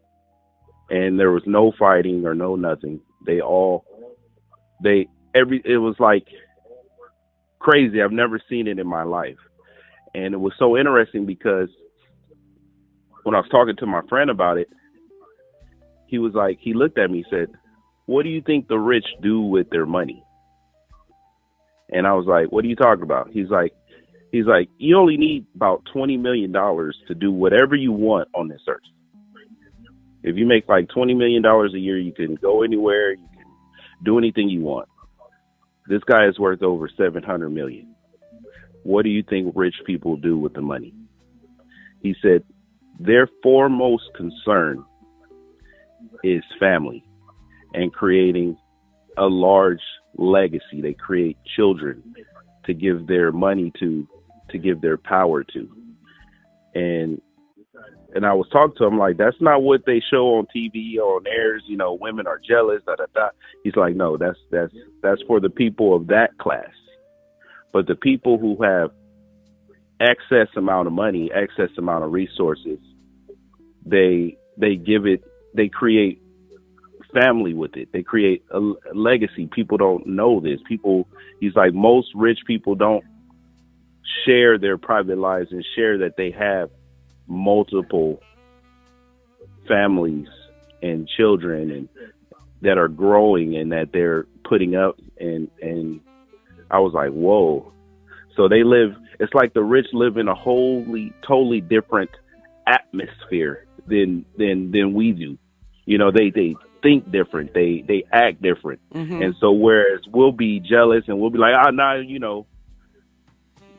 And there was no fighting or no nothing. It was like crazy. I've never seen it in my life. And it was so interesting because when I was talking to my friend about it, he was like, he looked at me and said, "What do you think the rich do with their money?" And I was like, "What are you talking about?" He's like, "You only need about $20 million to do whatever you want on this earth. If you make like $20 million a year, you can go anywhere, you can do anything you want. This guy is worth over $700 million. What do you think rich people do with the money?" He said, "Their foremost concern is family and creating a large legacy. They create children to give their money to give their power to." And I was talking to him like, that's not what they show on TV or on airs. Women are jealous. Da, da, da. He's like, no, that's for the people of that class. But the people who have excess amount of money, excess amount of resources, they they create family with it. They create a legacy. People don't know this. He's like, most rich people don't share their private lives and share that they have multiple families and children and that are growing and that they're putting up. And I was like, whoa. So it's like the rich live in a totally different atmosphere than we do. You know, they think different. They act different. Mm-hmm. And so whereas we'll be jealous and we'll be like, nah, you know,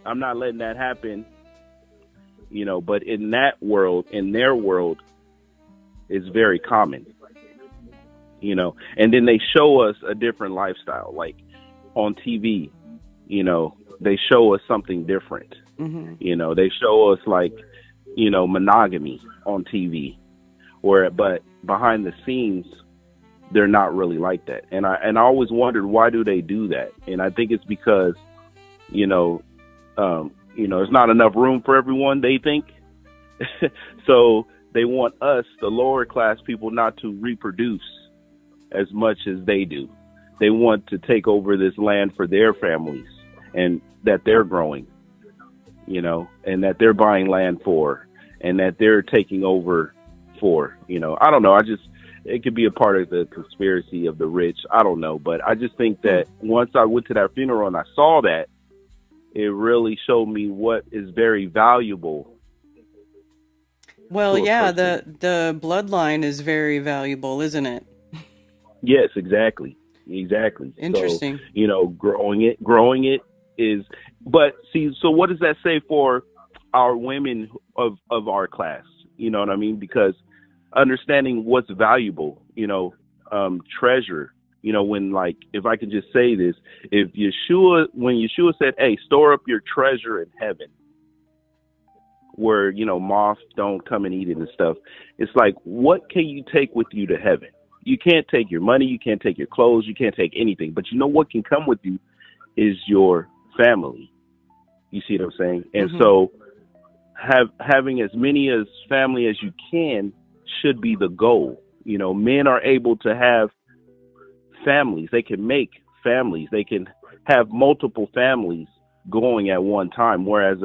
I'm not letting that happen. You know, but in their world, it's very common. You know, and then they show us a different lifestyle, like on TV, you know, they show us something different. Mm-hmm. You know, they show us like, you know, monogamy on TV, but behind the scenes, they're not really like that. And I always wondered, why do they do that? And I think it's because, you know, there's not enough room for everyone, they think. So they want us, the lower class people, not to reproduce as much as they do. They want to take over this land for their families and that they're growing, you know, and that they're buying land for and that they're taking over for, you know. I don't know. It could be a part of the conspiracy of the rich. I don't know. But I just think that once I went to that funeral and I saw that, it really showed me what is very valuable. Well, yeah, the bloodline is very valuable, isn't it? Yes, exactly. Interesting. So, you know, growing it is, but see, so what does that say for our women of our class? You know what I mean? Because understanding what's valuable, you know, treasure, you know, when, like, if I could just say this, when Yeshua said, hey, store up your treasure in heaven, where, you know, moths don't come and eat it and stuff. It's like, what can you take with you to heaven? You can't take your money. You can't take your clothes. You can't take anything. But you know what can come with you is your family. You see what I'm saying? And so having as many as family as you can should be the goal. You know, men are able to have families. They can make families. They can have multiple families going at one time. Whereas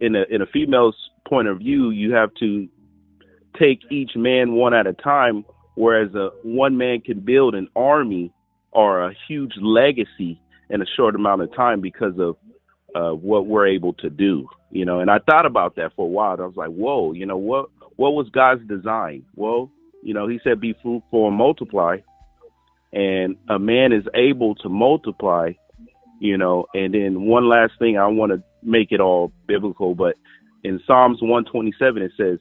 in a female's point of view, you have to take each man one at a time. Whereas one man can build an army or a huge legacy in a short amount of time because of what we're able to do, you know. And I thought about that for a while. I was like, whoa, you know, what was God's design? Well, you know, he said, be fruitful and multiply. And a man is able to multiply, you know. And then one last thing, I want to make it all biblical, but in Psalms 127, it says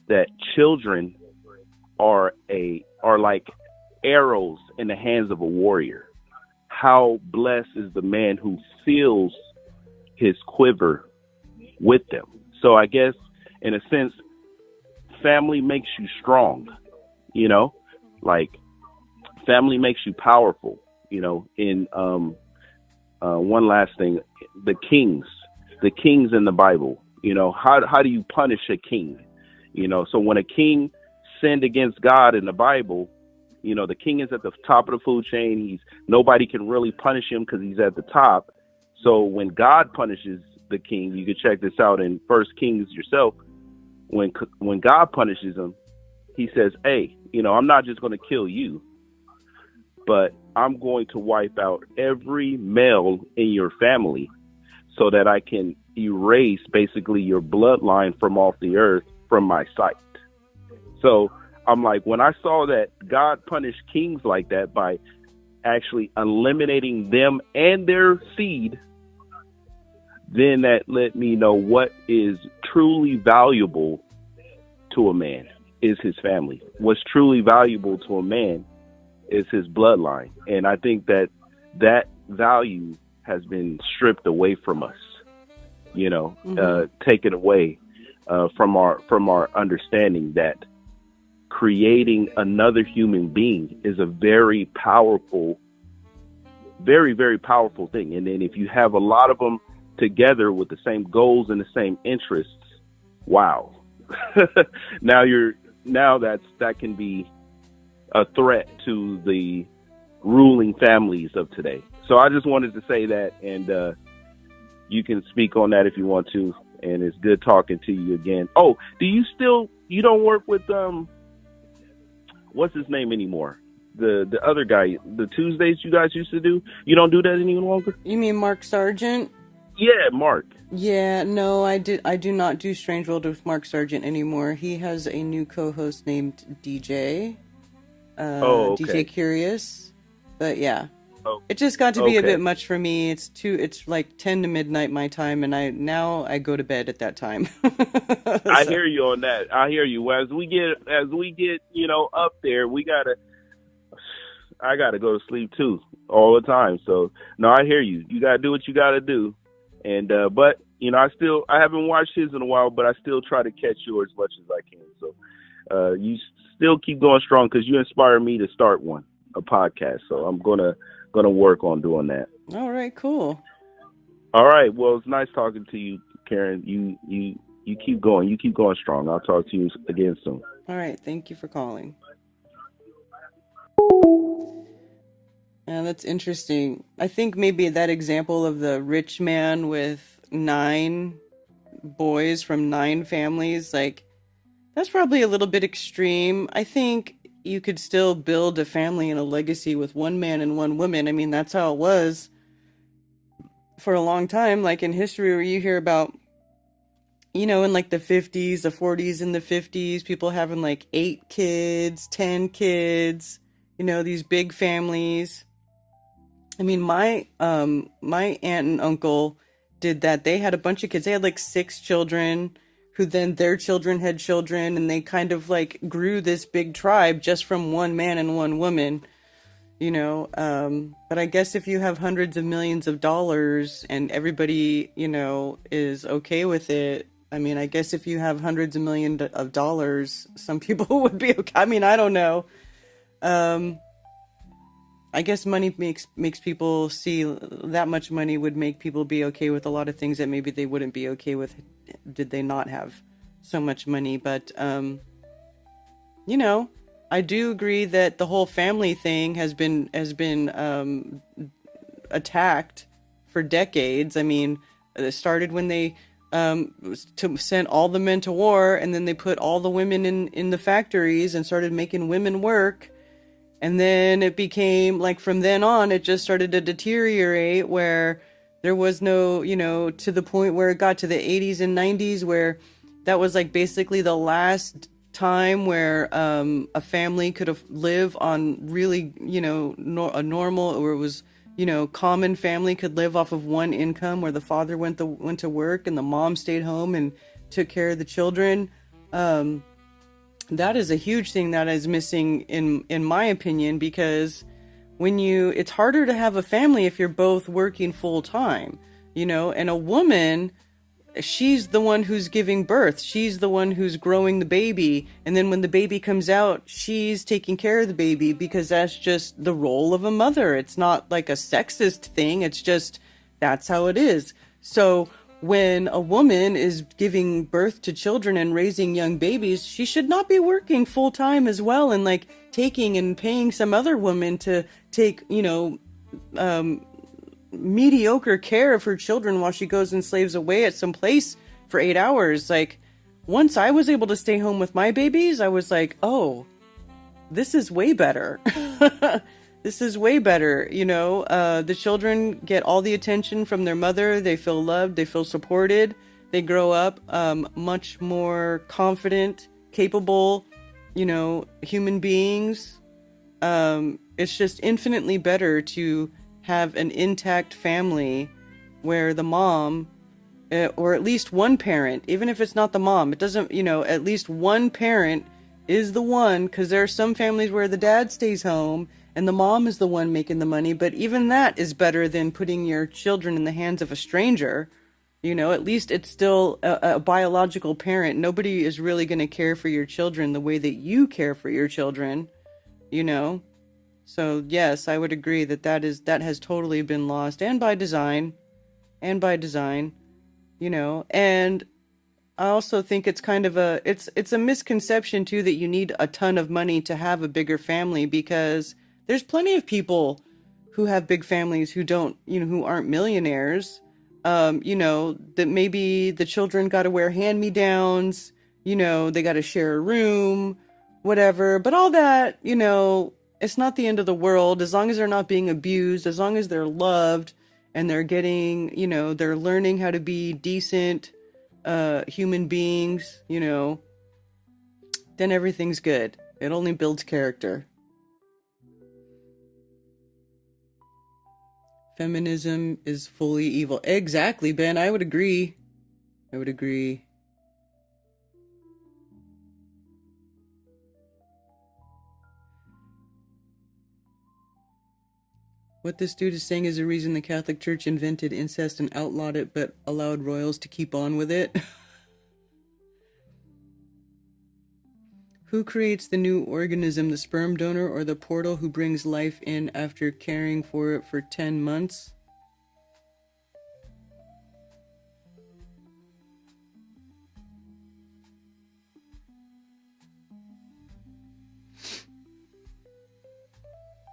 that children are like arrows in the hands of a warrior. How blessed is the man who fills his quiver with them. So I guess, in a sense, family makes you strong, you know, like family makes you powerful, you know. In one last thing, the kings in the Bible, you know, how do you punish a king? You know, so when a king sinned against God in the Bible, you know, the king is at the top of the food chain. Nobody can really punish him because he's at the top. So when God punishes the king, you can check this out in 1 Kings yourself. When God punishes him, he says, hey, you know, I'm not just going to kill you, but I'm going to wipe out every male in your family so that I can erase basically your bloodline from off the earth from my sight. So I'm like, when I saw that God punished kings like that by actually eliminating them and their seed, then that let me know what is truly valuable to a man is his family. What's truly valuable to a man is his bloodline. And I think that value has been stripped away from us, you know, taken away from our understanding that creating another human being is a very powerful, very, very powerful thing. And then if you have a lot of them together with the same goals and the same interests, wow, that can be a threat to the ruling families of today. So I just wanted to say that, and you can speak on that if you want to. And it's good talking to you again. Oh, you don't work with what's his name anymore? The other guy, the Tuesdays you guys used to do. You don't do that any longer? You mean Mark Sargent? Yeah, Mark. Yeah, no, I do not do Strange World with Mark Sargent anymore. He has a new co-host named DJ. Okay. DJ Curious. But yeah. Oh, it just got to be a okay. bit much for me. It's like 10 to midnight my time, and I go to bed at that time. I hear you on that. I hear you. As we get up there, I gotta go to sleep too all the time. So no, I hear you. You gotta do what you gotta do. And but I haven't watched his in a while, but I still try to catch yours as much as I can. So you still keep going strong, because you inspire me to start a podcast. So I'm gonna work on doing that. All right, cool. All right. Well, it's nice talking to you, Karen. You keep going. You keep going strong. I'll talk to you again soon. All right. Thank you for calling. Yeah, that's interesting. I think maybe that example of the rich man with 9 boys from 9 families, like, that's probably a little bit extreme. I think you could still build a family and a legacy with 1 man and 1 woman. I mean, that's how it was for a long time. Like in history, where you hear about, in like the 50s, the 40s, and the 50s, people having like 8 kids, 10 kids, these big families. I mean, my aunt and uncle did that. They had a bunch of kids. They had like 6 children, who then their children had children, and they kind of like grew this big tribe just from 1 man and 1 woman, but I guess if you have hundreds of millions of dollars and everybody, is okay with it, I mean, I guess if you have hundreds of millions of dollars, some people would be okay. I mean, I don't know. I guess money makes people see that much money would make people be okay with a lot of things that maybe they wouldn't be okay with did they not have so much money. But, I do agree that the whole family thing has been attacked for decades. I mean, it started when they sent all the men to war, and then they put all the women in the factories and started making women work. And then it became like, from then on, it just started to deteriorate, where there was no, to the point where it got to the 80s and 90s, where that was like basically the last time where a family could have live on really, a normal, or it was, common family could live off of 1 income, where the father went to work and the mom stayed home and took care of the children. That is a huge thing that is missing in my opinion, because it's harder to have a family if you're both working full time, and a woman, she's the one who's giving birth. She's the one who's growing the baby. And then when the baby comes out, she's taking care of the baby, because that's just the role of a mother. It's not like a sexist thing. It's just, that's how it is. So when a woman is giving birth to children and raising young babies, she should not be working full time as well, and like taking and paying some other woman to take, mediocre care of her children while she goes and slaves away at some place for 8 hours. Like, once I was able to stay home with my babies, I was like, oh, this is way better. This is way better. The children get all the attention from their mother. They feel loved. They feel supported. They grow up much more confident, capable, human beings. It's just infinitely better to have an intact family where the mom, or at least one parent, even if it's not the mom, it doesn't, at least one parent is the one, because there are some families where the dad stays home and the mom is the one making the money. But even that is better than putting your children in the hands of a stranger. At least it's still a biological parent. Nobody is really going to care for your children the way that you care for your children, So yes, I would agree that has totally been lost, and by design, and I also think it's kind of it's a misconception too that you need a ton of money to have a bigger family, because there's plenty of people who have big families who don't, who aren't millionaires. That maybe the children got to wear hand-me-downs, they got to share a room, whatever. But all that, it's not the end of the world as long as they're not being abused, as long as they're loved and they're getting, they're learning how to be decent human beings, then everything's good. It only builds character. Feminism is fully evil. Exactly, Ben. I would agree. What this dude is saying is the reason the Catholic Church invented incest and outlawed it, but allowed royals to keep on with it. Who creates the new organism, the sperm donor or the portal who brings life in after caring for it for 10 months?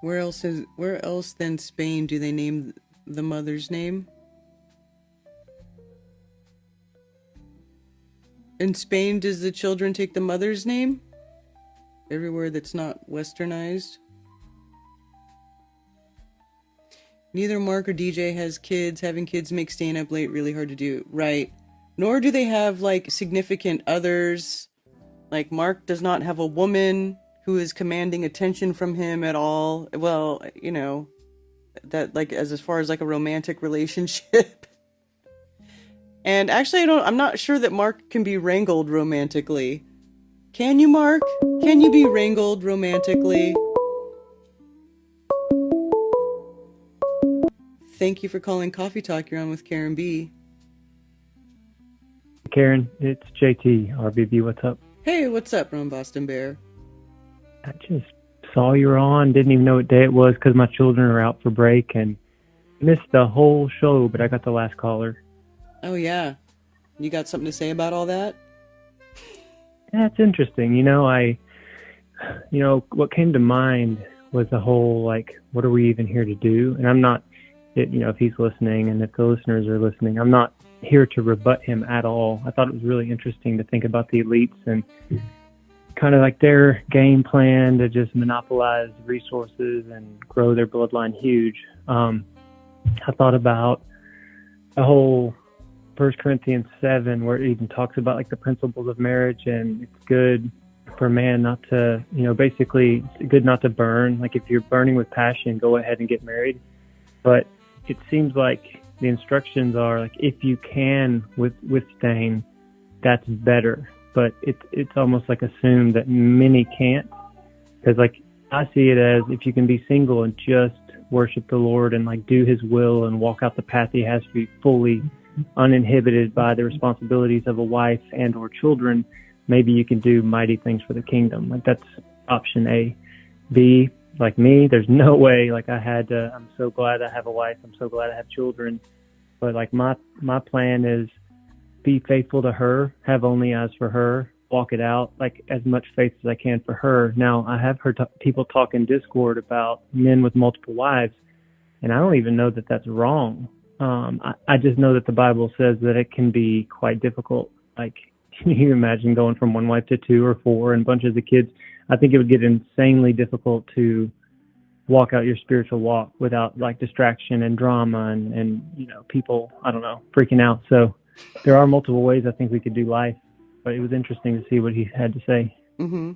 Where else than Spain do they name the mother's name? In Spain, does the children take the mother's name? Everywhere that's not westernized. Neither Mark or DJ has kids. Having kids makes staying up late really hard to do. Right. Nor do they have, like, significant others. Like, Mark does not have a woman who is commanding attention from him at all. Well, that, like, as far as, like, a romantic relationship. And actually, I'm not sure that Mark can be wrangled romantically. Can you, Mark? Can you be wrangled romantically? Thank you for calling Coffee Talk. You're on with Karen B. Karen, it's JT, RBB, what's up? Hey, what's up, Ron Boston Bear? I just saw you were on, didn't even know what day it was because my children are out for break and missed the whole show, but I got the last caller. Oh, yeah. You got something to say about all that? Yeah, it's interesting. What came to mind was the whole, like, what are we even here to do? And I'm not, if he's listening and if the listeners are listening, I'm not here to rebut him at all. I thought it was really interesting to think about the elites and kind of like their game plan to just monopolize resources and grow their bloodline huge. I thought about the whole 1 Corinthians 7, where it even talks about like the principles of marriage, and it's good for man not to, basically it's good not to burn. Like if you're burning with passion, go ahead and get married. But it seems like the instructions are like, if you can withstand, that's better. But it's almost like assumed that many can't. Because like I see it as if you can be single and just worship the Lord and like do his will and walk out the path he has for you fully uninhibited by the responsibilities of a wife and or children, maybe you can do mighty things for the kingdom. Like that's option A. B, like me, there's no way. Like I'm so glad I have a wife. I'm so glad I have children. But like my plan is be faithful to her, have only eyes for her, walk it out, like as much faith as I can for her. Now I have heard people talk in Discord about men with multiple wives, and I don't even know that that's wrong. I just know that the Bible says that it can be quite difficult. Like, can you imagine going from one wife to 2 or 4 and bunches of kids? I think it would get insanely difficult to walk out your spiritual walk without like distraction and drama and people, I don't know, freaking out. So there are multiple ways I think we could do life, but it was interesting to see what he had to say. Mm-hmm.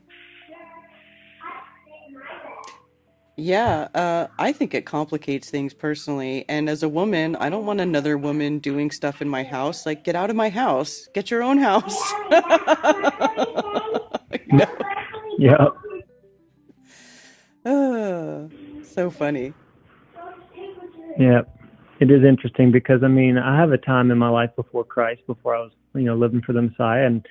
Yeah, I think it complicates things personally. And as a woman, I don't want another woman doing stuff in my house. Like, get out of my house. Get your own house. Yeah. So funny. Yeah. It is interesting because, I have a time in my life before Christ, before I was, living for the Messiah. And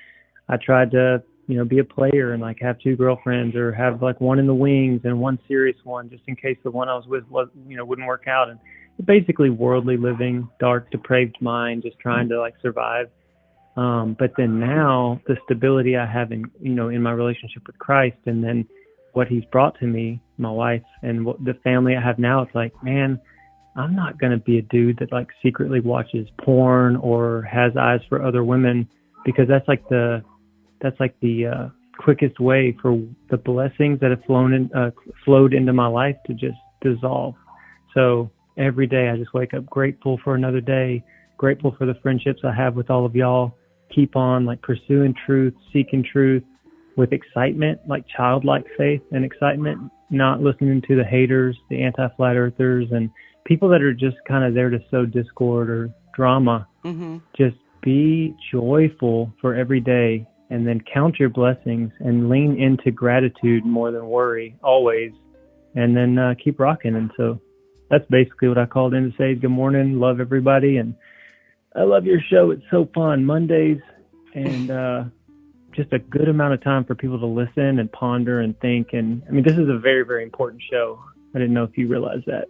I tried to, be a player and like have 2 girlfriends or have like one in the wings and one serious one just in case the one I was with wouldn't work out. And basically worldly living, dark, depraved mind, just trying to like survive. But then now the stability I have in my relationship with Christ, and then what he's brought to me, my wife, and the family I have now, it's like, man, I'm not going to be a dude that like secretly watches porn or has eyes for other women, because that's like the quickest way for the blessings that have flowed into my life to just dissolve. So every day I just wake up grateful for another day, grateful for the friendships I have with all of y'all. Keep on like pursuing truth, seeking truth with excitement, like childlike faith and excitement, not listening to the haters, the anti-flat earthers, and people that are just kind of there to sow discord or drama. Mm-hmm. Just be joyful for every day, and then count your blessings and lean into gratitude more than worry always, and then keep rocking. And so that's basically what I called in to say. Good morning. Love everybody. And I love your show. It's so fun. Mondays, and just a good amount of time for people to listen and ponder and think. And I mean, this is a very, very important show. I didn't know if you realized that.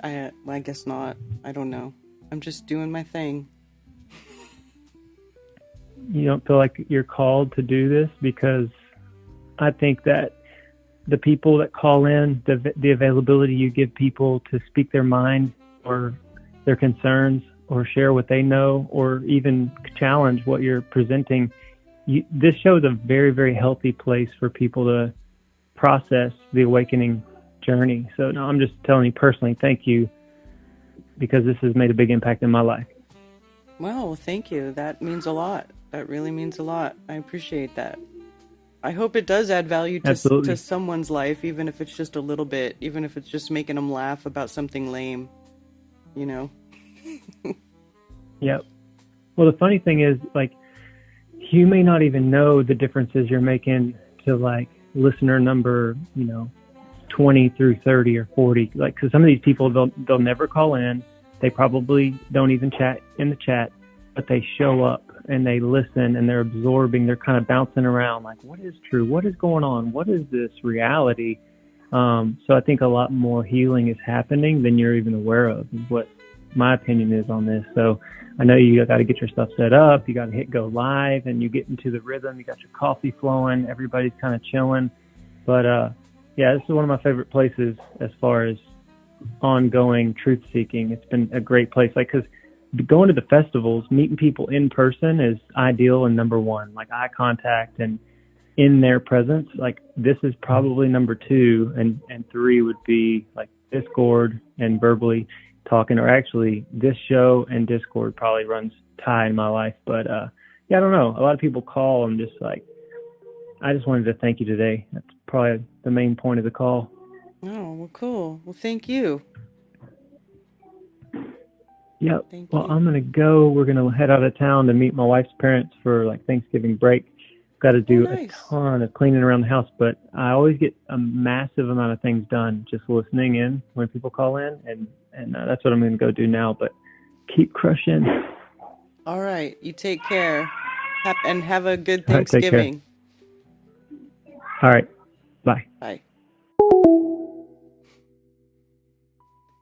I guess not. I don't know. I'm just doing my thing. You don't feel like you're called to do this? Because I think that the people that call in, the availability you give people to speak their mind or their concerns or share what they know or even challenge what you're presenting, this show is a very, very healthy place for people to process the awakening journey. So no, I'm just telling you personally, thank you, because this has made a big impact in my life. Well, thank you. That means a lot. That really means a lot. I appreciate that. I hope it does add value to someone's life, even if it's just a little bit, even if it's just making them laugh about something lame, you know? Yep. Well, the funny thing is, like, you may not even know the differences you're making to, like, listener number, 20 through 30 or 40. Like, because some of these people, they'll never call in. They probably don't even chat in the chat, but they show up and they listen and they're absorbing. They're kind of bouncing around like, what is true? What is going on? What is this reality? So I think a lot more healing is happening than you're even aware of, is what my opinion is on this. So I know you got to get your stuff set up. You got to hit go live and you get into the rhythm. You got your coffee flowing. Everybody's kind of chilling. But yeah, this is one of my favorite places as far as ongoing truth seeking. It's been a great place. Like, because going to the festivals, meeting people in person is ideal and number one, like eye contact and in their presence. Like, this is probably number two, and three would be like Discord and verbally talking, or actually this show and Discord probably runs tie in my life. But yeah, I don't know. A lot of people call and just like, I just wanted to thank you today. That's probably the main point of the call. Oh, well, cool. Well, thank you. Yep. Well, I'm going to go. We're going to head out of town to meet my wife's parents for like Thanksgiving break. Got to do a ton of cleaning around the house, but I always get a massive amount of things done just listening in when people call in, and that's what I'm going to go do now. But keep crushing. All right. You take care. And have a good Thanksgiving. All right. Bye. Bye.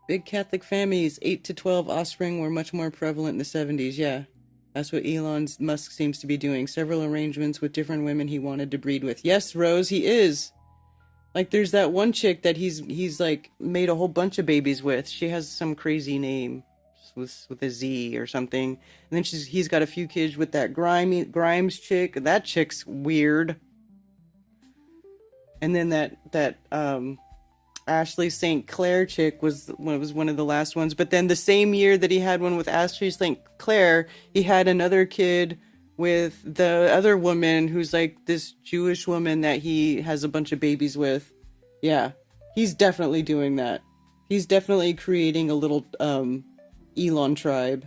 Big Catholic families, 8 to 12 offspring, were much more prevalent in the 70s. Yeah, that's what Elon Musk seems to be doing. Several arrangements with different women he wanted to breed with. Yes, Rose, he is. Like, there's that one chick that he's like made a whole bunch of babies with. She has some crazy name with a Z or something. And then he's got a few kids with that Grimes chick. That chick's weird. And then that Ashley St. Clair chick was one of the last ones. But then the same year that he had one with Ashley St. Clair, he had another kid with the other woman who's like this Jewish woman that he has a bunch of babies with. Yeah, he's definitely doing that. He's definitely creating a little Elon tribe.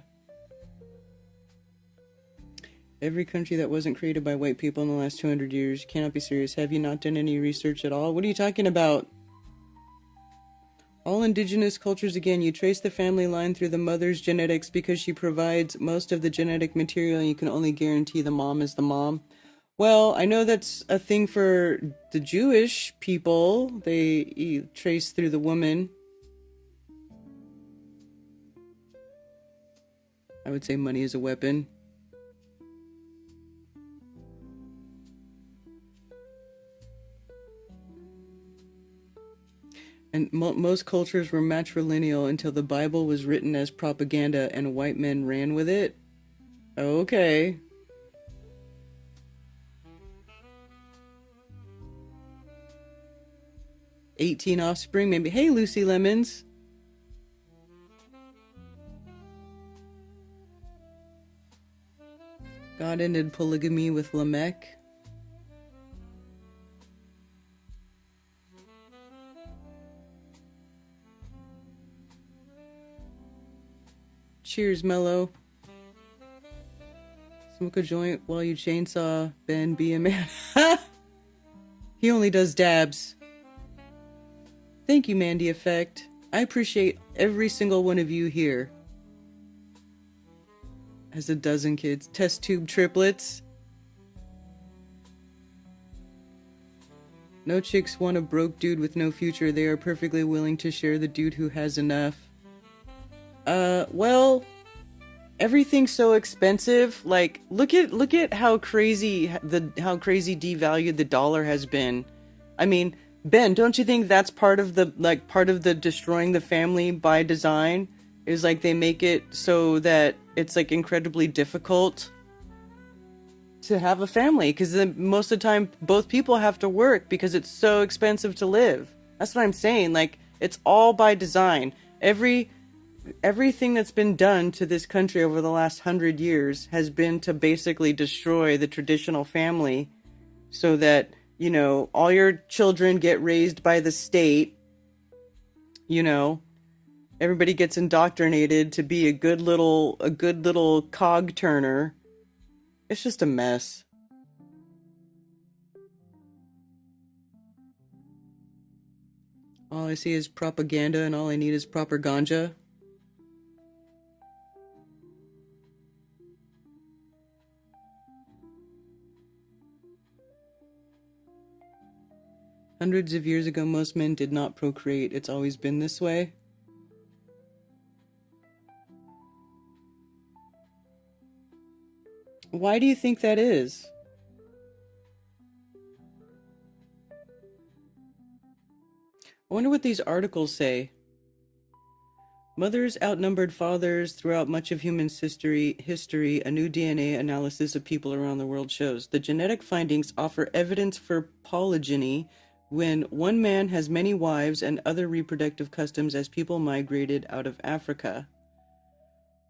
Every country that wasn't created by white people in the last 200 years. You cannot be serious. Have you not done any research at all? What are you talking about? All indigenous cultures, again, you trace the family line through the mother's genetics because she provides most of the genetic material and you can only guarantee the mom is the mom. Well, I know that's a thing for the Jewish people. They trace through the woman. I would say money is a weapon. most cultures were matrilineal until the Bible was written as propaganda and white men ran with it. Okay. "18 offspring, maybe." Hey, Lucy Lemons. God ended polygamy with Lamech. Cheers, Mello. Smoke a joint while you chainsaw Ben. Be a man. He only does dabs. Thank you, Mandy Effect. I appreciate every single one of you here. Has a dozen kids. Test tube triplets. No chicks want a broke dude with no future. They are perfectly willing to share the dude who has enough. Well, everything's so expensive. Like, look at how crazy devalued the dollar has been. I mean, Ben, don't you think that's part of the destroying the family by design? Is like they make it so that it's like incredibly difficult to have a family, because most of the time both people have to work because it's so expensive to live. That's what I'm saying. Like, it's all by design. Everything that's been done to this country over the last 100 years has been to basically destroy the traditional family so that, you know, all your children get raised by the state. You know, everybody gets indoctrinated to be a good little cog turner. It's just a mess. All I see is propaganda, and all I need is proper ganja. Hundreds of years ago, most men did not procreate. It's always been this way. Why do you think that is? I wonder what these articles say. Mothers outnumbered fathers throughout much of human history. A new DNA analysis of people around the world shows. The genetic findings offer evidence for polygyny when one man has many wives and other reproductive customs as people migrated out of Africa.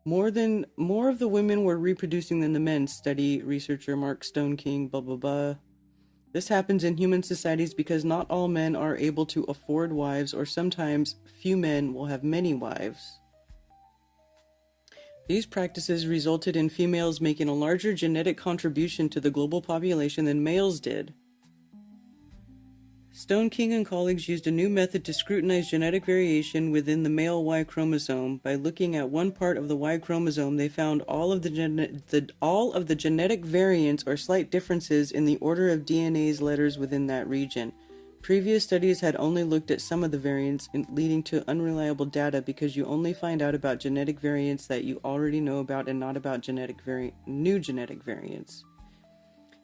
More of the women were reproducing than the men, study researcher Mark Stone King, blah, blah, blah. This happens in human societies because not all men are able to afford wives, or sometimes few men will have many wives. These practices resulted in females making a larger genetic contribution to the global population than males did. Stone King and colleagues used a new method to scrutinize genetic variation within the male Y chromosome. By looking at one part of the Y chromosome, they found all of the genetic variants or slight differences in the order of DNA's letters within that region. Previous studies had only looked at some of the variants, leading to unreliable data because you only find out about genetic variants that you already know about and not about new genetic variants.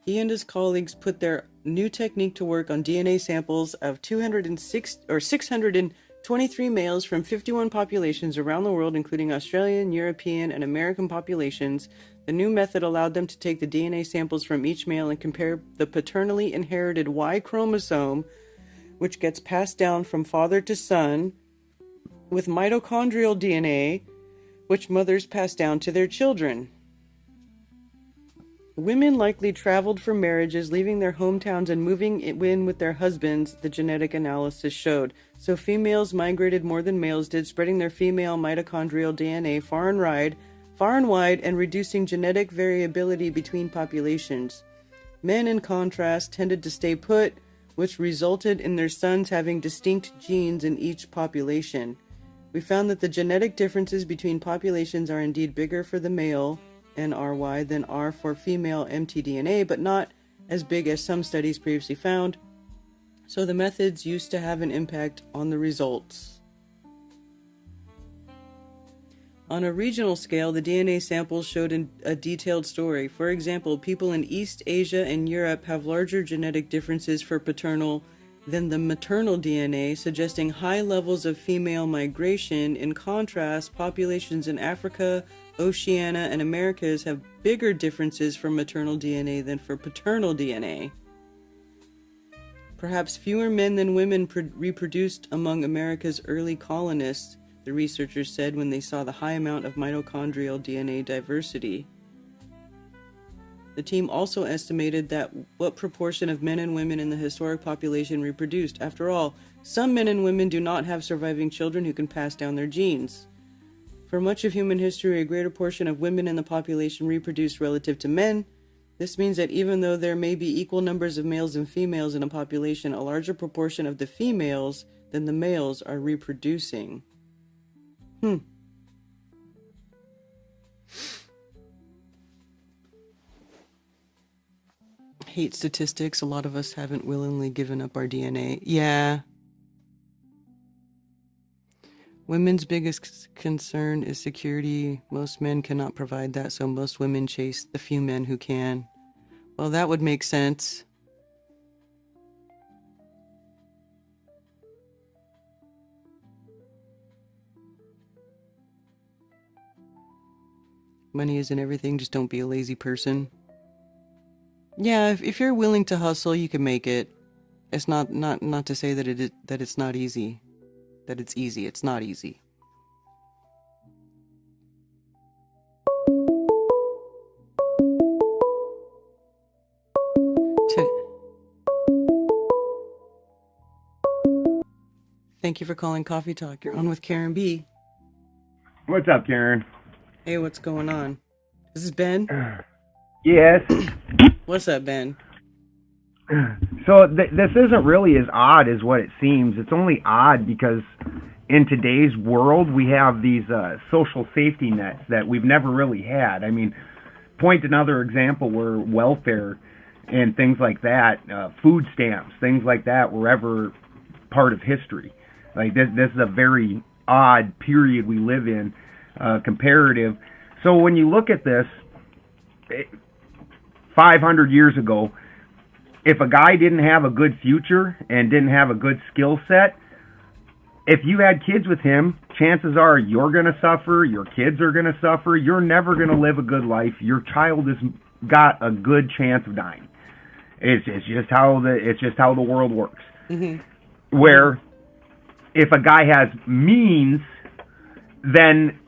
He and his colleagues put their new technique to work on DNA samples of 623 males from 51 populations around the world, including Australian, European, and American populations. The new method allowed them to take the DNA samples from each male and compare the paternally inherited Y chromosome, which gets passed down from father to son, with mitochondrial DNA, which mothers pass down to their children. Women likely traveled for marriages, leaving their hometowns and moving in with their husbands, the genetic analysis showed. So females migrated more than males did, spreading their female mitochondrial DNA far and wide, and reducing genetic variability between populations. Men, in contrast, tended to stay put, which resulted in their sons having distinct genes in each population. We found that the genetic differences between populations are indeed bigger for the male NRY than are for female mtDNA, but not as big as some studies previously found, so the methods used to have an impact on the results. On a regional scale, the DNA samples showed a detailed story. For example, people in East Asia and Europe have larger genetic differences for paternal than the maternal DNA, suggesting high levels of female migration. In contrast, populations in Africa, Oceania, and Americas have bigger differences for maternal DNA than for paternal DNA. Perhaps fewer men than women reproduced among America's early colonists, the researchers said when they saw the high amount of mitochondrial DNA diversity. The team also estimated that what proportion of men and women in the historic population reproduced. After all, some men and women do not have surviving children who can pass down their genes. For much of human history, a greater portion of women in the population reproduced relative to men. This means that even though there may be equal numbers of males and females in a population, a larger proportion of the females than the males are reproducing. Hate statistics. A lot of us haven't willingly given up our DNA. Yeah. Women's biggest concern is security. Most men cannot provide that, so most women chase the few men who can. Well, that would make sense. Money isn't everything, just don't be a lazy person. Yeah, if you're willing to hustle, you can make it. It's not to say that it's not easy. That it's easy. It's not easy. Thank you for calling Coffee Talk. You're on with Karen B. What's up, Karen? Hey, what's going on? This is Ben? Yes. What's up, Ben? So this isn't really as odd as what it seems. It's only odd because in today's world, we have these social safety nets that we've never really had. I mean, point another example where welfare and things like that, food stamps, things like that were ever part of history. Like this is a very odd period we live in, comparative. So when you look at this, 500 years ago, if a guy didn't have a good future and didn't have a good skill set, if you had kids with him, chances are you're going to suffer, your kids are going to suffer, you're never going to live a good life, your child has got a good chance of dying. It's just how the world works. Mm-hmm. Where if a guy has means, then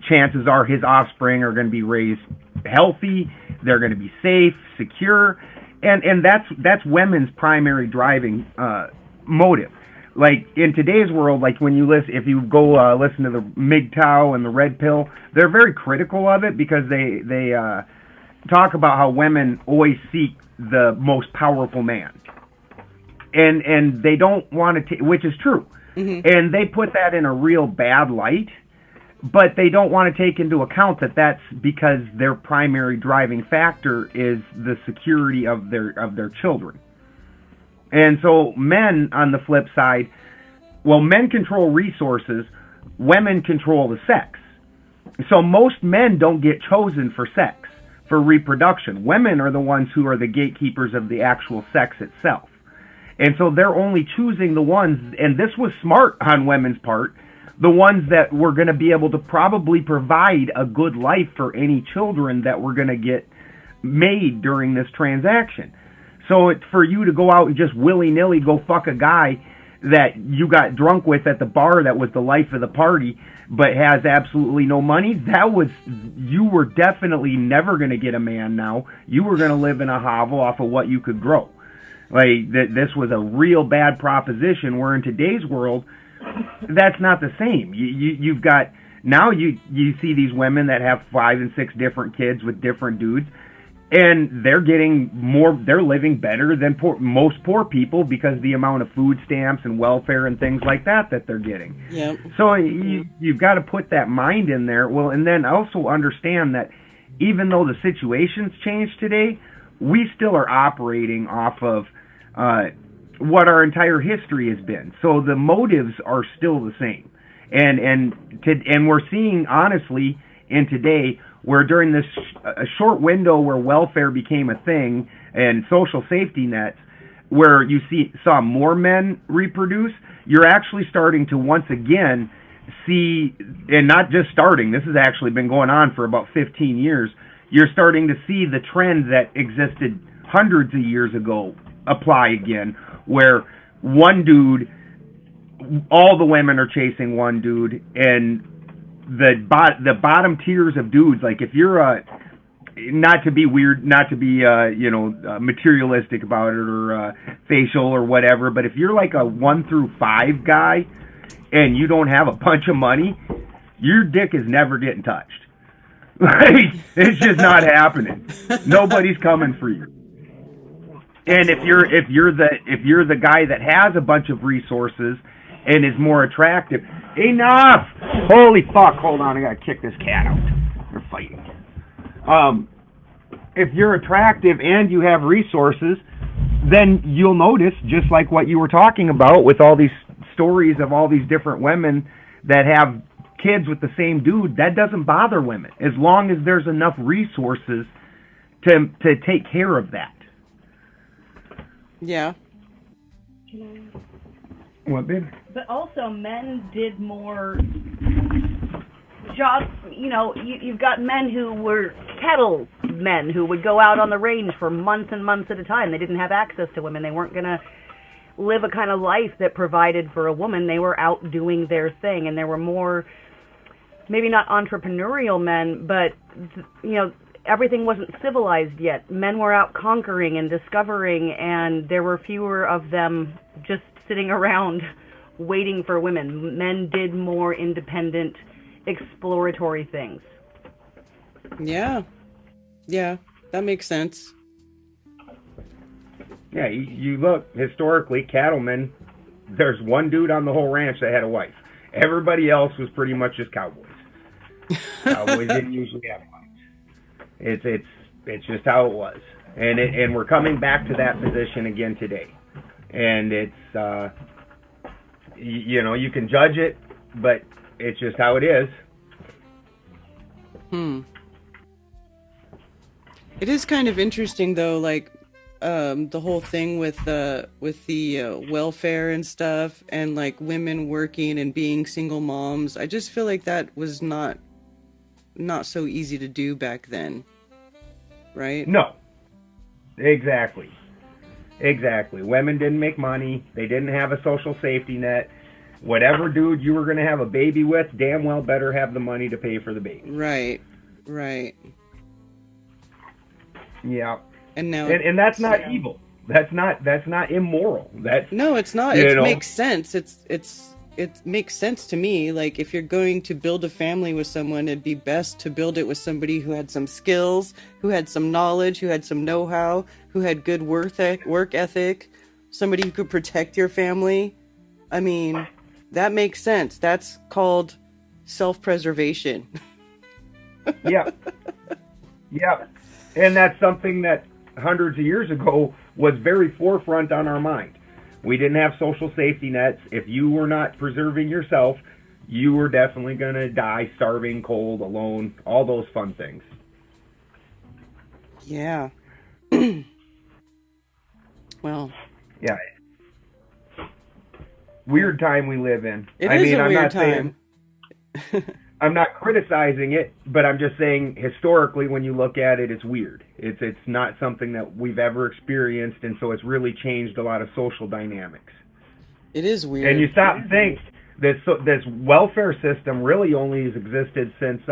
chances are his offspring are going to be raised healthy, they're going to be safe, secure, and that's women's primary driving motive. Like in today's world, like when you if you go listen to the MGTOW and the Red Pill, they're very critical of it because they talk about how women always seek the most powerful man, and they don't want to, which is true, mm-hmm. And they put that in a real bad light. But they don't want to take into account that that's because their primary driving factor is the security of their children. And so men, on the flip side, well, men control resources, women control the sex. So most men don't get chosen for sex, for reproduction. Women are the ones who are the gatekeepers of the actual sex itself. And so they're only choosing the ones, and this was smart on women's part, the ones that were going to be able to probably provide a good life for any children that were going to get made during this transaction. So for you to go out and just willy-nilly go fuck a guy that you got drunk with at the bar that was the life of the party but has absolutely no money, you were definitely never going to get a man now. You were going to live in a hovel off of what you could grow. Like this was a real bad proposition, where in today's world, that's not the same. You've got, now you see these women that have 5 and 6 different kids with different dudes, and they're getting more, they're living better than most poor people because the amount of food stamps and welfare and things like that they're getting. Yeah. So you've got to put that mind in there. Well, and then also understand that even though the situation's changed today, we still are operating off of what our entire history has been. So the motives are still the same. And we're seeing, honestly, in today, where during this a short window where welfare became a thing and social safety nets, where you saw more men reproduce, you're actually starting to once again see, and not just starting, this has actually been going on for about 15 years, you're starting to see the trend that existed hundreds of years ago apply again, where one dude, all the women are chasing one dude, and the bottom tiers of dudes, like if you're a, not to be weird, not to be materialistic about it or facial or whatever, but if you're like a 1 through 5 guy and you don't have a bunch of money, your dick is never getting touched. Like, it's just not happening. Nobody's coming for you. And if you're the guy that has a bunch of resources and is more attractive, enough! Holy fuck! Hold on, I gotta kick this cat out. They're fighting. If you're attractive and you have resources, then you'll notice, just like what you were talking about with all these stories of all these different women that have kids with the same dude, that doesn't bother women as long as there's enough resources to take care of that. Yeah. What, babe? But also, men did more jobs. You know, you've got men who were cattle men who would go out on the range for months and months at a time. They didn't have access to women. They weren't going to live a kind of life that provided for a woman. They were out doing their thing, and there were more, maybe not entrepreneurial men, but, you know, everything wasn't civilized yet. Men were out conquering and discovering, and there were fewer of them just sitting around waiting for women. Men did more independent, exploratory things. Yeah. Yeah, that makes sense. Yeah, you look, historically, cattlemen, there's one dude on the whole ranch that had a wife. Everybody else was pretty much just cowboys. Cowboys didn't usually have wives. It's just how it was, and we're coming back to that position again today, and it's you can judge it, but it's just how it is. It is kind of interesting though, like the whole thing with the welfare and stuff, and like women working and being single moms. I just feel like that was not so easy to do back then, right? No, exactly. Women didn't make money. They didn't have a social safety net. Whatever dude you were going to have a baby with, damn well better have the money to pay for the baby. Right. Yeah. And now, and that's not evil. That's not immoral. No, it's not. It makes sense. It makes sense to me. Like, if you're going to build a family with someone, it'd be best to build it with somebody who had some skills, who had some knowledge, who had some know-how, who had good work ethic, somebody who could protect your family. I mean, that makes sense. That's called self-preservation. Yeah. And that's something that hundreds of years ago was very forefront on our mind. We didn't have social safety nets. If you were not preserving yourself, you were definitely going to die starving, cold, alone, all those fun things. Yeah. Well. Yeah. Weird time we live in. I'm not time. I'm not criticizing it, but I'm just saying historically when you look at it, it's weird. It's not something that we've ever experienced, and so it's really changed a lot of social dynamics. It is weird. And you stop and think this welfare system really only has existed since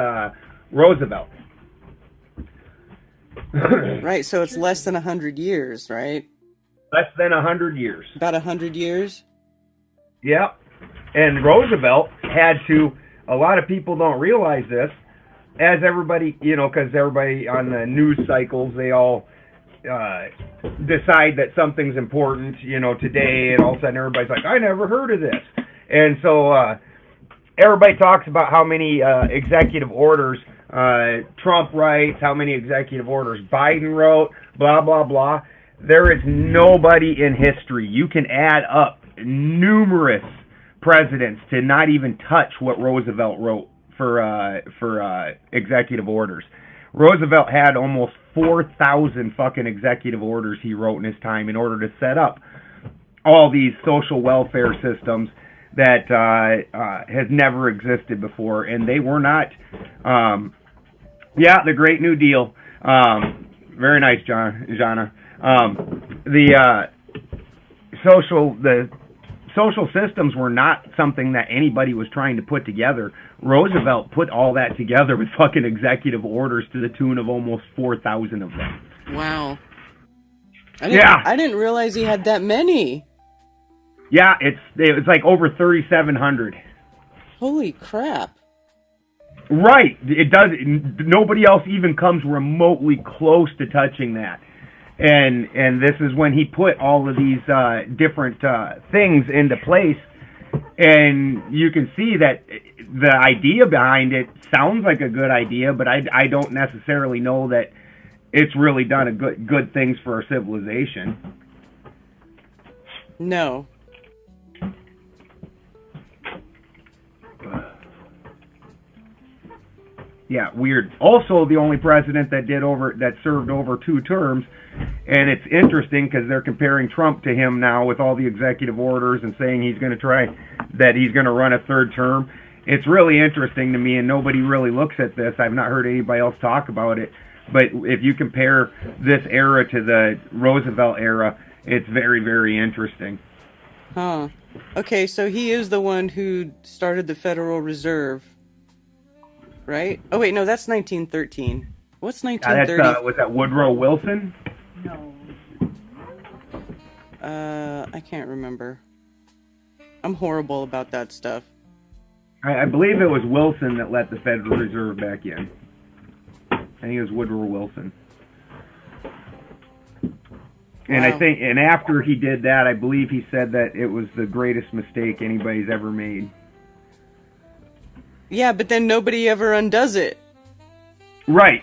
Roosevelt. Right, so it's less than 100 years, right? Less than 100 years. About 100 years? Yep. And Roosevelt had to, a lot of people don't realize this, as everybody, because everybody on the news cycles, they all decide that something's important, today, and all of a sudden everybody's like, I never heard of this. And so everybody talks about how many executive orders Trump writes, how many executive orders Biden wrote, blah, blah, blah. There is nobody in history. You can add up numerous presidents to not even touch what Roosevelt wrote for executive orders. Roosevelt had almost 4,000 fucking executive orders he wrote in his time in order to set up all these social welfare systems that has never existed before, and they were not. The Great New Deal. Very nice, Jana. The social systems were not something that anybody was trying to put together. Roosevelt put all that together with fucking executive orders to the tune of almost 4,000 of them. Wow. I didn't realize he had that many. Yeah, it's like over 3,700. Holy crap. Right. It does. Nobody else even comes remotely close to touching that. And this is when he put all of these different things into place. And you can see that the idea behind it sounds like a good idea, but I don't necessarily know that it's really done a good things for our civilization. No. Yeah, weird. Also, the only president that served over 2 terms, and it's interesting because they're comparing Trump to him now with all the executive orders and saying he's going to run a 3rd term. It's really interesting to me, and nobody really looks at this. I've not heard anybody else talk about it. But if you compare this era to the Roosevelt era, it's very, very interesting. Huh. Okay, so he is the one who started the Federal Reserve. Right? Oh wait, no, that's 1913. What's 1930? Was that Woodrow Wilson? No. I can't remember. I'm horrible about that stuff. I believe it was Wilson that let the Federal Reserve back in. I think it was Woodrow Wilson. And Wow. and after he did that, I believe he said that it was the greatest mistake anybody's ever made. Yeah, but then nobody ever undoes it. Right.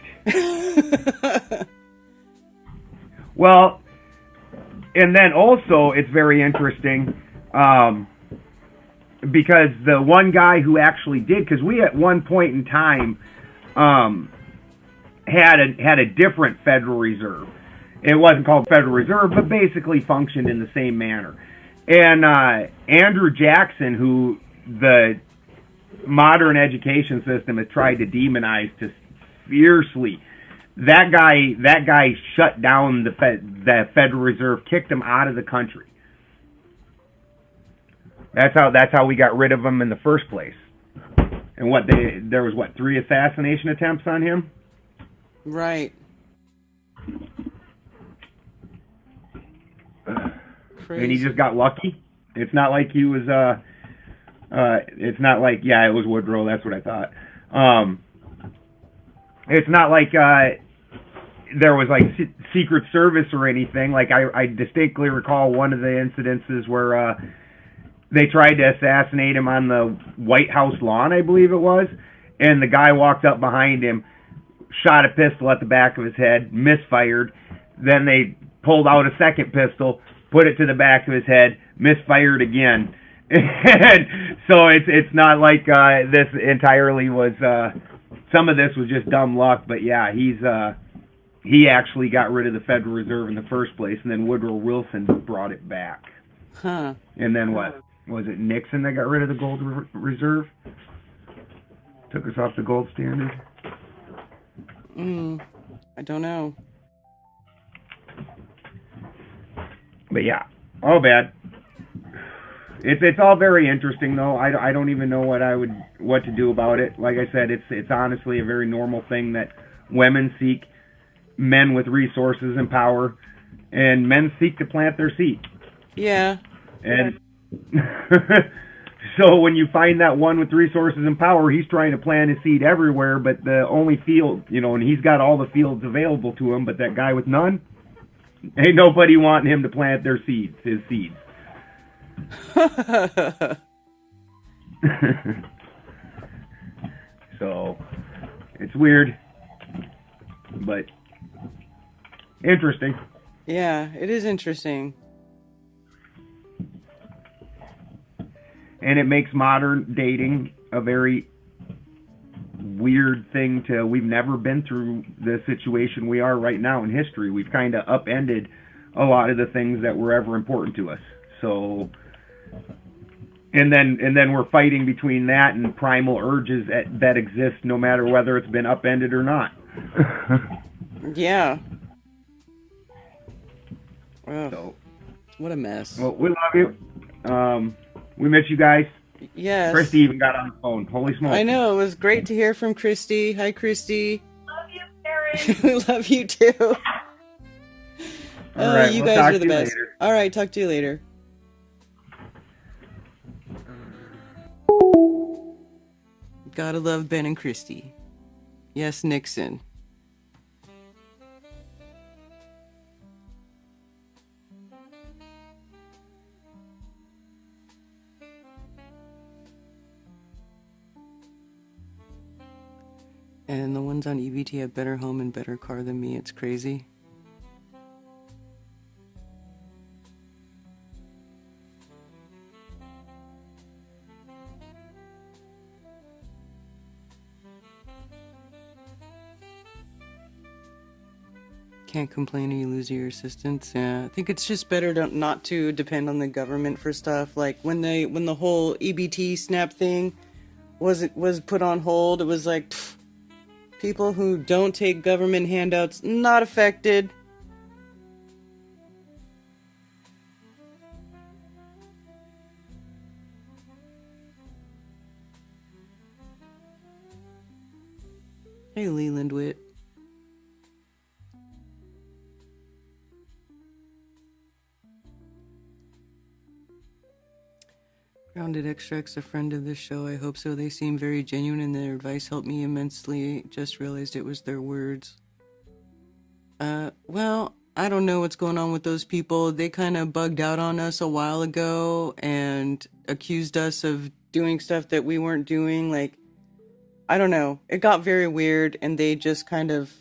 Well, and then also it's very interesting because the one guy who actually did, because we at one point in time had a different Federal Reserve. It wasn't called Federal Reserve, but basically functioned in the same manner. And Andrew Jackson, who the modern education system has tried to demonize to fiercely, that guy shut down the Federal Reserve, kicked him out of the country. That's how we got rid of him in the first place. And there was 3 assassination attempts on him? Right. Crazy. And he just got lucky. It's not like he was it's not like, yeah, it was Woodrow, that's what I thought. It's not like there was like Secret Service or anything. Like I distinctly recall one of the incidences where they tried to assassinate him on the White House lawn, I believe it was, and the guy walked up behind him, shot a pistol at the back of his head, misfired. Then they pulled out a second pistol, put it to the back of his head, misfired again. And so it's not like this entirely was some of this was just dumb luck, but yeah, he actually got rid of the Federal Reserve in the first place, and then Woodrow Wilson brought it back. Huh. And then what? Was it Nixon that got rid of the gold reserve? Took us off the gold standard? I don't know. But yeah, all bad. It's all very interesting though. I don't even know what to do about it. Like I said, it's honestly a very normal thing that women seek men with resources and power, and men seek to plant their seed. Yeah. And so when you find that one with resources and power, he's trying to plant his seed everywhere, but the only field, and he's got all the fields available to him, but that guy with none, ain't nobody wanting him to plant his seeds. So it's weird, but interesting. Yeah, it is interesting. And it makes modern dating a very weird thing to, we've never been through the situation we are right now in history. We've kind of upended a lot of the things that were ever important to us. So, and then we're fighting between that and primal urges that exist no matter whether it's been upended or not. Yeah. Wow. So, what a mess. well, we love you. We miss you guys. Yes. Christy even got on the phone. Holy smokes. I know. It was great to hear from Christy. Hi, Christy. Love you, Karen. We love you too. All right, you we'll guys talk are to the you best. later. All right, talk to you later. Gotta love Ben and Christy. Yes, Nixon. And the ones on EBT have better home and better car than me. It's crazy. Can't complain or you lose your assistance. Yeah, I think it's just better not to depend on the government for stuff. Like when the whole EBT SNAP thing was put on hold, it was like people who don't take government handouts not affected. Hey, Leland Witt. Grounded Extracts, a friend of this show. I hope so. They seem very genuine and their advice helped me immensely. Just realized it was their words. Well, I don't know what's going on with those people. They kind of bugged out on us a while ago and accused us of doing stuff that we weren't doing. Like, I don't know. It got very weird and they just kind of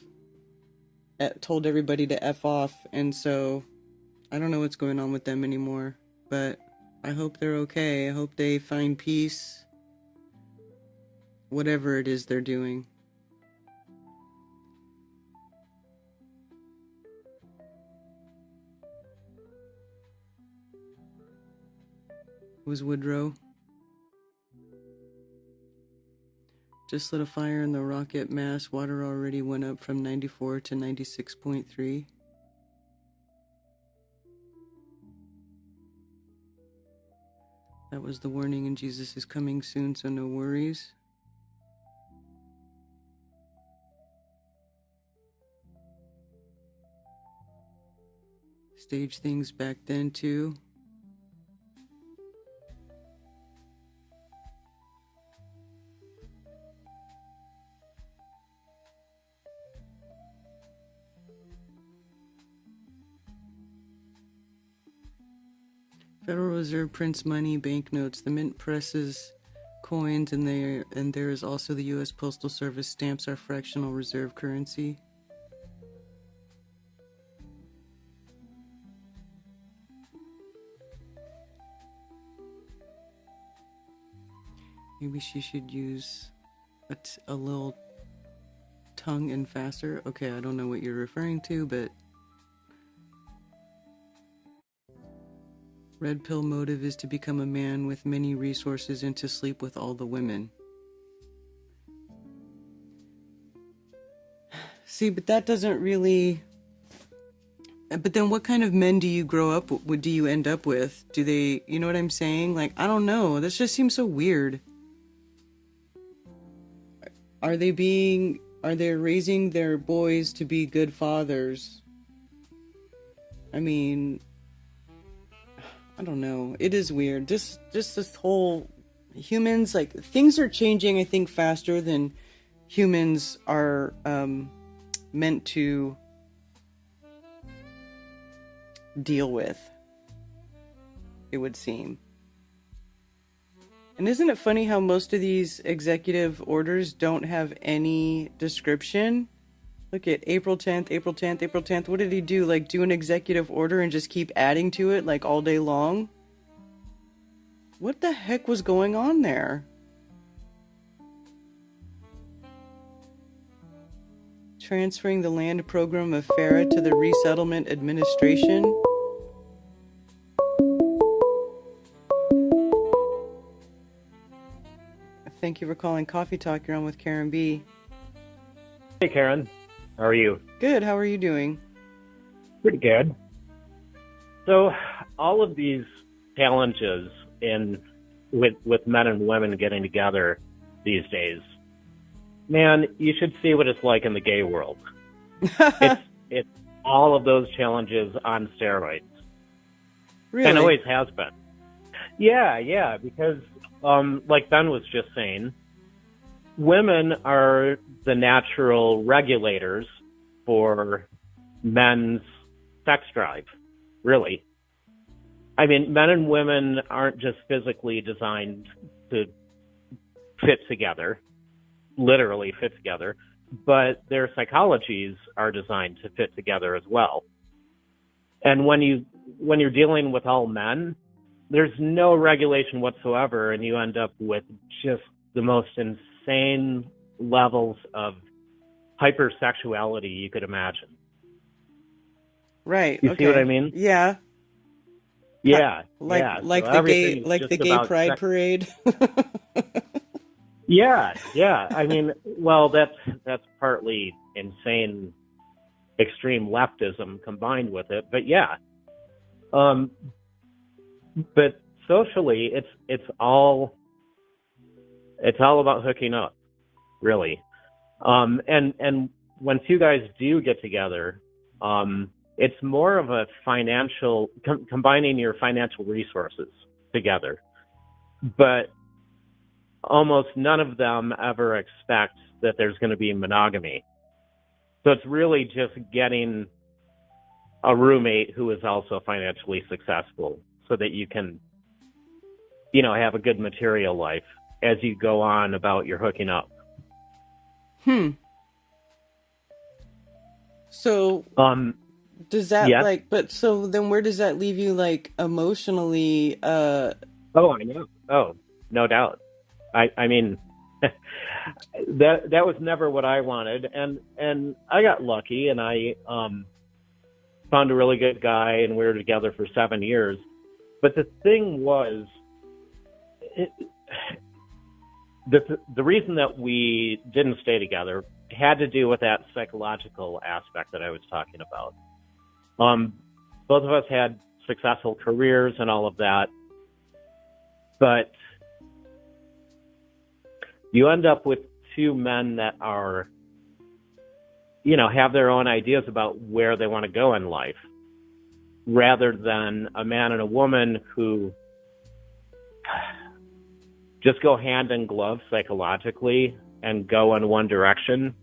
told everybody to F off. And so I don't know what's going on with them anymore. But I hope they're okay. I hope they find peace. Whatever it is they're doing. It was Woodrow. Just lit a fire in the rocket mass. Water already went up from 94 to 96.3. That was the warning, and Jesus is coming soon, so no worries. Stage things back then, too. Federal Reserve prints money, banknotes. The mint presses coins, and there is also the U.S. Postal Service stamps our fractional reserve currency. Maybe she should use a little tongue and faster. Okay, I don't know what you're referring to, but red pill motive is to become a man with many resources and to sleep with all the women. See, but that doesn't really... But then what kind of men do you grow up with? Do you end up with? Do they... You know what I'm saying? Like, I don't know. This just seems so weird. Are they raising their boys to be good fathers? I mean... I don't know. It is weird. Just this whole humans, like, things are changing, I think, faster than humans are meant to deal with, it would seem. And isn't it funny how most of these executive orders don't have any description? Look at April 10th, April 10th, April 10th. What did he do? Like, do an executive order and just keep adding to it, like, all day long? What the heck was going on there? Transferring the land program of FARA to the Resettlement Administration. Thank you for calling Coffee Talk. You're on with Karen B. Hey, Karen. How are you? Good. How are you doing? Pretty good. So, all of these challenges with men and women getting together these days, man, you should see what it's like in the gay world. it's all of those challenges on steroids. Really? And always has been. Yeah, because like Ben was just saying, women are the natural regulators for men's sex drive, really. I mean, men and women aren't just physically designed to fit together, literally fit together, but their psychologies are designed to fit together as well. And when you're dealing with all men, there's no regulation whatsoever, and you end up with just the most insane levels of hypersexuality you could imagine. Right. You see what I mean? Yeah. Yeah. Like So the gay pride parade. Yeah. I mean, well, that's partly insane, extreme leftism combined with it, but yeah. But socially, it's all about hooking up, really. And when two guys do get together, it's more of a financial combining your financial resources together. But almost none of them ever expect that there's going to be monogamy. So it's really just getting a roommate who is also financially successful, so that you can, have a good material life as you go on about your hooking up. So, does that so then where does that leave you, emotionally? Oh, I know. Oh, no doubt. I mean, that was never what I wanted, and I got lucky, and I found a really good guy, and we were together for 7 years. But the thing was, the reason that we didn't stay together had to do with that psychological aspect that I was talking about. Both of us had successful careers and all of that, but you end up with two men that are, have their own ideas about where they want to go in life, rather than a man and a woman who just go hand in glove psychologically and go in one direction.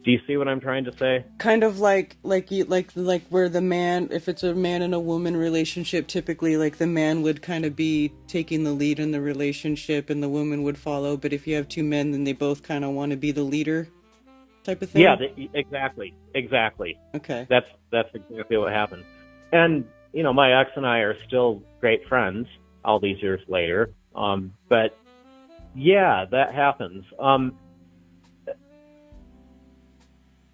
Do you see what I'm trying to say? Kind of like where the man, if it's a man and a woman relationship, typically the man would kind of be taking the lead in the relationship and the woman would follow. But if you have two men, then they both kind of want to be the leader, type of thing. Yeah, exactly. Okay, that's exactly what happened. And my ex and I are still great friends all these years later. But yeah, that happens.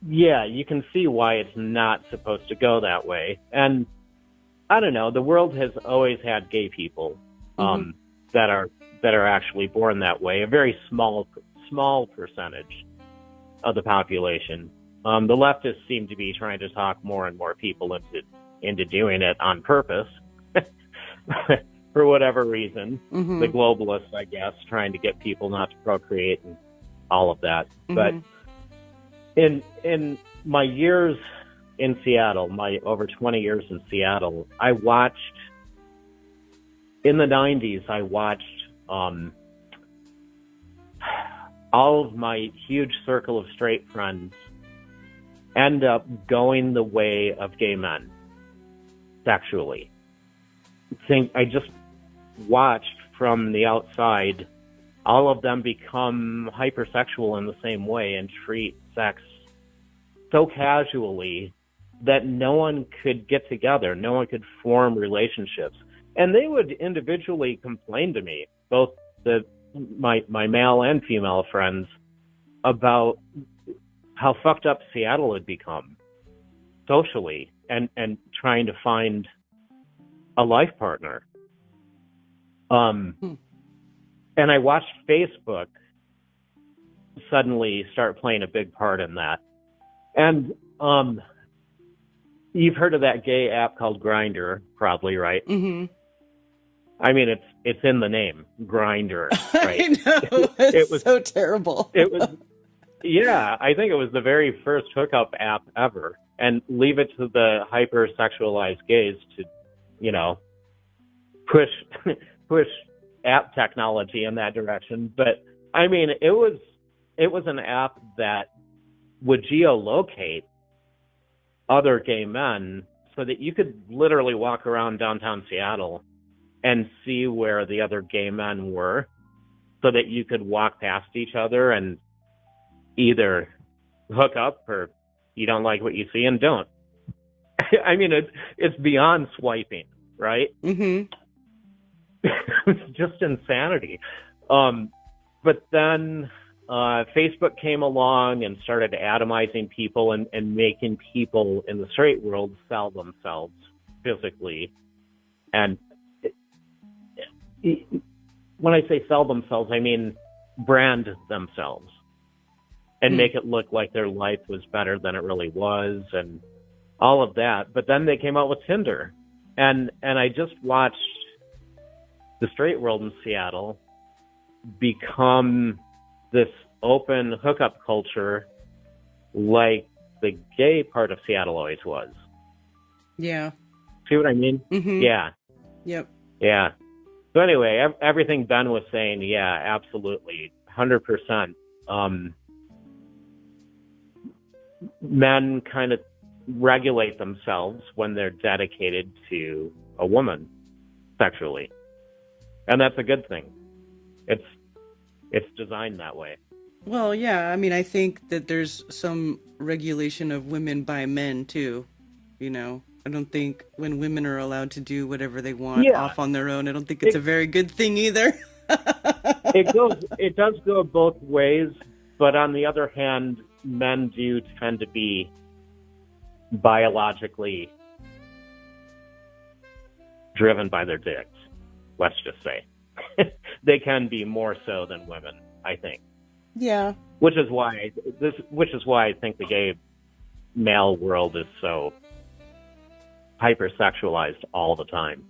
Yeah, you can see why it's not supposed to go that way. And I don't know, the world has always had gay people that are actually born that way, a very small percentage of the population. The leftists seem to be trying to talk more and more people into doing it on purpose for whatever reason. The globalists, I guess, trying to get people not to procreate and all of that. But in my years in Seattle, my over 20 years in Seattle, I watched, in the 90s, I watched all of my huge circle of straight friends end up going the way of gay men sexually. I just watched from the outside all of them become hypersexual in the same way and treat sex so casually that no one could get together, no one could form relationships. And they would individually complain to me, both my male and female friends, about how fucked up Seattle had become socially and trying to find a life partner. And I watched Facebook suddenly start playing a big part in that. And you've heard of that gay app called Grindr, probably, right? Mm-hmm. I mean, it's in the name, Grindr, right? I know. It was so terrible. It was, yeah, I think it was the very first hookup app ever. And leave it to the hyper-sexualized gays to, you know, push app technology in that direction. But I mean, it was an app that would geolocate other gay men so that you could literally walk around downtown Seattle and see where the other gay men were, so that you could walk past each other and either hook up or you don't like what you see and don't. I mean, it's beyond swiping, right? Mm-hmm. It's just insanity. But then Facebook came along and started atomizing people and making people in the straight world sell themselves physically. And when I say sell themselves, I mean brand themselves and make it look like their life was better than it really was and all of that. But then they came out with Tinder. And I just watched the straight world in Seattle become this open hookup culture like the gay part of Seattle always was. Yeah. See what I mean? Mm-hmm. Yeah. Yep. Yeah. So anyway, everything Ben was saying, yeah, absolutely, 100%. Men kind of regulate themselves when they're dedicated to a woman sexually, and that's a good thing. It's designed that way. Well, yeah. I mean, I think that there's some regulation of women by men too. You know, I don't think when women are allowed to do whatever they want off on their own, I don't think it's a very good thing either. It does go both ways, but on the other hand, men do tend to be biologically driven by their dicks. Let's just say they can be more so than women, I think. Yeah. Which is why I think the gay male world is so hypersexualized all the time.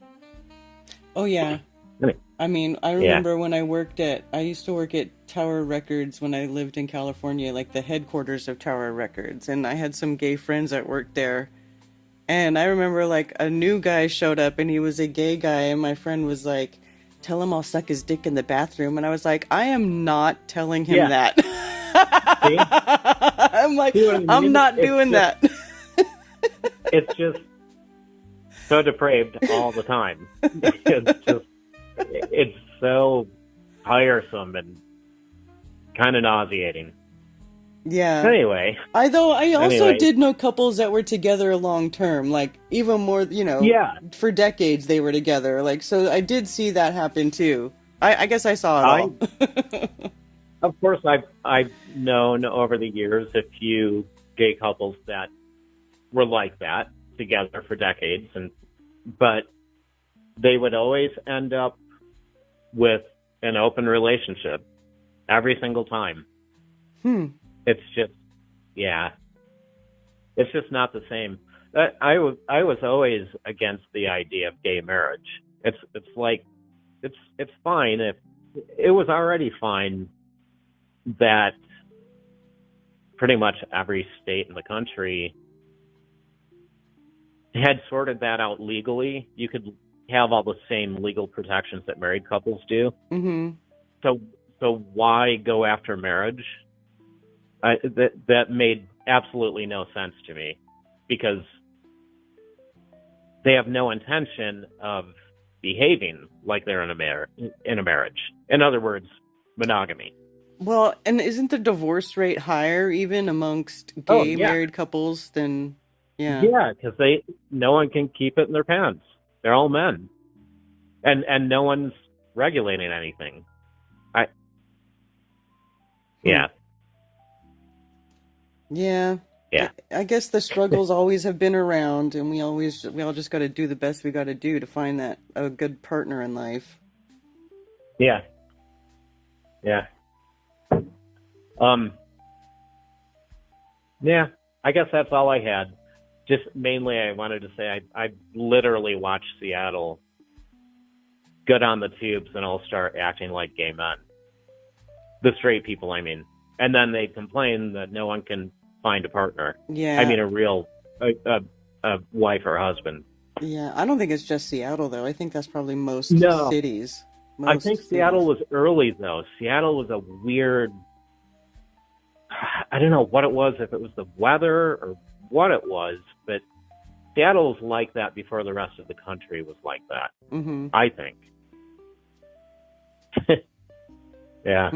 Oh yeah. I mean, I remember when I used to work at Tower Records when I lived in California, like the headquarters of Tower Records, and I had some gay friends that worked there. And I remember like a new guy showed up and he was a gay guy, and my friend was like, "Tell him I'll suck his dick in the bathroom." And I was like, I am not telling him that. I'm like, I'm not doing that. It's just so depraved all the time. It's so tiresome and kind of nauseating. Yeah. Anyway. I also did know couples that were together long term, like even more, you know, for decades they were together. Like, so I did see that happen too. I guess I saw it all. Of course, I've known over the years a few gay couples that were like that together for decades, but they would always end up with an open relationship every single time. It's just, it's just not the same. I was always against the idea of gay marriage. It's like, it's fine if it was already fine that pretty much every state in the country had sorted that out legally. You could have all the same legal protections that married couples do. Mm-hmm. So why go after marriage? That made absolutely no sense to me, because they have no intention of behaving like they're in a marriage. In other words, monogamy. Well, and isn't the divorce rate higher even amongst gay married couples than? Yeah, because no one can keep it in their pants. They're all men, and no one's regulating anything. Yeah. Yeah. I guess the struggles always have been around, and we all just got to do the best we got to do to find that a good partner in life. Yeah. Yeah. Yeah, I guess that's all I had. Just mainly I wanted to say I literally watched Seattle get on the tubes and all start acting like gay men. The straight people, I mean. And then they complain that no one can find a partner. Yeah. I mean, a real a wife or husband. Yeah, I don't think it's just Seattle, though. I think that's probably most No. cities. I think Seattle was early, though. Seattle was a weird... I don't know what it was, if it was the weather or what it was, but Seattle was like that before the rest of the country was like that, I think. Yeah.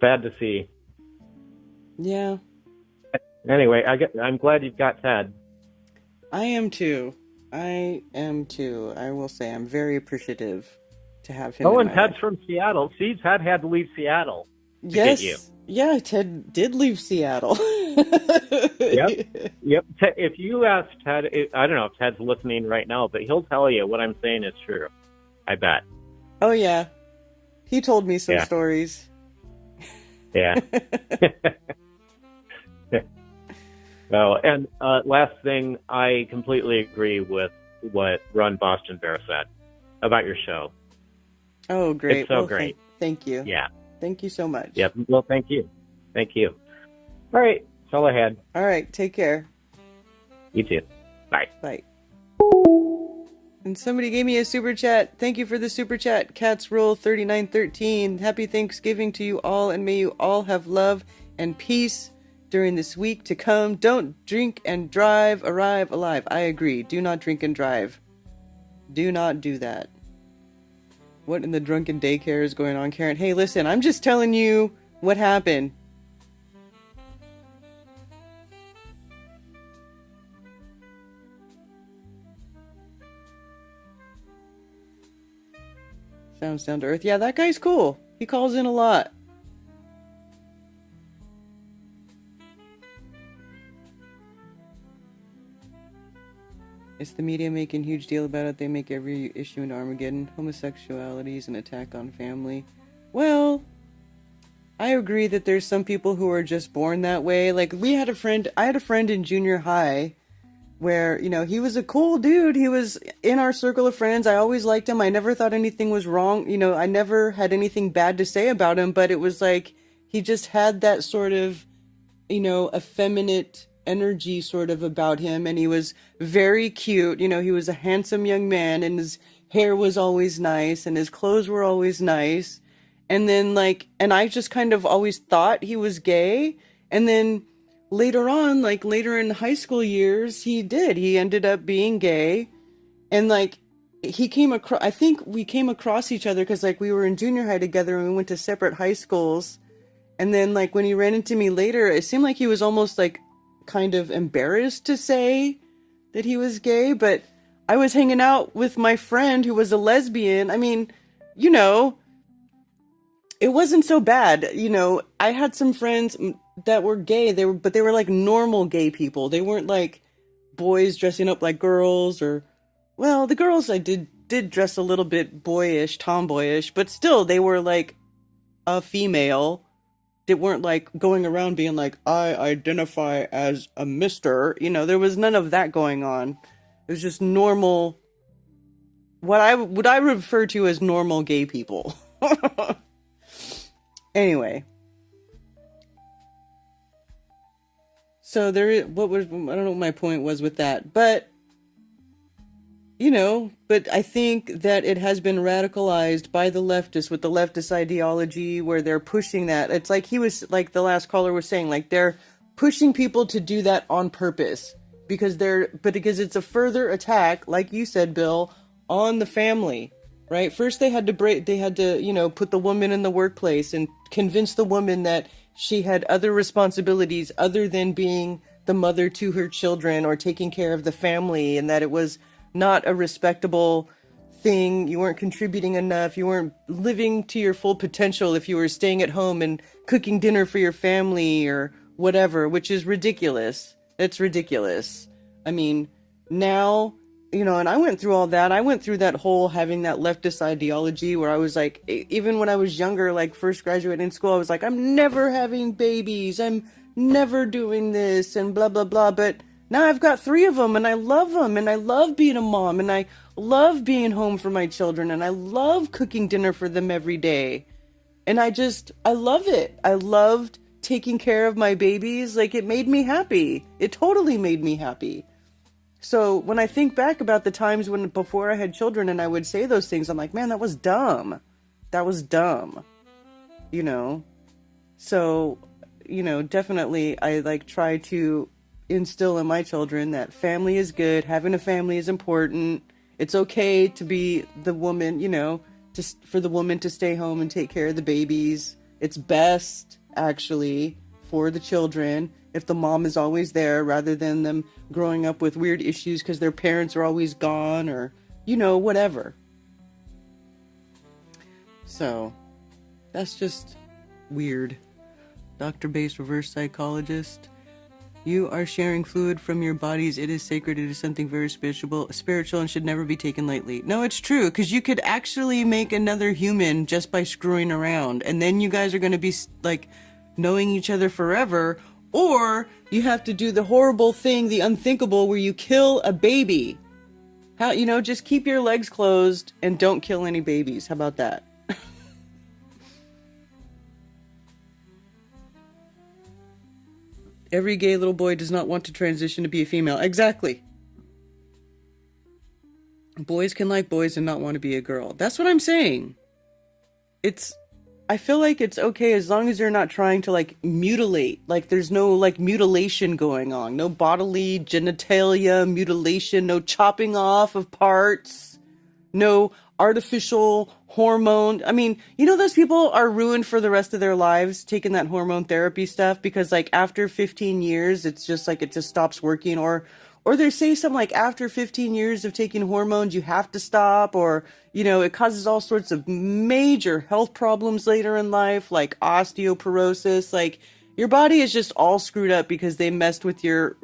Sad to see. Yeah. Anyway, I'm glad you've got Ted. I am too. I will say I'm very appreciative to have him. Oh, in and my Ted's life. from Seattle. See, Ted had to leave Seattle to Yes. get you. Yeah, Ted did leave Seattle. Yep. If you ask Ted, I don't know if Ted's listening right now, but he'll tell you what I'm saying is true. I bet. Oh, yeah. He told me some stories. Yeah. Well, and last thing, I completely agree with what Run Boston Bear said about your show. Oh, great. It's so great. Thank you. Yeah. Thank you so much. Yep. Well, thank you. Thank you. All right. That's all I had. All right. Take care. You too. Bye. Bye. And somebody gave me a super chat. Thank you for the super chat. Cats Rule 3913. Happy Thanksgiving to you all, and may you all have love and peace during this week to come. Don't drink and drive. Arrive alive. I agree. Do not drink and drive. Do not do that. What in the drunken daycare is going on, Karen? Hey, listen, I'm just telling you what happened. Sounds down to earth. Yeah, that guy's cool. He calls in a lot. It's the media making a huge deal about it. They make every issue into Armageddon. Homosexuality is an attack on family. Well, I agree that there's some people who are just born that way. Like, I had a friend in junior high where, he was a cool dude. He was in our circle of friends. I always liked him. I never thought anything was wrong. I never had anything bad to say about him, but it was like, he just had that sort of, effeminate energy sort of about him, and he was very cute. He was a handsome young man, and his hair was always nice, and his clothes were always nice. And then and I just kind of always thought he was gay. And then later on, later in high school years, he ended up being gay. And I think we came across each other because we were in junior high together and we went to separate high schools. And then when he ran into me later, it seemed like he was almost kind of embarrassed to say that he was gay. But I was hanging out with my friend who was a lesbian. I mean, it wasn't so bad. I had some friends that were gay. They were like normal gay people. They weren't like boys dressing up like girls, or, well, the girls I did dress a little bit boyish, tomboyish, but still they were like a female. They weren't going around being like, I identify as a mister. There was none of that going on. It was just normal, what I refer to as normal gay people. Anyway. So I don't know what my point was with that, but but I think that it has been radicalized by the leftists with the leftist ideology where they're pushing that. It's like the last caller was saying, they're pushing people to do that on purpose because it's a further attack, like you said, Bill, on the family, right? First they had to put the woman in the workplace and convince the woman that she had other responsibilities other than being the mother to her children or taking care of the family, and that it was not a respectable thing. You weren't contributing enough. You weren't living to your full potential if you were staying at home and cooking dinner for your family or whatever, which is ridiculous. It's ridiculous. I mean, now, you know, and I went through all that. I went through that whole having that leftist ideology where I was like, even when I was younger, like first graduating school, I was like, I'm never having babies. I'm never doing this and blah, blah, blah. But now I've got 3 of them and I love them and I love being a mom and I love being home for my children and I love cooking dinner for them every day. And I love it. I loved taking care of my babies. Like, it made me happy. It totally made me happy. So when I think back about the times when before I had children and I would say those things, I'm like, man, that was dumb. That was dumb. You know? So, you know, definitely I like try to instill in my children that family is good. Having a family is important. It's okay to be the woman, you know, just for the woman to stay home and take care of the babies. It's best, actually, for the children if the mom is always there rather than them growing up with weird issues because their parents are always gone or, you know, whatever. So, that's just weird. Dr. Base Reverse Psychologist. You are sharing fluid from your bodies. It is sacred. It is something very spiritual and should never be taken lightly. No, it's true, because you could actually make another human just by screwing around. And then you guys are going to be, like, knowing each other forever. Or you have to do the horrible thing, the unthinkable, where you kill a baby. How, you know, just keep your legs closed and don't kill any babies. How about that? Every gay little boy does not want to transition to be a female. Exactly. Boys can like boys and not want to be a girl. That's what I'm saying. I feel like it's okay as long as you're not trying to, like, mutilate. Like, there's no, like, mutilation going on. No bodily genitalia mutilation. No chopping off of parts. No artificial hormone. I mean, you know, those people are ruined for the rest of their lives taking that hormone therapy stuff because, like, after 15 years, it's just like it just stops working. Or they say something like after 15 years of taking hormones, you have to stop, or, you know, it causes all sorts of major health problems later in life, like osteoporosis. Like, your body is just all screwed up because they messed with your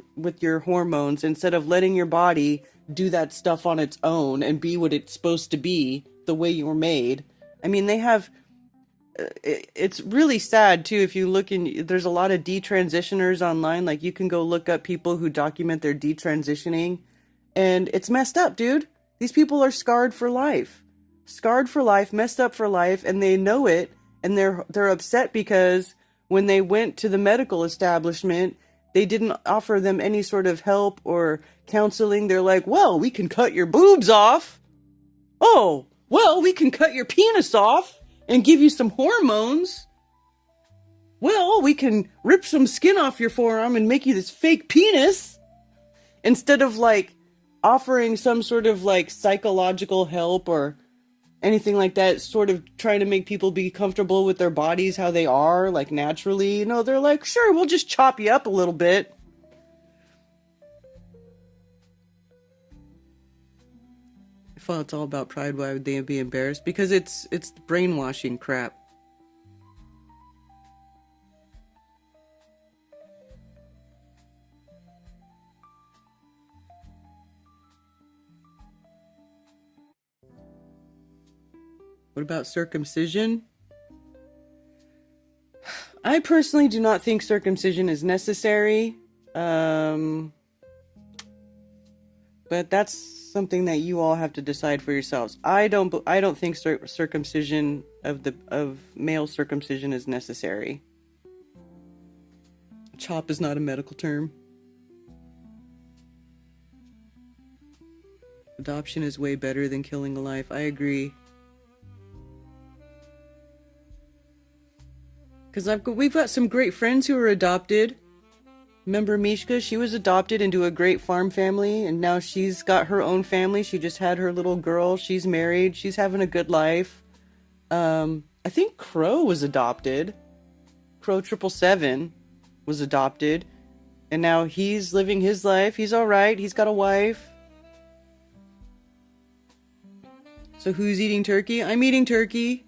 hormones instead of letting your body do that stuff on its own and be what it's supposed to be, the way you were made. I mean, they have, it's really sad too if you look in, there's a lot of detransitioners online. Like, you can go look up people who document their detransitioning, and it's messed up, dude. These people are scarred for life, messed up for life, and they know it, and they're upset because when they went to the medical establishment, they didn't offer them any sort of help or counseling. They're like, well, we can cut your boobs off. Oh, well, we can cut your penis off and give you some hormones. Well, we can rip some skin off your forearm and make you this fake penis. Instead of, like, offering some sort of, like, psychological help or anything like that, sort of trying to make people be comfortable with their bodies how they are, like, naturally. You know, they're like, sure, we'll just chop you up a little bit. Well, it's all about pride. Why would they be embarrassed? Because it's brainwashing crap. What about circumcision? I personally do not think circumcision is necessary. But that's something that you all have to decide for yourselves. I don't think circumcision of male circumcision is necessary. Chop is not a medical term. Adoption is way better than killing a life. I agree. Because we've got some great friends who are adopted. Remember Mishka? She was adopted into a great farm family, and now she's got her own family. She just had her little girl. She's married. She's having a good life. I think Crow was adopted. Crow 777 was adopted. And now he's living his life. He's alright. He's got a wife. So who's eating turkey? I'm eating turkey.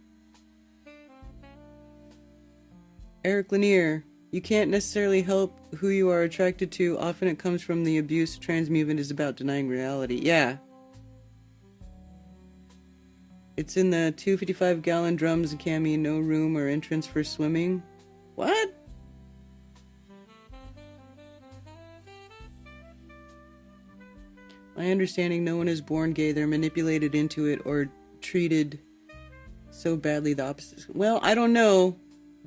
Eric Lanier. You can't necessarily help who you are attracted to. Often it comes from the abuse. Trans movement is about denying reality. Yeah. It's in the 255-gallon drums and cami, no room or entrance for swimming. What? My understanding, no one is born gay. They're manipulated into it or treated so badly the opposite. Well, I don't know.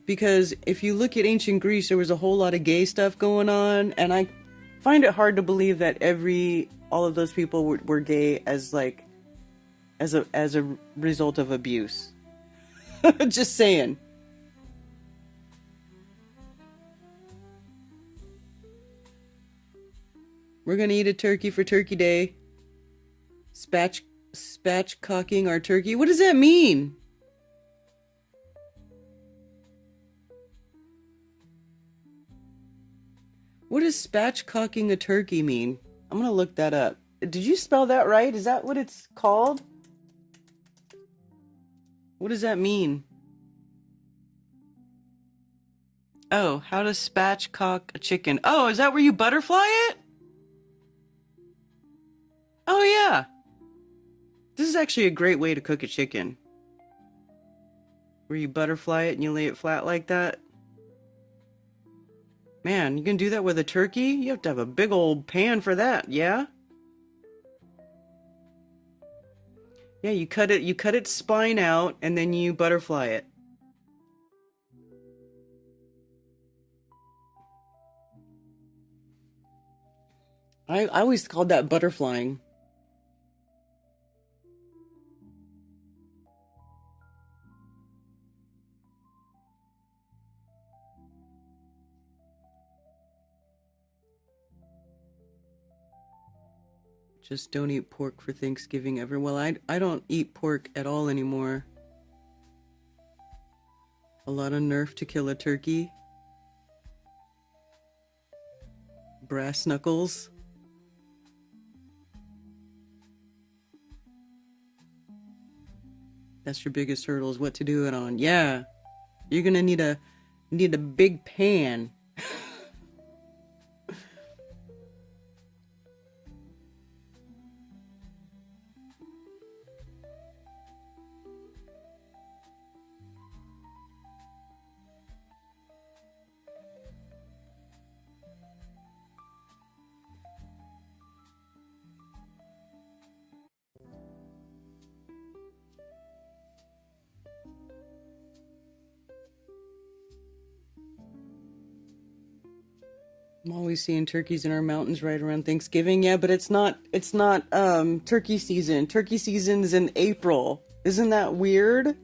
Because if you look at ancient Greece, there was a whole lot of gay stuff going on. And I find it hard to believe that all of those people were gay as like, as a result of abuse. Just saying. We're gonna eat a turkey for Turkey Day. Spatchcocking our turkey. What does that mean? What does spatchcocking a turkey mean? I'm gonna look that up. Did you spell that right? Is that what it's called? What does that mean? Oh, how to spatchcock a chicken. Oh, is that where you butterfly it? Oh, yeah. This is actually a great way to cook a chicken. Where you butterfly it and you lay it flat like that. Man, you can do that with a turkey? You have to have a big old pan for that, yeah? Yeah, you cut its spine out and then you butterfly it. I always called that butterflying. Just don't eat pork for Thanksgiving ever. Well, I don't eat pork at all anymore. A lot of nerf to kill a turkey. Brass knuckles. That's your biggest hurdle, is what to do it on. Yeah. You're gonna need a big pan. I'm always seeing turkeys in our mountains right around Thanksgiving. Yeah, but it's not turkey season. Turkey season's in April. Isn't that weird?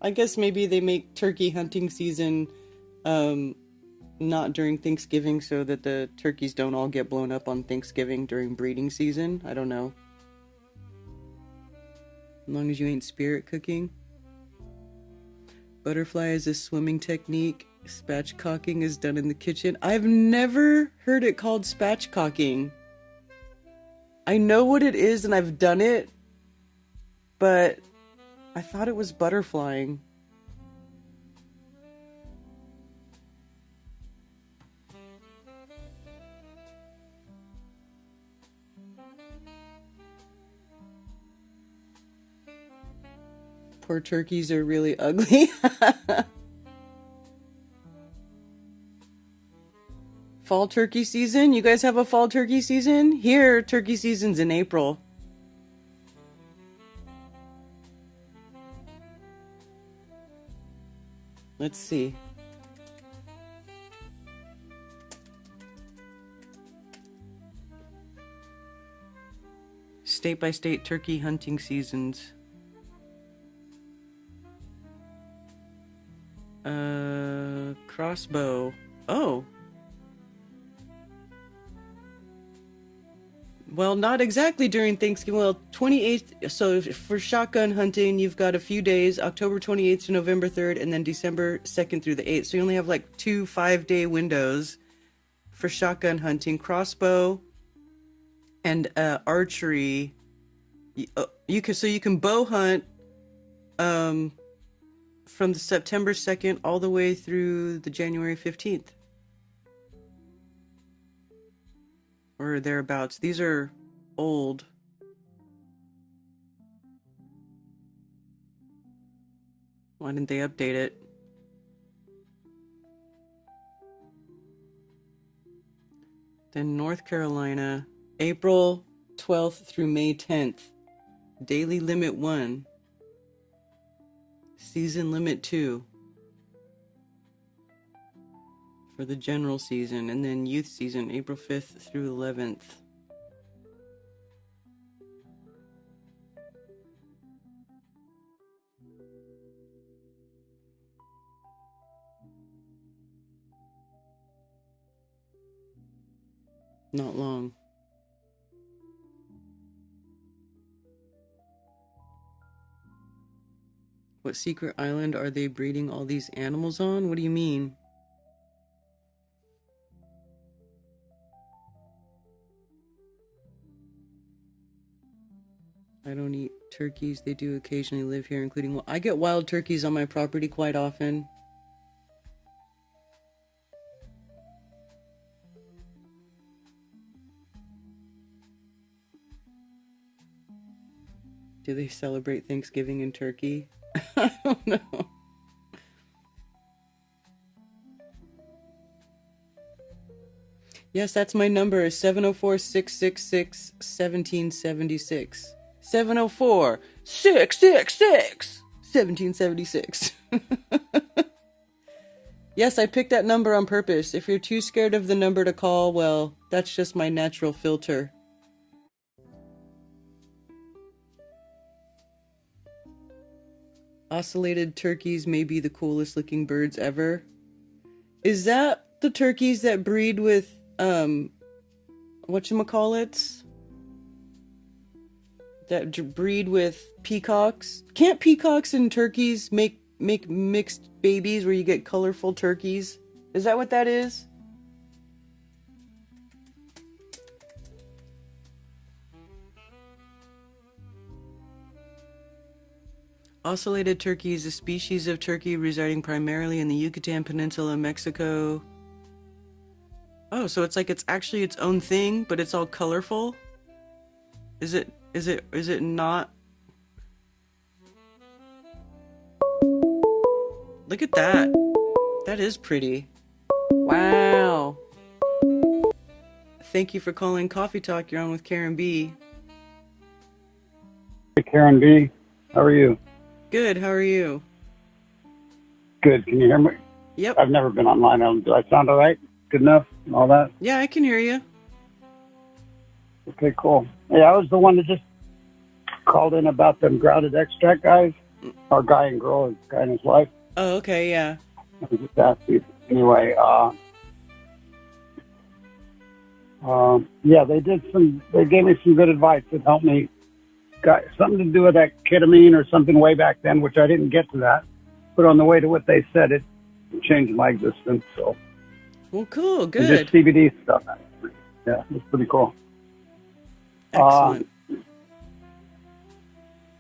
I guess maybe they make turkey hunting season not during Thanksgiving so that the turkeys don't all get blown up on Thanksgiving during breeding season. I don't know. As long as you ain't spirit cooking. Butterfly is a swimming technique. Spatchcocking is done in the kitchen. I've never heard it called spatchcocking. I know what it is and I've done it, but I thought it was butterflying. Poor turkeys are really ugly. Fall turkey season? You guys have a fall turkey season? Here, turkey season's in April. Let's see. State by state turkey hunting seasons. Crossbow. Oh. Well, not exactly during Thanksgiving. Well, 28th. So for shotgun hunting, you've got a few days, October 28th to November 3rd, and then December 2nd through the 8th. So you only have like 2 5-day windows for shotgun hunting. Crossbow and archery. You can bow hunt from the September 2nd all the way through the January 15th. Or thereabouts. These are old. Why didn't they update it? Then North Carolina, April 12th through May 10th. Daily limit 1. Season limit 2. For the general season. And then youth season, April 5th through 11th. Not long. What secret island are they breeding all these animals on? What do you mean? I don't eat turkeys. They do occasionally live here, including... Well, I get wild turkeys on my property quite often. Do they celebrate Thanksgiving in Turkey? I don't know. Yes, that's my number, 704-666-1776. 704-666-1776. Yes, I picked that number on purpose. If you're too scared of the number to call, well, that's just my natural filter. Ocellated turkeys may be the coolest looking birds ever. Is that the turkeys that breed with, whatchamacallits? That breed with peacocks? Can't peacocks and turkeys make mixed babies where you get colorful turkeys? Is that what that is? Ocellated turkey is a species of turkey residing primarily in the Yucatan Peninsula, Mexico. Oh, so it's like it's actually its own thing, but it's all colorful? Is it not? Look at that. That is pretty. Wow. Thank you for calling Coffee Talk. You're on with Karen B. Hey, Karen B. How are you? Good. How are you? Good. Can you hear me? Yep. I've never been online. Do I sound all right? Good enough? And all that? Yeah, I can hear you. Okay, cool. Yeah, I was the one that just called in about them grounded extract guys. Our guy and girl, his guy and his wife. Oh, okay, yeah. I was just asking. Anyway, yeah, they gave me some good advice that helped me. Got something to do with that ketamine or something way back then, which I didn't get to that. But on the way to what they said, it changed my existence. So, well, cool, good. And just CBD stuff. Yeah, it's pretty cool. Excellent.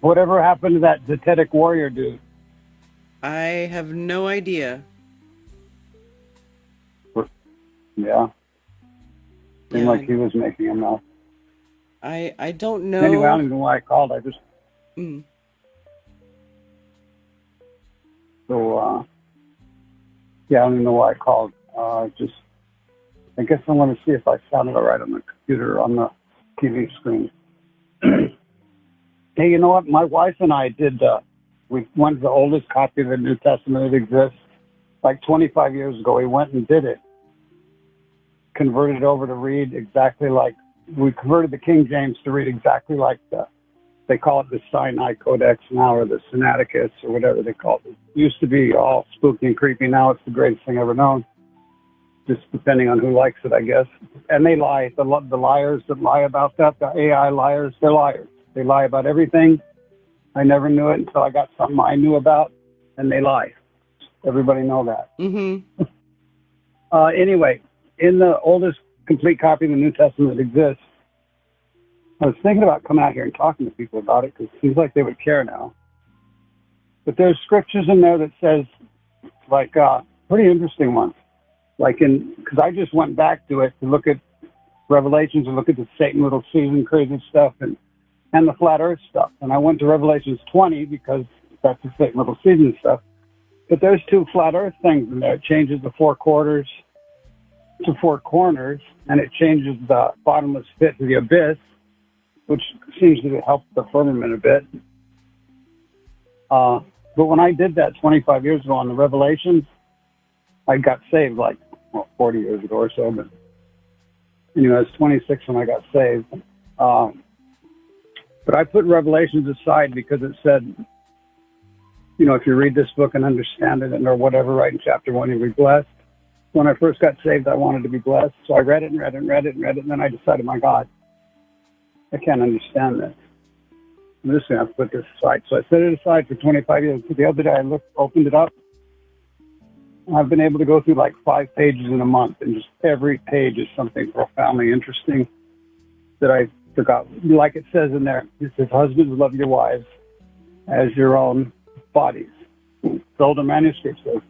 Whatever happened to that Zetetic Warrior dude? I have no idea. Yeah. Seemed like he was making enough. I don't know. Anyway, I don't even know why I called. I just... So, yeah, I don't even know why I called. I guess I want to see if I sounded all right on the computer, on the TV screen. Hey, you know what? My wife and I did, we went to the oldest copy of the New Testament that exists. Like 25 years ago, we went and did it. Converted it over to read exactly like, we converted the King James to read exactly like they call it the Sinai Codex now, or the Sinaiticus, or whatever they call it. It used to be all spooky and creepy. Now it's the greatest thing ever known. Just depending on who likes it, I guess. And they lie. The liars that lie about that, the AI liars, they're liars. They lie about everything. I never knew it until I got something I knew about, and they lie. Everybody know that. Mm-hmm. Anyway, in the oldest complete copy of the New Testament that exists, I was thinking about coming out here and talking to people about it because it seems like they would care now. But there's scriptures in there that says, like, pretty interesting ones. Like because I just went back to it to look at Revelations and look at the Satan little season crazy stuff and the flat earth stuff. And I went to Revelations 20 because that's the Satan little season stuff. But there's 2 flat earth things in there. It changes the 4 quarters to 4 corners, and it changes the bottomless pit to the abyss, which seems to help the firmament a bit. But when I did that 25 years ago on the Revelations, I got saved 40 years ago or so. But anyway, I was 26 when I got saved. But I put Revelations aside because it said, if you read this book and understand it and or whatever, right in chapter 1, you'll be blessed. When I first got saved, I wanted to be blessed. So I read it and read it and read it and read it. And then I decided, my God, I can't understand this. I'm just going to have to put this aside. So I set it aside for 25 years. So the other day I opened it up. I've been able to go through 5 pages in a month. And just every page is something profoundly interesting that I forgot. Like it says in there, it says, husbands, love your wives as your own bodies. The older manuscript says,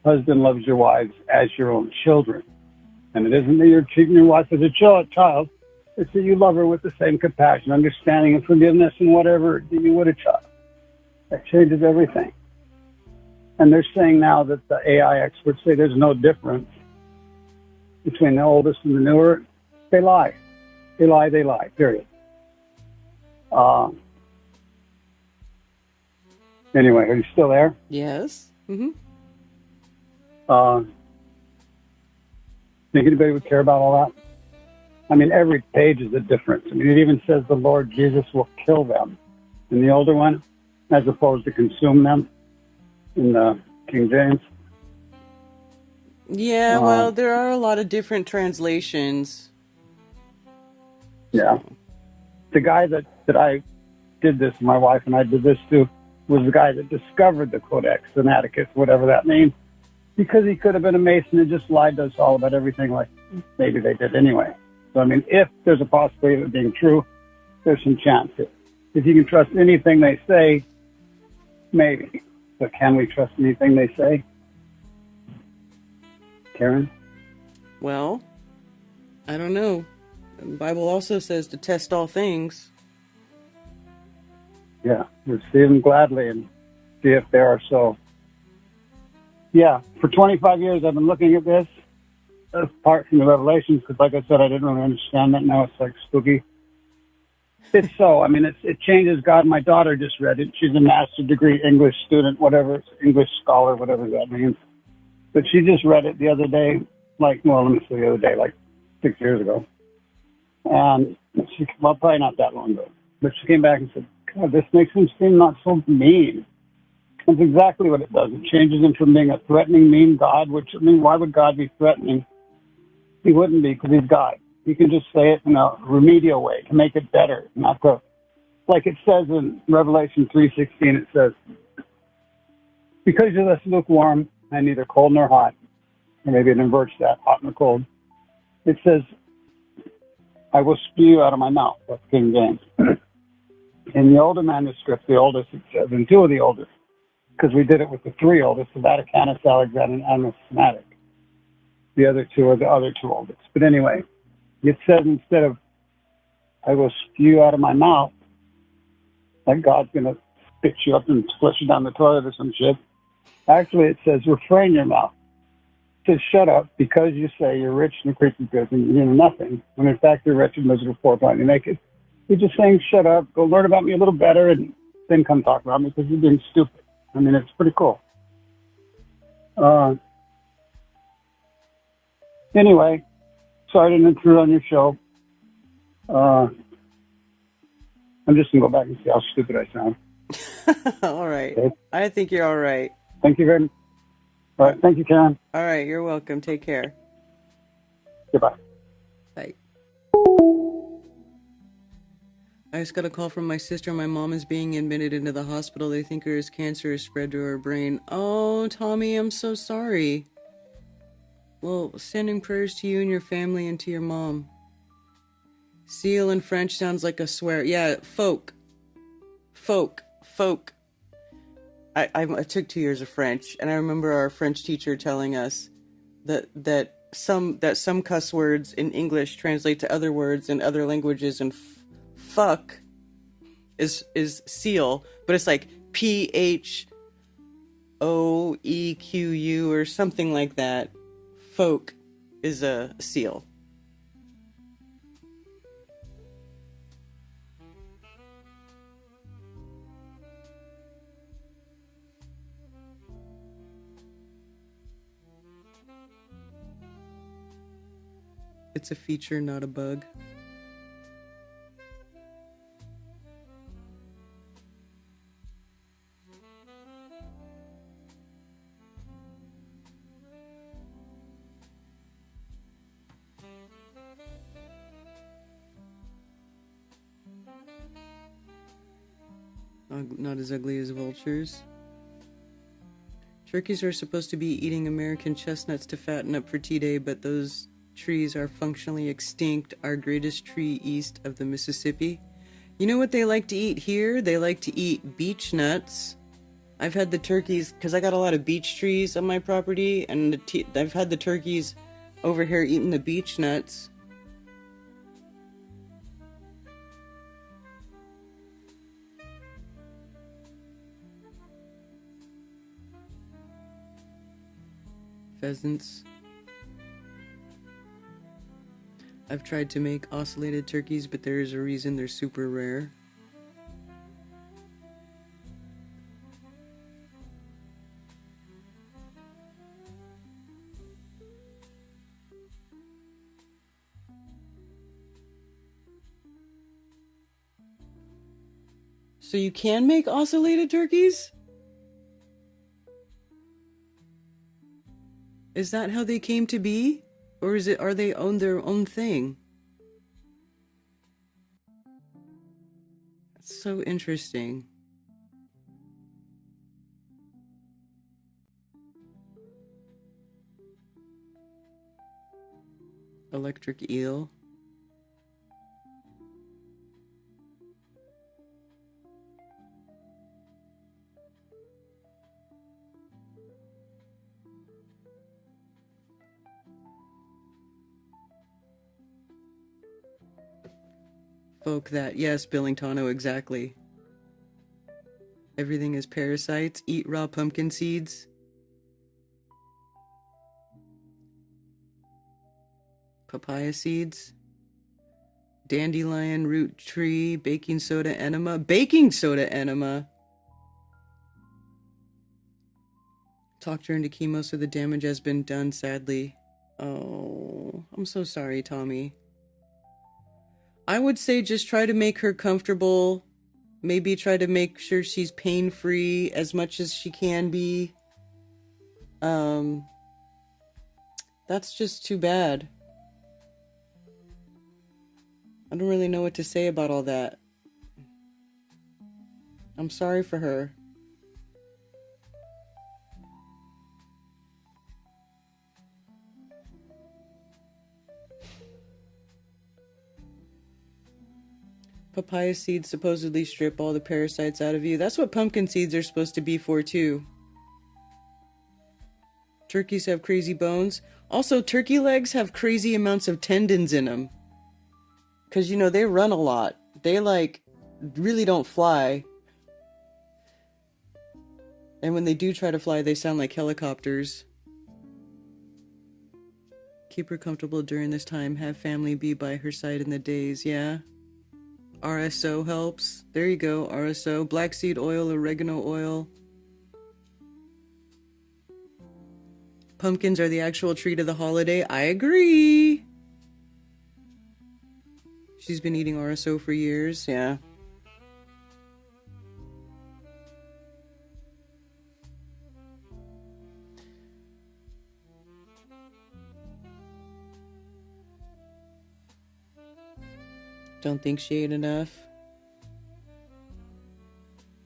husband loves your wives as your own children. And it isn't that you're treating your wife as a child. It's that you love her with the same compassion, understanding, and forgiveness and whatever that you would a child. That changes everything. And they're saying now that the AI experts say there's no difference between the oldest and the newer. They lie. They lie, period. Anyway, are you still there? Yes. Mm-hmm. Think anybody would care about all that? I mean, every page is a difference. I mean, it even says the Lord Jesus will kill them in the older one, as opposed to consume them in the King James. Yeah, well, there are a lot of different translations. Yeah. The guy that I did this, my wife and I did this too, was the guy that discovered the Codex Sinaiticus, whatever that means, because he could have been a Mason and just lied to us all about everything like maybe they did anyway. So, I mean, if there's a possibility of it being true, there's some chance. If you can trust anything they say, maybe. But can we trust anything they say? Karen? Well, I don't know. The Bible also says to test all things. Yeah, receive them gladly and see if they are so. Yeah, for 25 years I've been looking at this, apart from the Revelations, because like I said, I didn't really understand that. Now it's like spooky. It's so, I mean, it changes God. My daughter just read it. She's a master's degree English student, whatever, English scholar, whatever that means. But she just read it the other day, like 6 years ago. And well, probably not that long ago. But she came back and said, God, this makes him seem not so mean. That's exactly what it does. It changes him from being a threatening, mean God, which, I mean, why would God be threatening? He wouldn't be, because he's God. He can just say it in a remedial way to make it better, not to, like it says in Revelation 3:16, it says, because you're thus lukewarm and neither cold nor hot, or maybe it inverts that, hot and cold, it says, I will spew you out of my mouth. That's King James. In the older manuscripts, the oldest, it says, and 2 of the oldest, because we did it with the 3 oldest, the Vaticanus, Alexander, and the Sinaitic. The other 2 are the other 2 oldest. But anyway, it says instead of, I will spew you out of my mouth, like God's going to spit you up and flush you down the toilet or some shit. Actually, it says, refrain your mouth. It says, shut up, because you say you're rich and the creature's good and you're nothing, when in fact you're wretched, miserable, poor, blind, and naked. You're just saying, shut up, go learn about me a little better, and then come talk about me because you're being stupid. I mean, it's pretty cool. Anyway, sorry to intrude on your show. I'm just going to go back and see how stupid I sound. All right. Okay. I think you're all right. Thank you very much. All right. Thank you, Karen. All right. You're welcome. Take care. Goodbye. Bye. I just got a call from my sister. My mom is being admitted into the hospital. They think her cancer is spread to her brain. Oh, Tommy, I'm so sorry. Well, sending prayers to you and your family and to your mom. Seal in French sounds like a swear. Yeah, folk. I took 2 years of French, and I remember our French teacher telling us that some cuss words in English translate to other words in other languages, and fuck is seal, but it's like PHOEQU or something like that. Folk is a seal. It's a feature, not a bug. Not as ugly as vultures. Turkeys are supposed to be eating American chestnuts to fatten up for tea day, but those trees are functionally extinct, our greatest tree east of the Mississippi. You know what they like to eat here? They like to eat beech nuts. I've had the turkeys, because I got a lot of beech trees on my property, and I've had the turkeys over here eating the beech nuts. Pheasants. I've tried to make ocellated turkeys, but there is a reason they're super rare. So you can make ocellated turkeys? Is that how they came to be? Or are they own their own thing? That's so interesting. Electric eel. Folk that. Yes, Billingtano, exactly. Everything is parasites. Eat raw pumpkin seeds. Papaya seeds. Dandelion root tree. Baking soda enema. Baking soda enema! Talked her into chemo, so the damage has been done, sadly. Oh, I'm so sorry, Tommy. I would say just try to make her comfortable. Maybe try to make sure she's pain-free as much as she can be. That's just too bad. I don't really know what to say about all that. I'm sorry for her. Papaya seeds supposedly strip all the parasites out of you. That's what pumpkin seeds are supposed to be for, too. Turkeys have crazy bones. Also, turkey legs have crazy amounts of tendons in them. Because, you know, they run a lot. They, like, really don't fly. And when they do try to fly, they sound like helicopters. Keep her comfortable during this time. Have family be by her side in the days, yeah? RSO helps. There you go, RSO. Black seed oil, oregano oil. Pumpkins are the actual treat of the holiday. I agree. She's been eating RSO for years, yeah. Don't think she ate enough.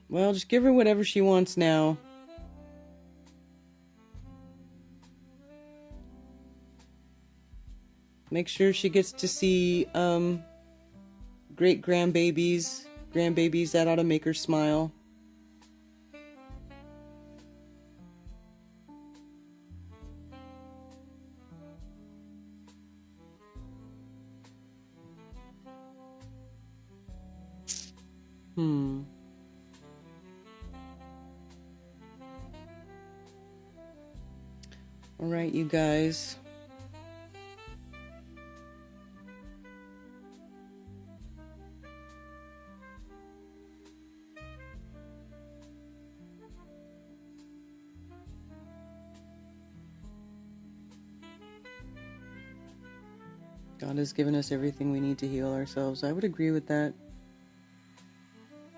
Well, just give her whatever she wants now. Make sure she gets to see great grandbabies. That ought to make her smile. All right, you guys. God has given us everything we need to heal ourselves. I would agree with that.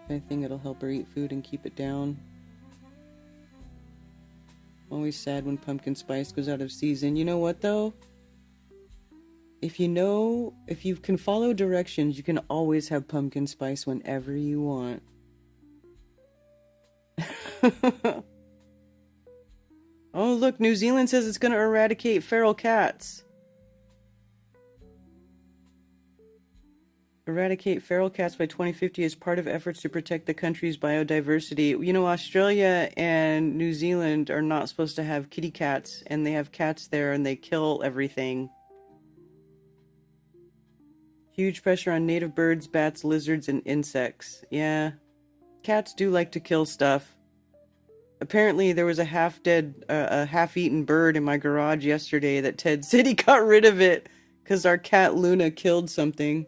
I think it'll help her eat food and keep it down. Always sad when pumpkin spice goes out of season. You know what though? If you can follow directions, you can always have pumpkin spice whenever you want. Oh, look, New Zealand says it's going to eradicate feral cats. Eradicate feral cats by 2050 as part of efforts to protect the country's biodiversity. You know, Australia and New Zealand are not supposed to have kitty cats, and they have cats there and they kill everything. Huge pressure on native birds, bats, lizards, and insects. Yeah. Cats do like to kill stuff. Apparently there was a half-eaten bird in my garage yesterday that Ted said he got rid of it because our cat Luna killed something.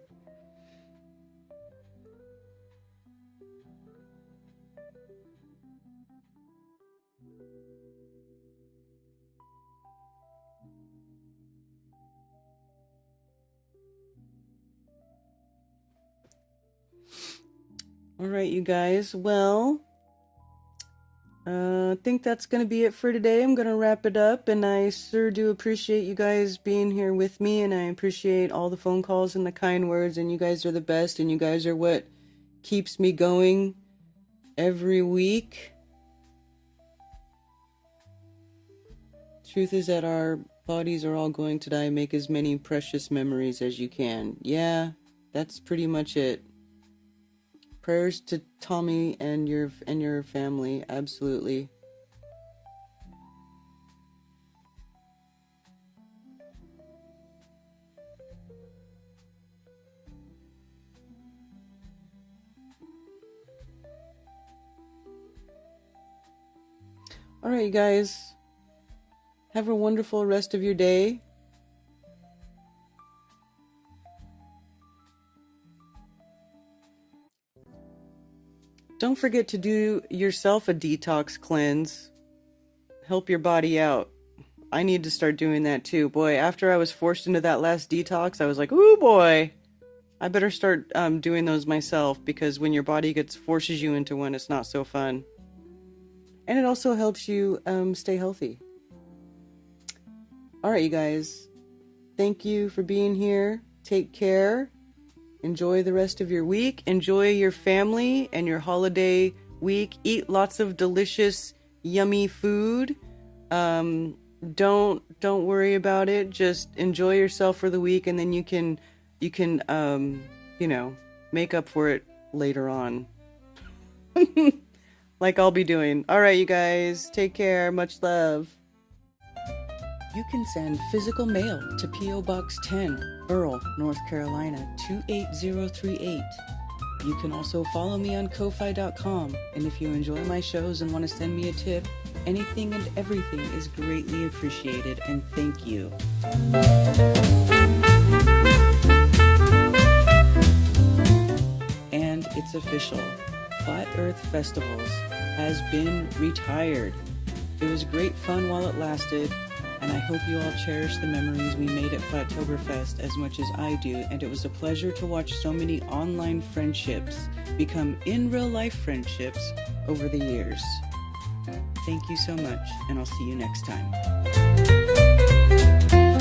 All right, you guys. Well, I think that's going to be it for today. I'm going to wrap it up, and I sure do appreciate you guys being here with me, and I appreciate all the phone calls and the kind words, and you guys are the best, and you guys are what keeps me going every week. Truth is that our bodies are all going to die. Make as many precious memories as you can. Yeah, that's pretty much it. Prayers to Tommy and your family, absolutely. All right, you guys. Have a wonderful rest of your day. Don't forget to do yourself a detox cleanse. Help your body out. I need to start doing that too. Boy, after I was forced into that last detox, I was like, ooh boy, I better start doing those myself, because when your body forces you into one, it's not so fun. And it also helps you stay healthy. All right, you guys. Thank you for being here. Take care. Enjoy the rest of your week. Enjoy your family and your holiday week. Eat lots of delicious, yummy food. Don't worry about it. Just enjoy yourself for the week, and then you can make up for it later on. Like I'll be doing. All right, you guys. Take care. Much love. You can send physical mail to P.O. Box 10, Burrell, North Carolina, 28038. You can also follow me on Ko-Fi.com, and if you enjoy my shows and want to send me a tip, anything and everything is greatly appreciated, and thank you. And it's official. Flat Earth Festivals has been retired. It was great fun while it lasted, and I hope you all cherish the memories we made at Flattoberfest as much as I do, and it was a pleasure to watch so many online friendships become in real life friendships over the years. Thank you so much, and I'll see you next time.